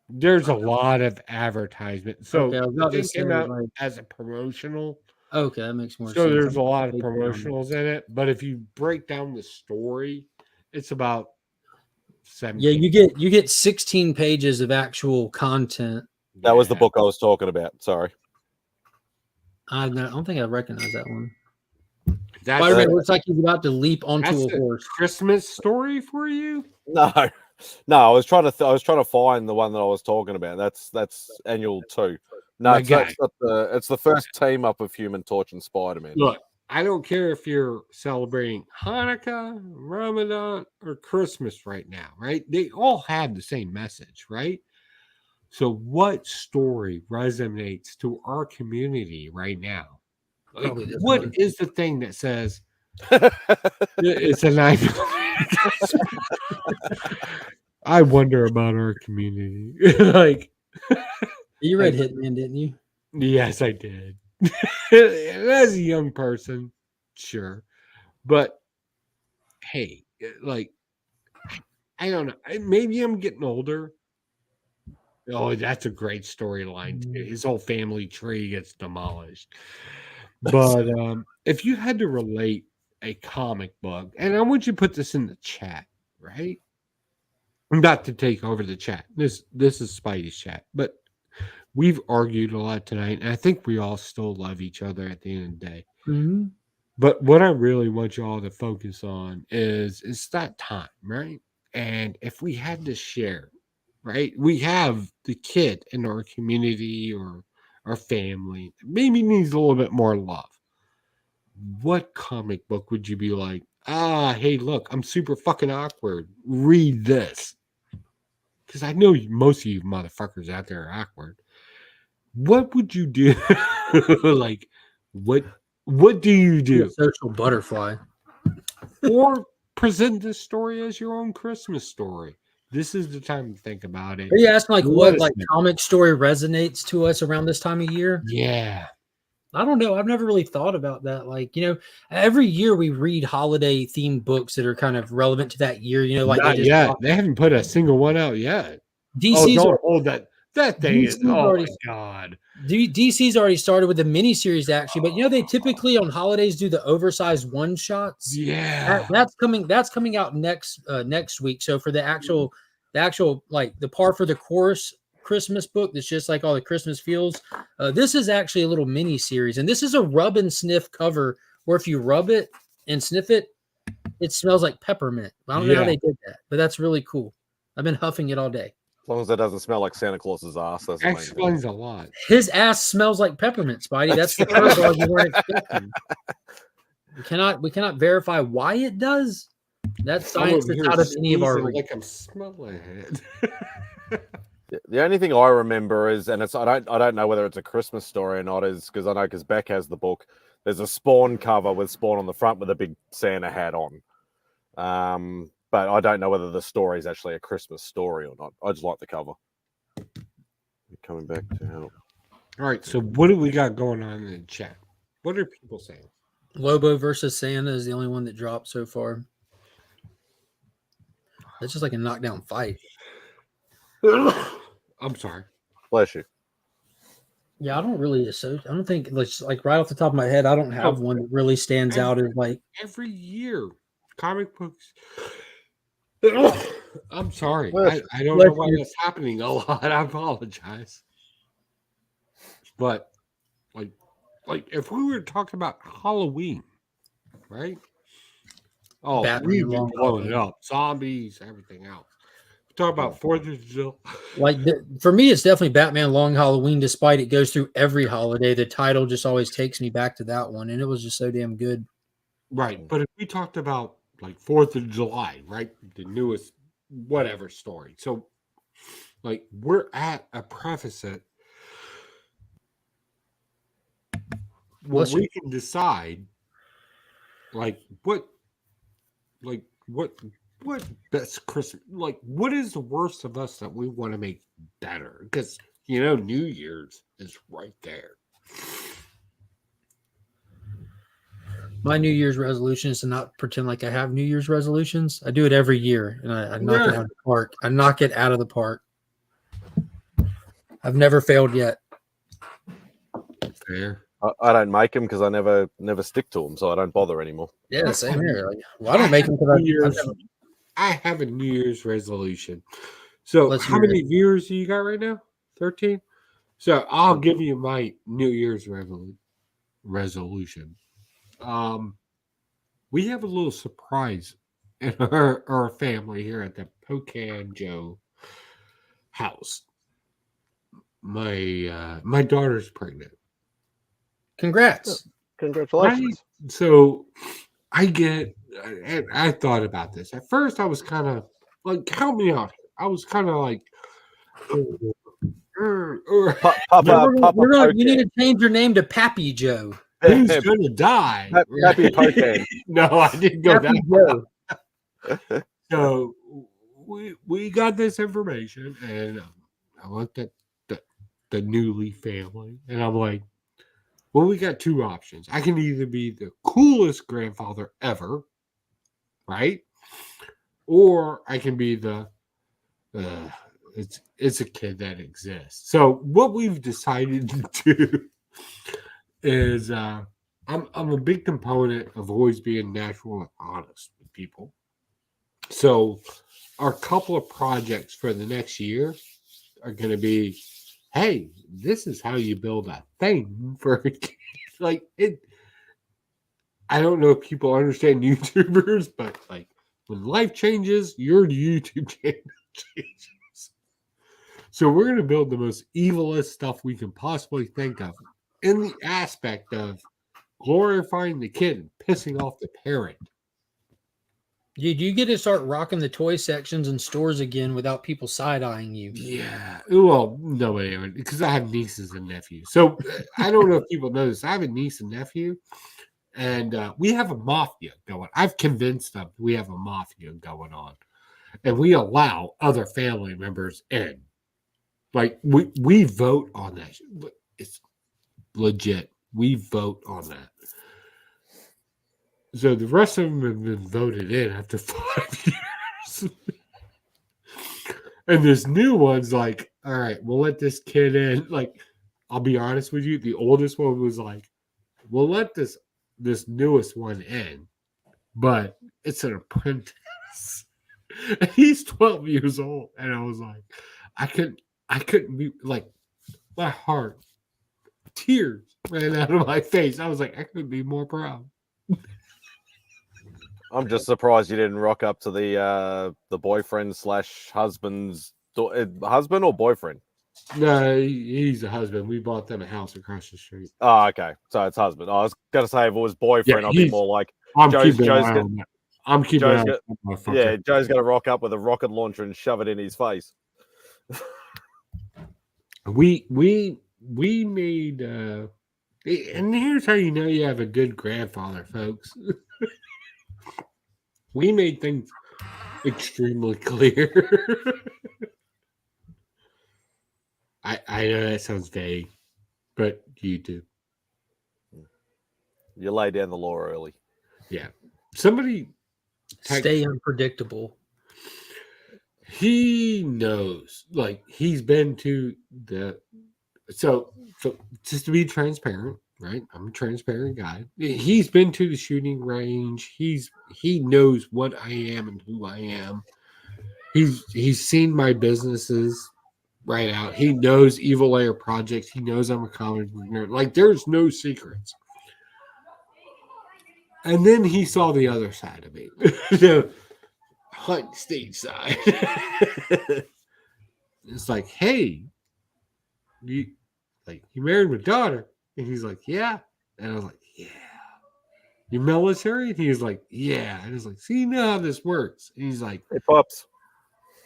There's a lot of advertisement. So it came out as a promotional. Okay, that makes more sense. So there's a lot of promotionals in it. But if you break down the story, it's about 17. Yeah, you get 16 pages of actual content. That was the book I was talking about. Sorry. I don't think I recognize that one. It looks like he's about to leap onto a horse. Christmas story for you? No. I was trying to find the one that I was talking about. That's Annual 2. No, it's the first team up of Human Torch and Spider-Man. Look, I don't care if you're celebrating Hanukkah, Ramadan, or Christmas right now, right? They all have the same message, right? So what story resonates to our community right now? Like, what is the thing that says it's a 9? I wonder about our community. Like, you read Hitman, didn't you? Yes, I did. As a young person, sure. But hey, like, I don't know. Maybe I'm getting older. Oh, that's a great storyline. His whole family tree gets demolished. But if you had to relate a comic book, and I want you to put this in the chat, right? Not to take over the chat. This is Spidey's chat, but we've argued a lot tonight, and I think we all still love each other at the end of the day. Mm-hmm. But what I really want you all to focus on is that time, right? And if we had to share, right? We have the kid in our community or our family maybe needs a little bit more love. What comic book would you be like, hey, look, I'm super fucking awkward. Read this. Because I know most of you motherfuckers out there are awkward. What would you do? Like, what do you Be a do? social butterfly. Or present this story as your own Christmas story. This is the time to think about it. Are you asking like Let what us like know. comic story resonates to us around this time of year? Yeah. I don't know. I've never really thought about that. Like, every year we read holiday themed books that are kind of relevant to that year. Like Not yet. They haven't put a single one out yet. DC's don't hold that. That thing is. DC's Oh already- my god. DC's already started with the miniseries actually, but they typically on holidays do the oversized one shots. Yeah. That's coming out next week. So for the actual like the par for the course Christmas book that's just like all the Christmas feels. This is actually a little mini series, and this is a rub and sniff cover where if you rub it and sniff it, it smells like peppermint. I don't know how they did that, but that's really cool. I've been huffing it all day. As long as it doesn't smell like Santa Claus's ass. That's the main thing. Explains a lot. His ass smells like peppermint, Spidey. That's the curveball you weren't expecting. We cannot verify why it does. That's science that's out of any of our reach. Like I'm smelling it. The only thing I remember is, and I don't know whether it's a Christmas story or not, is because I know because Beck has the book. There's a Spawn cover with Spawn on the front with a big Santa hat on. But I don't know whether the story is actually a Christmas story or not. I just like the cover. Coming back to help. All right, so what do we got going on in the chat? What are people saying? Lobo versus Santa is the only one that dropped so far. That's just like a knockdown fight. I'm sorry. Bless you. Yeah, I don't really associate. I don't think like right off the top of my head, I don't have one that really stands out as like every year comic books. I'm sorry. I don't know why that's happening a lot. I apologize. But like if we were talking about Halloween, right? Oh, we'd be blowing it up. Zombies, everything else. Talk about 4th of July. Like for me, it's definitely Batman Long Halloween. Despite it goes through every holiday, the title just always takes me back to that one, and it was just so damn good. Right, but if we talked about like 4th of July, right, the newest whatever story. So, like we're at a preface where we can decide, like what best Christmas, like what is the worst of us that we want to make better? Because New Year's is right there. My New Year's resolution is to not pretend like I have New Year's resolutions. I do it every year, and I knock it out of the park. I knock it out of the park. I've never failed yet. Fair. I don't make them because I never stick to them, so I don't bother anymore. Yeah, same here. I don't make them because I have a New Year's resolution. So how many viewers do you got right now? 13? So I'll give you my New Year's resolution. We have a little surprise in our family here at the Pocan Joe house. My daughter's pregnant. Congrats. Congratulations. Right? So I thought about this. At first I was kind of like, help me out. I was kind of like you need to change your name to Pappy Joe. Who's gonna die? Happy Pocan. No, I didn't go that. So we got this information, and I looked at the Newly family, and I'm like, well, we got two options. I can either be the coolest grandfather ever, right? Or I can be the it's a kid that exists. So what we've decided to do is I'm a big component of always being natural and honest with people. So our couple of projects for the next year are going to be, hey, this is how you build a thing for like it. I don't know if people understand YouTubers, but like when life changes, your YouTube channel changes. So we're going to build the most evilest stuff we can possibly think of in the aspect of glorifying the kid and pissing off the parent. You get to start rocking the toy sections in stores again without people side eyeing you. Yeah. Well, nobody ever, because I have nieces and nephews. So I don't know if people know this. I have a niece and nephew, and we have a mafia going. I've convinced them we have a mafia going on, and we allow other family members in. Like we vote on that. It's legit. We vote on that. So the rest of them have been voted in after 5 years. And this new one's like, all right, we'll let this kid in. Like, I'll be honest with you, the oldest one was like, we'll let this newest one in, but it's an apprentice. And he's 12 years old. And I was like, I couldn't be like, my heart, tears ran out of my face. I was like, I couldn't be more proud. I'm just surprised you didn't rock up to the boyfriend / husband's husband or boyfriend. No, he's a husband. We bought them a house across the street. Oh, okay. So it's husband. I was gonna say if it was boyfriend, Yeah, I'd be more like I'm Joe's keeping an eye gonna, on that. I'm keeping an eye on that motherfucker. yeah, Joe's gonna rock up with a rocket launcher and shove it in his face. We made and here's how you know you have a good grandfather, folks. We made things extremely clear. I know that sounds vague, but you do. You lay down the law early. Yeah. Somebody Stay unpredictable. He knows, like he's been to the so just to be transparent, right? I'm a transparent guy. He's been to the shooting range. He knows what I am and who I am. He's seen my businesses right out. He knows Evil Layer Projects. He knows I'm a comic book nerd. Like there's no secrets. And then he saw the other side of me. The hunt stage side. It's like, hey, you married my daughter? And he's like, yeah. And I was like, yeah. You military? And he was like, yeah. And I was like, see, you know how this works. And he's like, hey, Pops.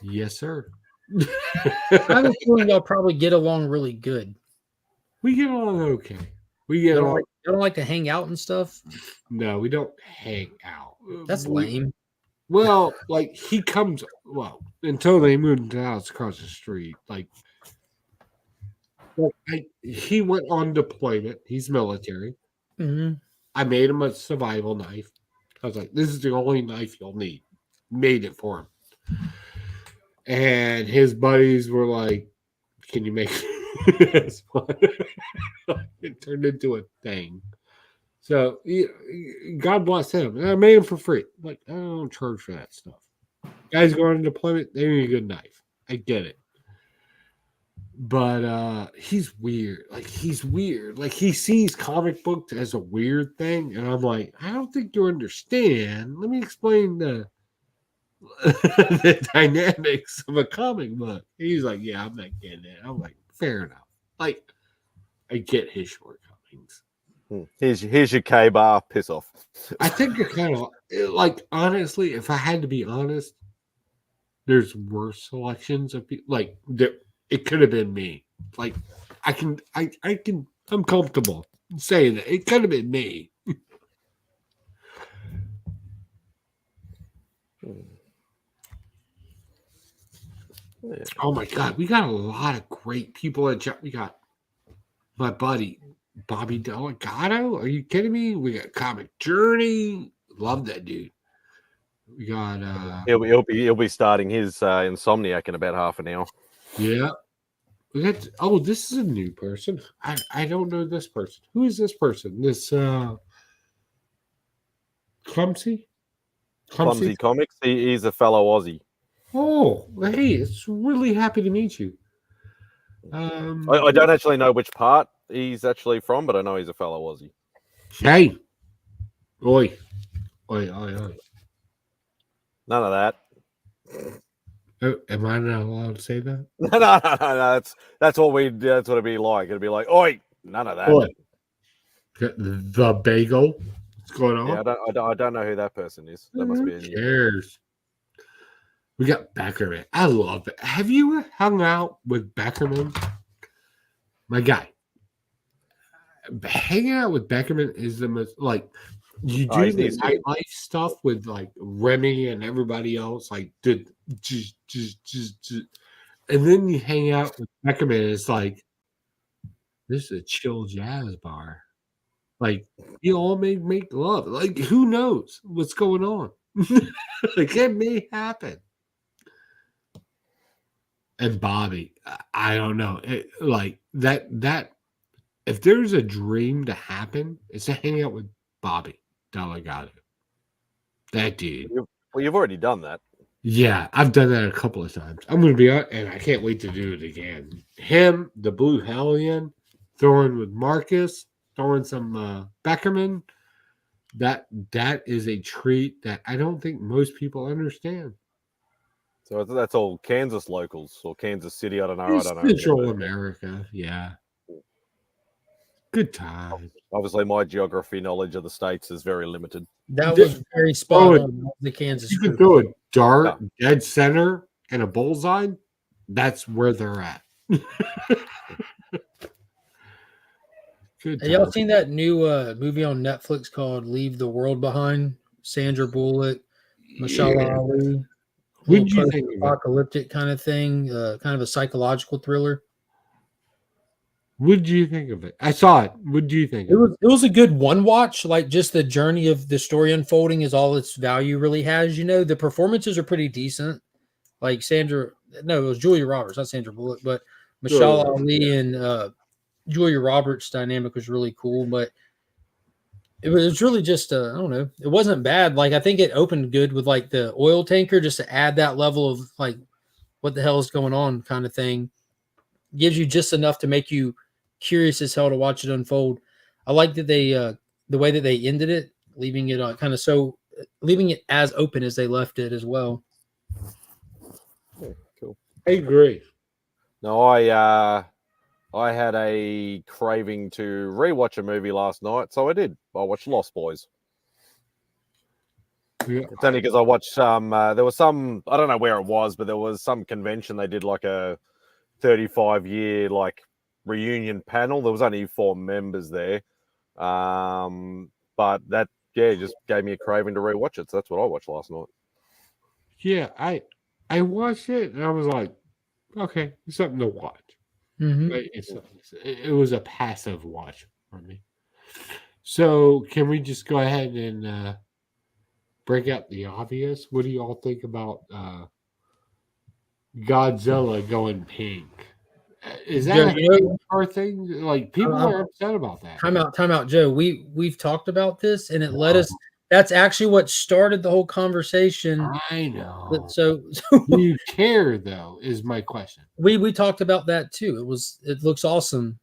Yes, sir. I have a feeling y'all probably get along really good. We get along okay. We get along. You don't like to hang out and stuff? No, we don't hang out. That's lame. Well, like he comes, until they moved into the house across the street. He went on deployment. He's military. Mm-hmm. I made him a survival knife. I was like, this is the only knife you'll need. Made it for him. And his buddies were like, can you make this one? It turned into a thing. So God bless him. And I made him for free. Like, I don't charge for that stuff. Guys going on deployment, they need a good knife. I get it. But he's weird. Like he's weird. Like he sees comic books as a weird thing. And I'm like, I don't think you understand. Let me explain the dynamics of a comic book. And he's like, yeah, I'm not getting it. I'm like, fair enough. Like, I get his shortcomings. Here's your K-bar, piss off. I think it kind of like honestly, if I had to be honest, there's worse selections of people. Like it could have been me. Like I'm comfortable saying that it could have been me. Oh my god, we got a lot of great people at job. We got my buddy Bobby Delgado. Are you kidding me? We got Comic Journey. Love that dude. We got he'll be starting his Insomniac in about half an hour. Yeah. We got this is a new person. I don't know this person. Who is this person? This Clumsy Comics. He's a fellow Aussie. Oh, hey, it's really happy to meet you. I don't actually know which part he's actually from, but I know he's a fellow Aussie. Hey. Oi. Oi. None of that. Oh, am I not allowed to say that? No. That's what it'd be like. It'd be like, oi, none of that. Oi. The bagel. What's going on? Yeah, I don't know who that person is. That must be a Who new. cares? We got Beckerman. I love it. Have you ever hung out with Beckerman? My guy. Hanging out with Beckerman is the most like you do he's the good. nightlife stuff with like Remy and everybody else, like and then you hang out with Beckerman and it's like this is a chill jazz bar. Like you all make love. Like who knows what's going on? Like it may happen. And Bobby, I don't know. Like that if there's a dream to happen, it's to hang out with Bobby Delegado. That dude. Well, you've already done that. Yeah, I've done that a couple of times. I'm going to be honest, and I can't wait to do it again. Him, the Blue Hellion, throwing with Marcus, throwing some Beckerman. That is a treat that I don't think most people understand. So that's all Kansas locals or Kansas City. I don't know. It's Central America, yeah. Good time. Obviously, my geography knowledge of the states is very limited. That was very spot on. The Kansas. You can throw a dart dead center and a bullseye. That's where they're at. Good. Have y'all seen that new movie on Netflix called "Leave the World Behind"? Sandra Bullock, Mashallah Ali. What did you think? Apocalyptic kind of thing, kind of a psychological thriller. What did you think of it? I saw it. What do you think? It was a good one watch. Like just the journey of the story unfolding is all its value really has. You know, the performances are pretty decent. Like it was Julia Roberts, not Sandra Bullock, but Michelle Ali and Julia Roberts' dynamic was really cool. But it was really just I don't know. It wasn't bad. Like I think it opened good with like the oil tanker just to add that level of like what the hell is going on kind of thing. Gives you just enough to make you curious as hell to watch it unfold. I like that they the way that they ended it, leaving it leaving it as open as they left it as well. Cool. I agree. No, I had a craving to rewatch a movie last night, so I did. I watched Lost Boys. Yeah. It's only because I watched some. There was some. I don't know where it was, but there was some convention they did like a 35-year like reunion panel. There was only 4 members there, but that just gave me a craving to rewatch it. So that's what I watched last night. Yeah, I watched it and I was like, okay, it's something to watch. Mm-hmm. It was a passive watch for me. So can we just go ahead and break out the obvious? What do you all think about Godzilla going pink? Is that our thing? Like people are upset about that. Time out, Joe. We've talked about this, and it led us. That's actually what started the whole conversation. I know. So do you care though? Is my question. We talked about that too. It looks awesome.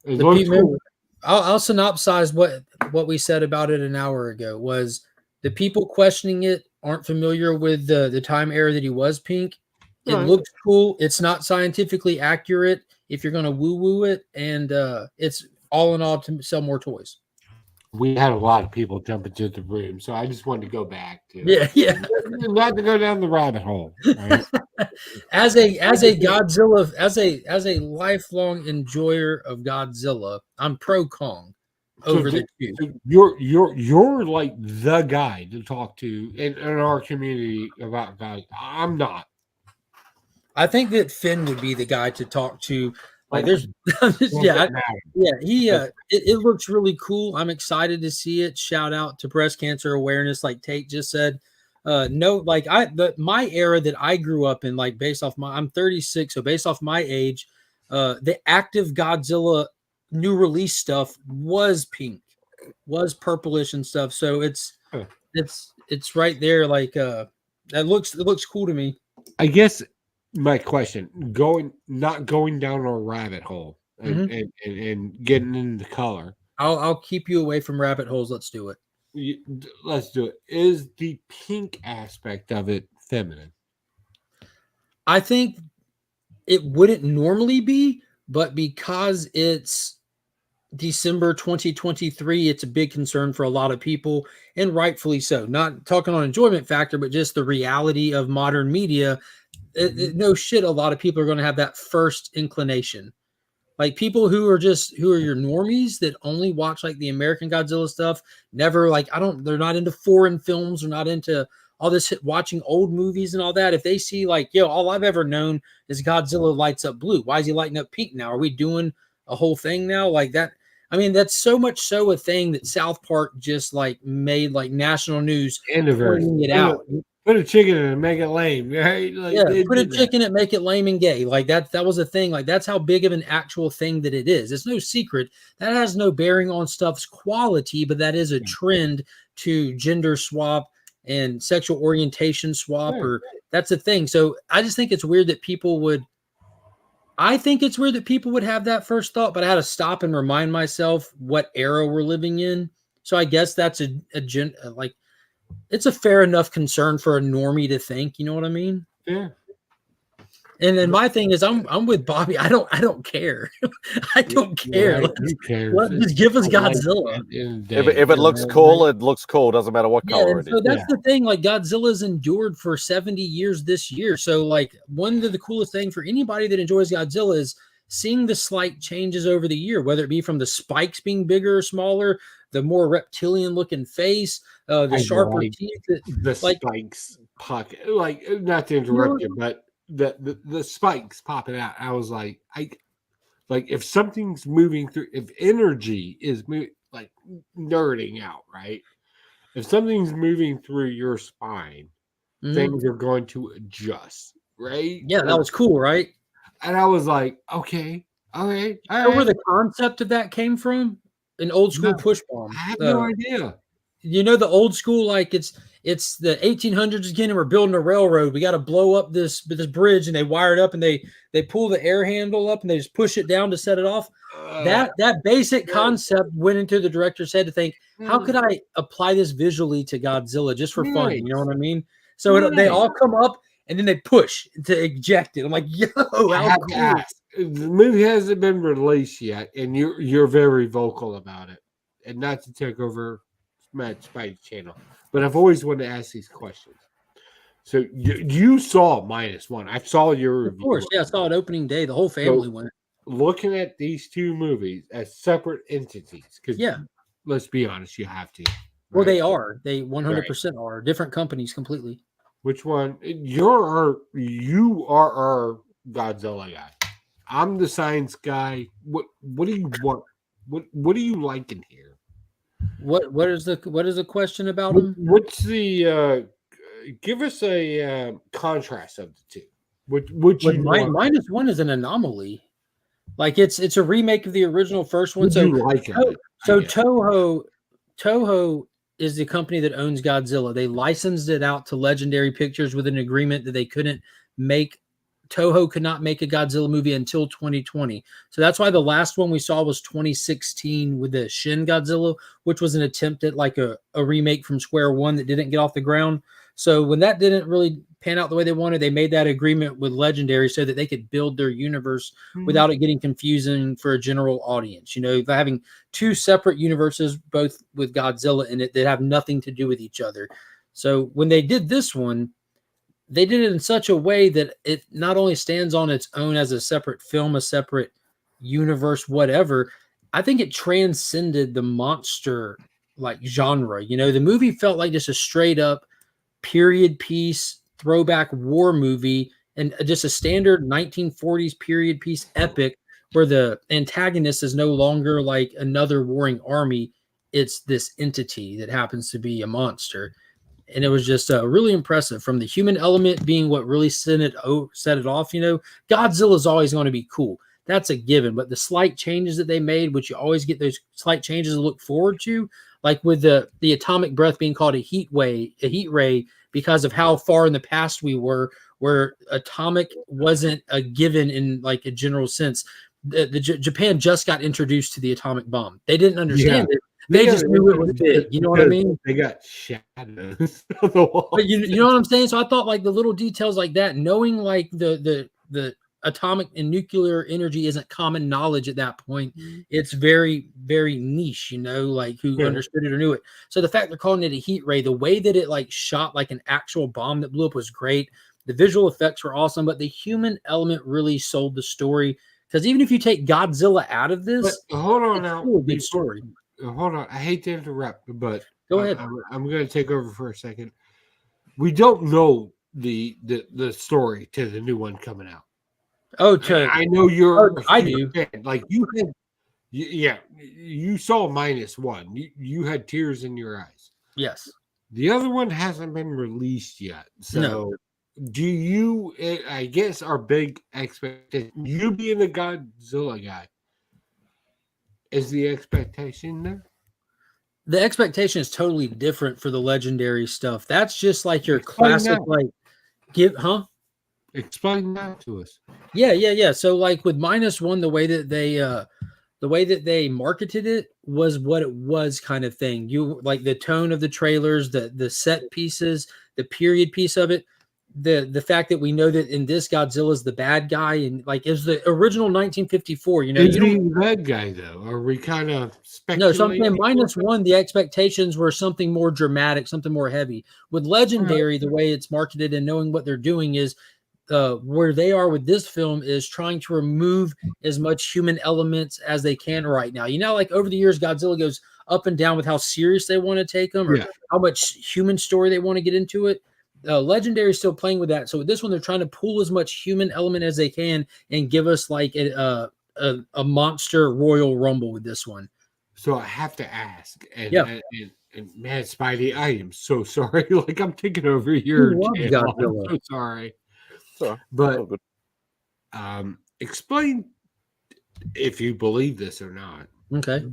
It looks cool. I'll synopsize what we said about it an hour ago. Was the people questioning it aren't familiar with the time era that he was pink. It looks cool. It's not scientifically accurate if you're going to woo-woo it, and it's all in all to sell more toys. We had a lot of people jump into the room, so I just wanted to go back to not to go down the rabbit hole. Right? as a Godzilla, as a lifelong enjoyer of Godzilla, I'm pro Kong over the two. So you're like the guy to talk to in our community about guys. I'm not. I think that Finn would be the guy to talk to. Like there's it looks really cool. I'm excited to see it. Shout out to breast cancer awareness, like Tate just said. My era that I grew up in, like based off I'm 36, so based off my age, the active Godzilla new release stuff was pink, was purplish and stuff. So it's right there. Like it looks cool to me. I guess my question, not going down a rabbit hole and getting into color. I'll keep you away from rabbit holes. Let's do it. Let's do it. Is the pink aspect of it feminine? I think it wouldn't normally be, but because it's December 2023, it's a big concern for a lot of people, and rightfully so. Not talking on enjoyment factor, but just the reality of modern media. No shit, a lot of people are going to have that first inclination. Like people who are your normies that only watch like the American Godzilla stuff, never like they're not into foreign films, they're not into all this watching old movies and all that. If they see like, all I've ever known is Godzilla lights up blue. Why is he lighting up pink now? Are we doing a whole thing now like that? I mean, that's so much so a thing that South Park just like made like national news pointing it out. Put a chicken in it and make it lame, right? Like, put a chicken in it, make it lame and gay. Like that was a thing. Like that's how big of an actual thing that it is. It's no secret. That has no bearing on stuff's quality, but that is a trend to gender swap and sexual orientation swap, or that's a thing. So I just think it's weird that people would have that first thought, but I had to stop and remind myself what era we're living in. So I guess that's it's a fair enough concern for a normie to think, you know what I mean? Yeah. And then my thing is I'm with Bobby. I don't care. I don't care. Just give us Godzilla. If it looks cool, it looks cool. Doesn't matter what color it is. So that's the thing. Like Godzilla's endured for 70 years this year. So like one of the coolest thing for anybody that enjoys Godzilla is seeing the slight changes over the year, whether it be from the spikes being bigger or smaller, the more reptilian looking face, the sharper teeth, the spikes pocket. Like, not to interrupt you, but the spikes popping out. I was like, if something's moving through, if energy is like nerding out, right? If something's moving through your spine, things are going to adjust, right? Yeah, that was cool, right? And I was like, okay, all right. Where the concept of that came from? An old school push bomb. I have no idea. You know, the old school, like it's the 1800s again, and we're building a railroad. We got to blow up this bridge, and they wire it up, and they pull the air handle up, and they just push it down to set it off. That basic concept went into the director's head to think, how could I apply this visually to Godzilla just for fun? You know what I mean? So they all come up, and then they push to eject it. I'm like, yo, how cool. The movie hasn't been released yet, and you're very vocal about it. And not to take over MadSpidey channel, but I've always wanted to ask these questions. So you saw -1. I saw your review. Of course, yeah, I saw it opening day. The whole family went. Looking at these two movies as separate entities, because let's be honest, you have to. Right? Well, they are. They 100% are different companies completely. Which one? You are our Godzilla guy. I'm the science guy. What do you want? What do you like in here? What is the question about him? What's the give us a contrast of the two? What you -1 is an anomaly. Like it's a remake of the original first one. So Toho is the company that owns Godzilla. They licensed it out to Legendary Pictures with an agreement that they couldn't make. Toho could not make a Godzilla movie until 2020. So that's why the last one we saw was 2016 with the Shin Godzilla, which was an attempt at like a remake from square one that didn't get off the ground. So when that didn't really pan out the way they wanted, they made that agreement with Legendary so that they could build their universe without it getting confusing for a general audience. You know, having two separate universes, both with Godzilla in it, that have nothing to do with each other. So when they did this one, they did it in such a way that it not only stands on its own as a separate film, a separate universe, whatever. I think it transcended the monster like genre. You know, the movie felt like just a straight up period piece, throwback war movie, and just a standard 1940s period piece epic where the antagonist is no longer like another warring army. It's this entity that happens to be a monster. And it was just really impressive, from the human element being what really set it off. You know, Godzilla is always going to be cool. That's a given. But the slight changes that they made, which you always get those slight changes to look forward to, like with the atomic breath being called a heat ray, because of how far in the past we were, where atomic wasn't a given in like a general sense. Japan just got introduced to the atomic bomb. They didn't understand it. They just knew it was big. You know what I mean? They got shadows on the wall. But you know what I'm saying? So I thought like the little details like that, knowing like the atomic and nuclear energy isn't common knowledge at that point. It's very, very niche, like who understood it or knew it. So the fact they're calling it a heat ray, the way that it like shot like an actual bomb that blew up was great. The visual effects were awesome, but the human element really sold the story. Because even if you take Godzilla out of this, but hold on now. Still a good story. Hold on. I hate to interrupt, but go ahead. I'm going to take over for a second. We don't know the story to the new one coming out. Oh, I know you're. I do. Fan. Like you had, yeah, you saw -1. You had tears in your eyes. Yes. The other one hasn't been released yet. So, No. Do you? I guess our big expectation, you being the Godzilla guy, is the expectation there? The expectation is totally different for the legendary stuff. That's just like your classic, like Explain that to us. Yeah. So like with -1, the way that they marketed it was what it was kind of thing. You like the tone of the trailers, the set pieces, the period piece of it. The fact that we know that in this Godzilla's the bad guy and like is the original 1954, Is he the bad guy though? Are we kind of speculating? No, so I'm saying -1, the expectations were something more dramatic, something more heavy. With legendary, the way it's marketed and knowing what they're doing is where they are with this film is trying to remove as much human elements as they can right now. Like over the years, Godzilla goes up and down with how serious they want to take them or how much human story they want to get into it. Legendary is still playing with that. So with this one, they're trying to pull as much human element as they can and give us like a monster Royal Rumble with this one. So I have to ask, and MadSpidey, I am so sorry. Like I'm taking over your channel. I'm so sorry. But explain if you believe this or not. Okay.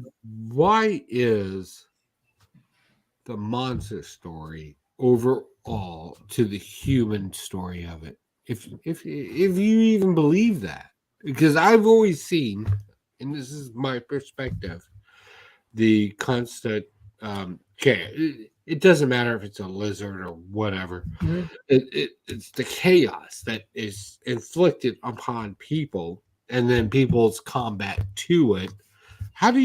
Why is the monster story overall to the human story of it? If you even believe that, because I've always seen, and this is my perspective, the constant it doesn't matter if it's a lizard or whatever. Mm-hmm. It's the chaos that is inflicted upon people, and then people's combat to it. How do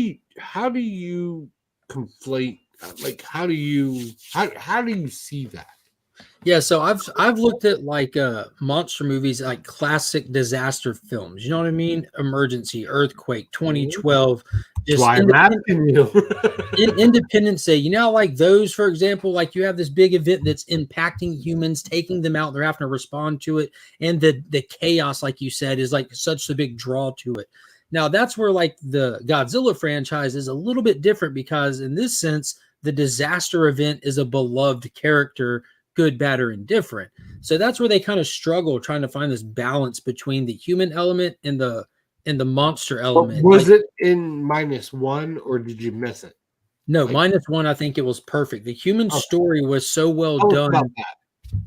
you conflate? Like, how do you see that? Yeah, so I've looked at like monster movies, like classic disaster films. You know what I mean? Emergency, Earthquake, 2012. Just why I'm asking you. Independence Day. Like those, for example, like you have this big event that's impacting humans, taking them out. They're having to respond to it, and the chaos, like you said, is like such a big draw to it. Now that's where like the Godzilla franchise is a little bit different because in this sense, the disaster event is a beloved character. Good, bad, or indifferent. So that's where they kind of struggle trying to find this balance between the human element and the monster element. Was it in -1 or did you miss it? No, -1, I think it was perfect. The human story was so well done.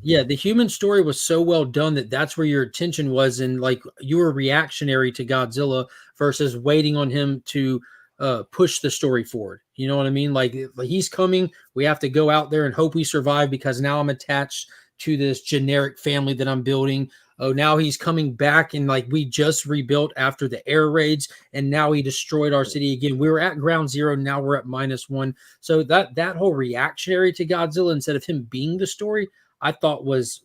Yeah, the human story was so well done that's where your attention was, and like you were reactionary to Godzilla versus waiting on him to push the story forward. You know what I mean? Like he's coming, we have to go out there and hope we survive because now I'm attached to this generic family that I'm building. Oh, now he's coming back and like we just rebuilt after the air raids and now he destroyed our city again. We were at ground zero, now we're at -1. So that whole reactionary to Godzilla instead of him being the story, I thought was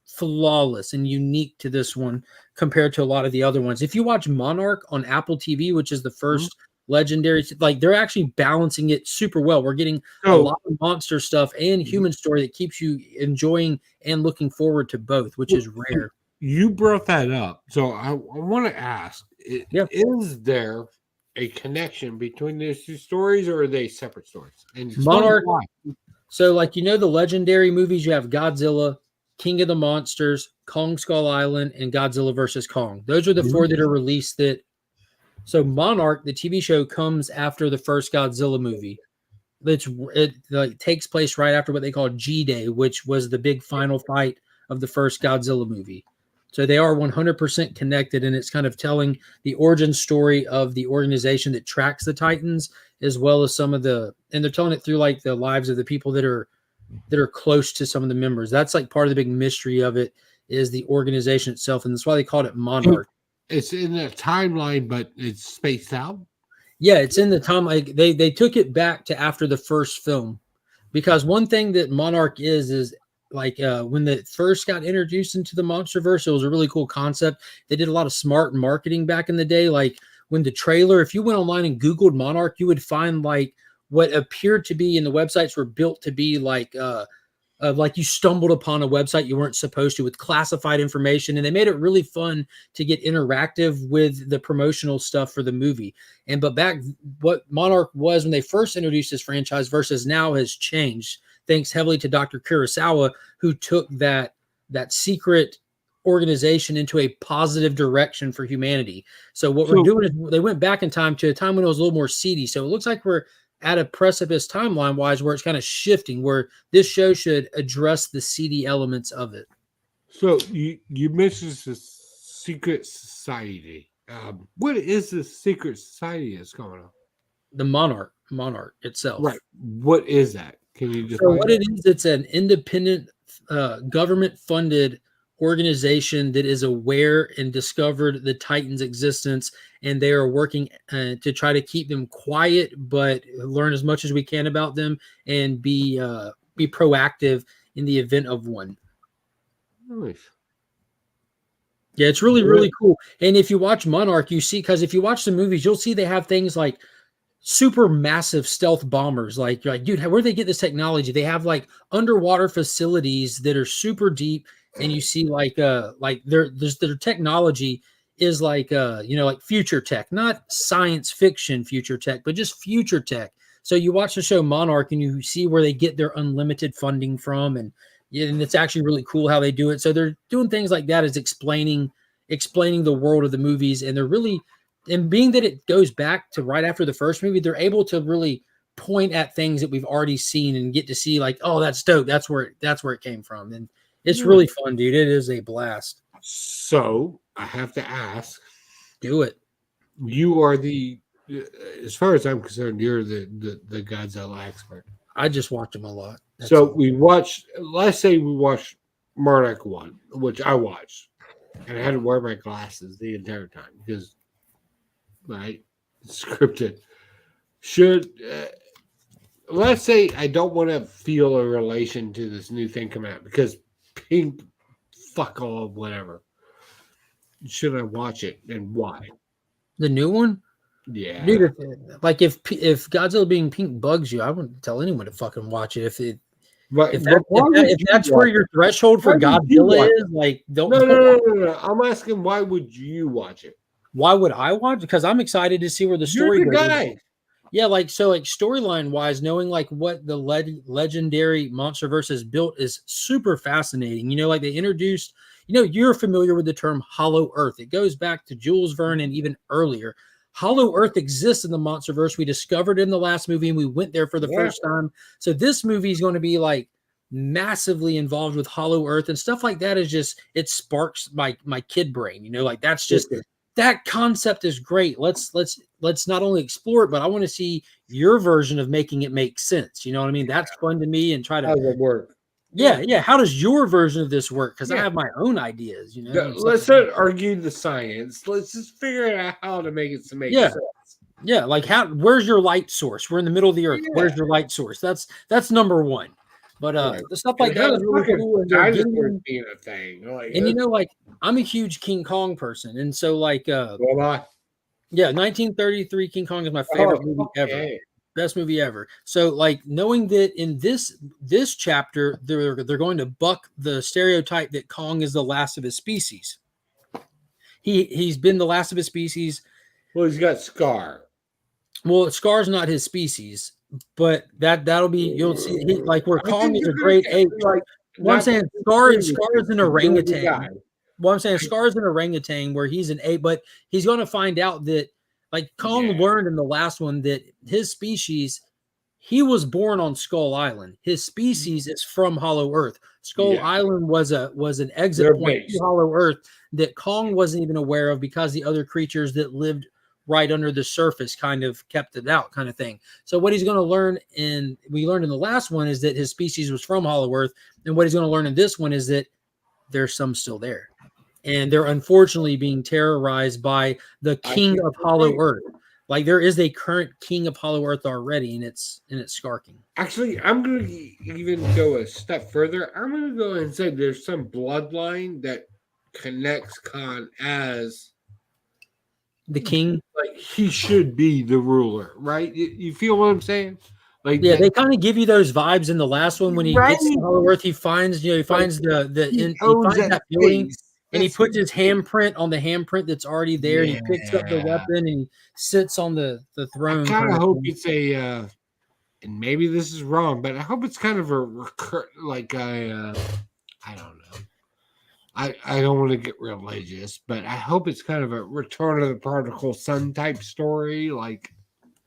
flawless and unique to this one compared to a lot of the other ones. If you watch Monarch on Apple TV, which is the first legendary, like they're actually balancing it super well. We're getting a lot of monster stuff and human story that keeps you enjoying and looking forward to both, which is rare. You brought that up, so I want to ask: is there a connection between those two stories, or are they separate stories? And Monarch. So, like the legendary movies, you have Godzilla, King of the Monsters, Kong Skull Island, and Godzilla versus Kong. Those are the four that are released. So Monarch, the TV show, comes after the first Godzilla movie. It like takes place right after what they call G-Day, which was the big final fight of the first Godzilla movie. So they are 100% connected, and it's kind of telling the origin story of the organization that tracks the Titans, as well as and they're telling it through like the lives of the people that are close to some of the members. That's like part of the big mystery of it is the organization itself, and that's why they called it Monarch. it's in the timeline, but it's spaced out. Yeah, it's in the time. Like they took it back to after the first film, because one thing that Monarch is like when they first got introduced into the MonsterVerse, it was a really cool concept. They did a lot of smart marketing back in the day. Like when the trailer, if you went online and Googled Monarch, you would find like what appeared to be, and the websites were built to be like you stumbled upon a website you weren't supposed to, with classified information, and they made it really fun to get interactive with the promotional stuff for the movie. But back, what Monarch was when they first introduced this franchise versus now has changed, thanks heavily to Dr. Kurosawa, who took that secret organization into a positive direction for humanity. So what we're doing is they went back in time to a time when it was a little more seedy. So it looks like we're at a precipice timeline wise where it's kind of shifting, where this show should address the seedy elements of it. So you mentioned the secret society. What is the secret society that's going on? The Monarch itself. Right. What is that? Can you just? So what it is, it's an independent government funded organization that is aware and discovered the Titans' existence, and they are working to try to keep them quiet, but learn as much as we can about them and be proactive in the event of one. Nice. Yeah, it's really cool. And if you watch Monarch, you see, because if you watch the movies, you'll see they have things like super massive stealth bombers. Like you're like, dude, where'd they get this technology? They have like underwater facilities that are super deep, and you see like their technology is like like future tech, not science fiction future tech, but just future tech. So you watch the show Monarch and you see where they get their unlimited funding from, and it's actually really cool how they do it. So they're doing things like that as explaining the world of the movies, and they're really, and being that it goes back to right after the first movie, they're able to really point at things that we've already seen and get to see like, oh, that's dope. That's where it came from. And it's really fun, dude. It is a blast. So I have to ask. Do it. You are as far as I'm concerned, you're the Godzilla expert. I just watch them a lot. So let's say we watched Monarch 1, which I watched, and I had to wear my glasses the entire time because scripted. Should let's say I don't want to feel a relation to this new thing coming out because pink, fuck all, whatever. Should I watch it, and why? The new one? Yeah. Dude, like if Godzilla being pink bugs you, I wouldn't tell anyone to fucking watch it. If that's where your threshold for Godzilla is, like, don't. No. I'm asking, why would you watch it? Why would I watch? Because I'm excited to see where the story You're the goes. guy. Yeah, like storyline wise, knowing like what the legendary MonsterVerse has built is super fascinating. Like they introduced, you're familiar with the term Hollow Earth. It goes back to Jules Verne and even earlier. Hollow Earth exists in the MonsterVerse. We discovered it in the last movie, and we went there for the first time. So this movie is going to be like massively involved with Hollow Earth and stuff like that. Is just, it sparks my kid brain. Like that's just. That concept is great. Let's not only explore it, but I want to see your version of making it make sense. You know what I mean? That's fun to me, and try to. How does it work? Yeah. How does your version of this work? Because I have my own ideas. Let's not argue the science. Let's just figure out how to make it make sense. Yeah, like where's your light source? We're in the middle of the earth. Where's your light source? That's number one. But the stuff like that is really cool. And being a thing. Like I'm a huge King Kong person, and so like well, 1933 King Kong is my favorite movie ever. Best movie ever. So like knowing that in this chapter they're going to buck the stereotype that Kong is the last of his species. He's been the last of his species. Well, he's got Scar. Well, Scar's not his species. But that'll be, you'll see, like where Kong is a great ape. I'm saying Scar is an orangutan. Well, I'm saying Scar is an orangutan where he's an ape, but he's going to find out that, like Kong learned in the last one, that his species, he was born on Skull Island. His species is from Hollow Earth. Skull Island was an exit point to Hollow Earth that Kong wasn't even aware of because the other creatures that lived right under the surface kind of kept it out, kind of thing. So what he's going to learn we learned in the last one is that his species was from Hollow Earth, and what he's going to learn in this one is that there's some still there. and they're unfortunately being terrorized by the king of Hollow Earth. Like there is a current king of Hollow Earth already, and it's Skarking. Actually, I'm going to even go a step further. I'm going to go and say there's some bloodline that connects Khan as the king. Like he should be the ruler, right? You feel what I'm saying? Like yeah, they kind of give you those vibes in the last one when he gets to Hollow Earth. He finds he finds he finds that building. And he puts his handprint on the handprint that's already there, and he picks up the weapon and he sits on the throne. I kind of hope it's a, and maybe this is wrong, but I hope it's kind of a I don't know. I don't want to get religious, but I hope it's kind of a Return of the Prodigal Son type story. Like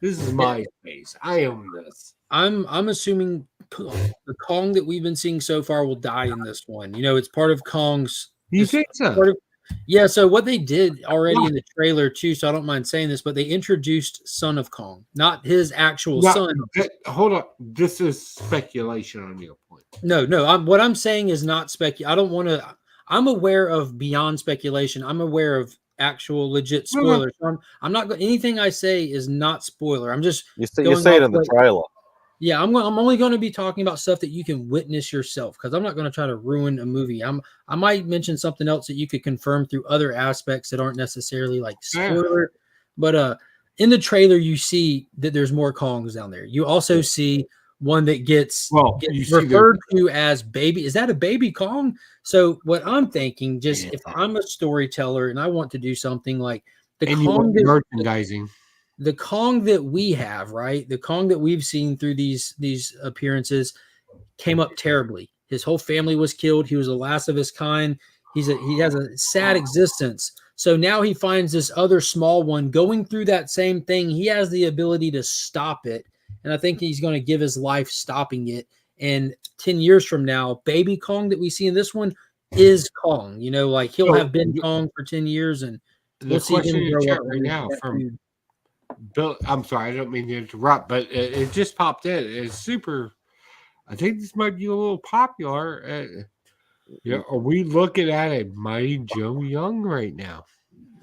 this is my space. I own this. I'm assuming the Kong that we've been seeing so far will die in this one. It's part of Kong's. You think so? Yeah. So what they did already in the trailer too, so I don't mind saying this, but they introduced Son of Kong, not his actual son. Hold on, this is speculation on your point. No. What I'm saying is not I don't want to. I'm aware of beyond speculation. I'm aware of actual legit spoilers. So I'm not. Anything I say is not spoiler. I'm just. You see it in the trailer. Yeah, I'm only going to be talking about stuff that you can witness yourself because I'm not going to try to ruin a movie. I might mention something else that you could confirm through other aspects that aren't necessarily like spoiler. But in the trailer, you see that there's more Kongs down there. You also see one that gets referred to as baby. Is that a baby Kong? So what I'm thinking, if I'm a storyteller and I want to do something like the Kong merchandising. The Kong that we have, right? The Kong that we've seen through these appearances came up terribly. His whole family was killed. He was the last of his kind. He has a sad existence. So now he finds this other small one going through that same thing. He has the ability to stop it. And I think he's going to give his life stopping it. And 10 years from now, baby Kong that we see in this one is Kong. Like he'll have been Kong for 10 years and we'll see him grow up right now from Bill. I'm sorry, I don't mean to interrupt, but it just popped in. It's super. I think this might be a little popular. Are we looking at a Mighty Joe Young right now?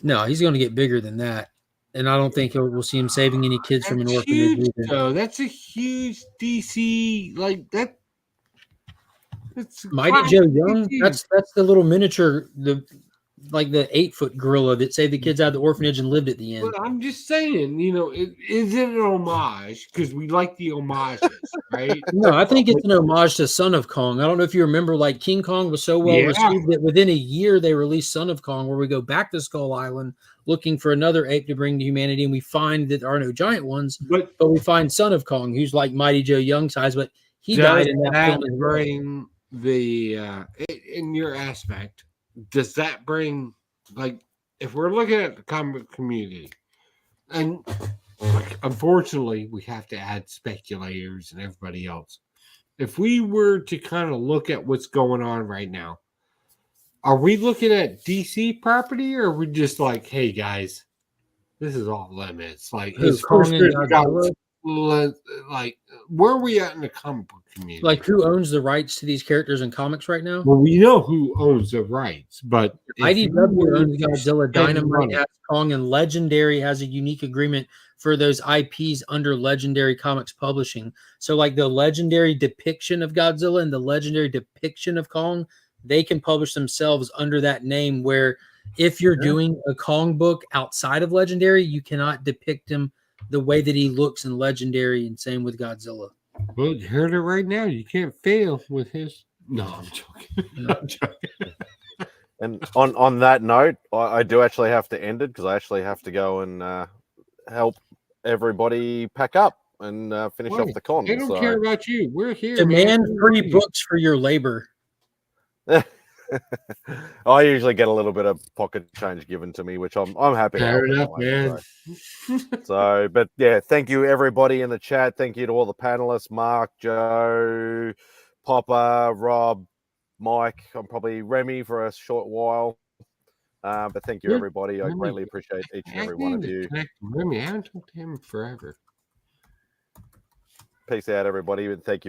No, he's going to get bigger than that, and I don't think we'll see him saving any kids from an orphanage. So that's a huge DC like that. It's Mighty Joe Young. That's the little miniature like the 8-foot gorilla that saved the kids out of the orphanage and lived at the end. But I'm just saying, is it an homage? Because we like the homages, right? No, I think it's an homage to Son of Kong. I don't know if you remember, like King Kong was so well received that within a year they released Son of Kong, where we go back to Skull Island looking for another ape to bring to humanity, and we find that there are no giant ones, but we find Son of Kong, who's like Mighty Joe Young size, but he died in that film. Bring the in your aspect. Does that bring, like, if we're looking at the comic community, and unfortunately we have to add speculators and everybody else. If we were to kind of look at what's going on right now, are we looking at DC property, or are we just like, hey guys, this is off limits? Like, like, where are we at in the comic book community? Like, who owns the rights to these characters in comics right now? Well, we know who owns the rights, but IDW owns Godzilla, Dynamite has Kong, and Legendary has a unique agreement for those IPs under Legendary Comics Publishing. So, like the Legendary depiction of Godzilla and the Legendary depiction of Kong, they can publish themselves under that name. Where if you're doing a Kong book outside of Legendary, you cannot depict him the way that he looks in Legendary, and same with Godzilla. Well, you heard it right now. You can't fail with his. No, I'm joking. No, I'm joking. And on that note, I do actually have to end it because I actually have to go and help everybody pack up and finish off the con. They don't care about you. We're here. Demand free books for your labor. I usually get a little bit of pocket change given to me, which I'm happy to help. Fair enough, man. So, but yeah, thank you everybody in the chat. Thank you to all the panelists, Mark, Joe, Popper, Rob, Mike. I'm probably Remy for a short while. But thank you everybody. I greatly appreciate each and every one of you. Remy, I haven't talked to him forever. Peace out, everybody, and thank you.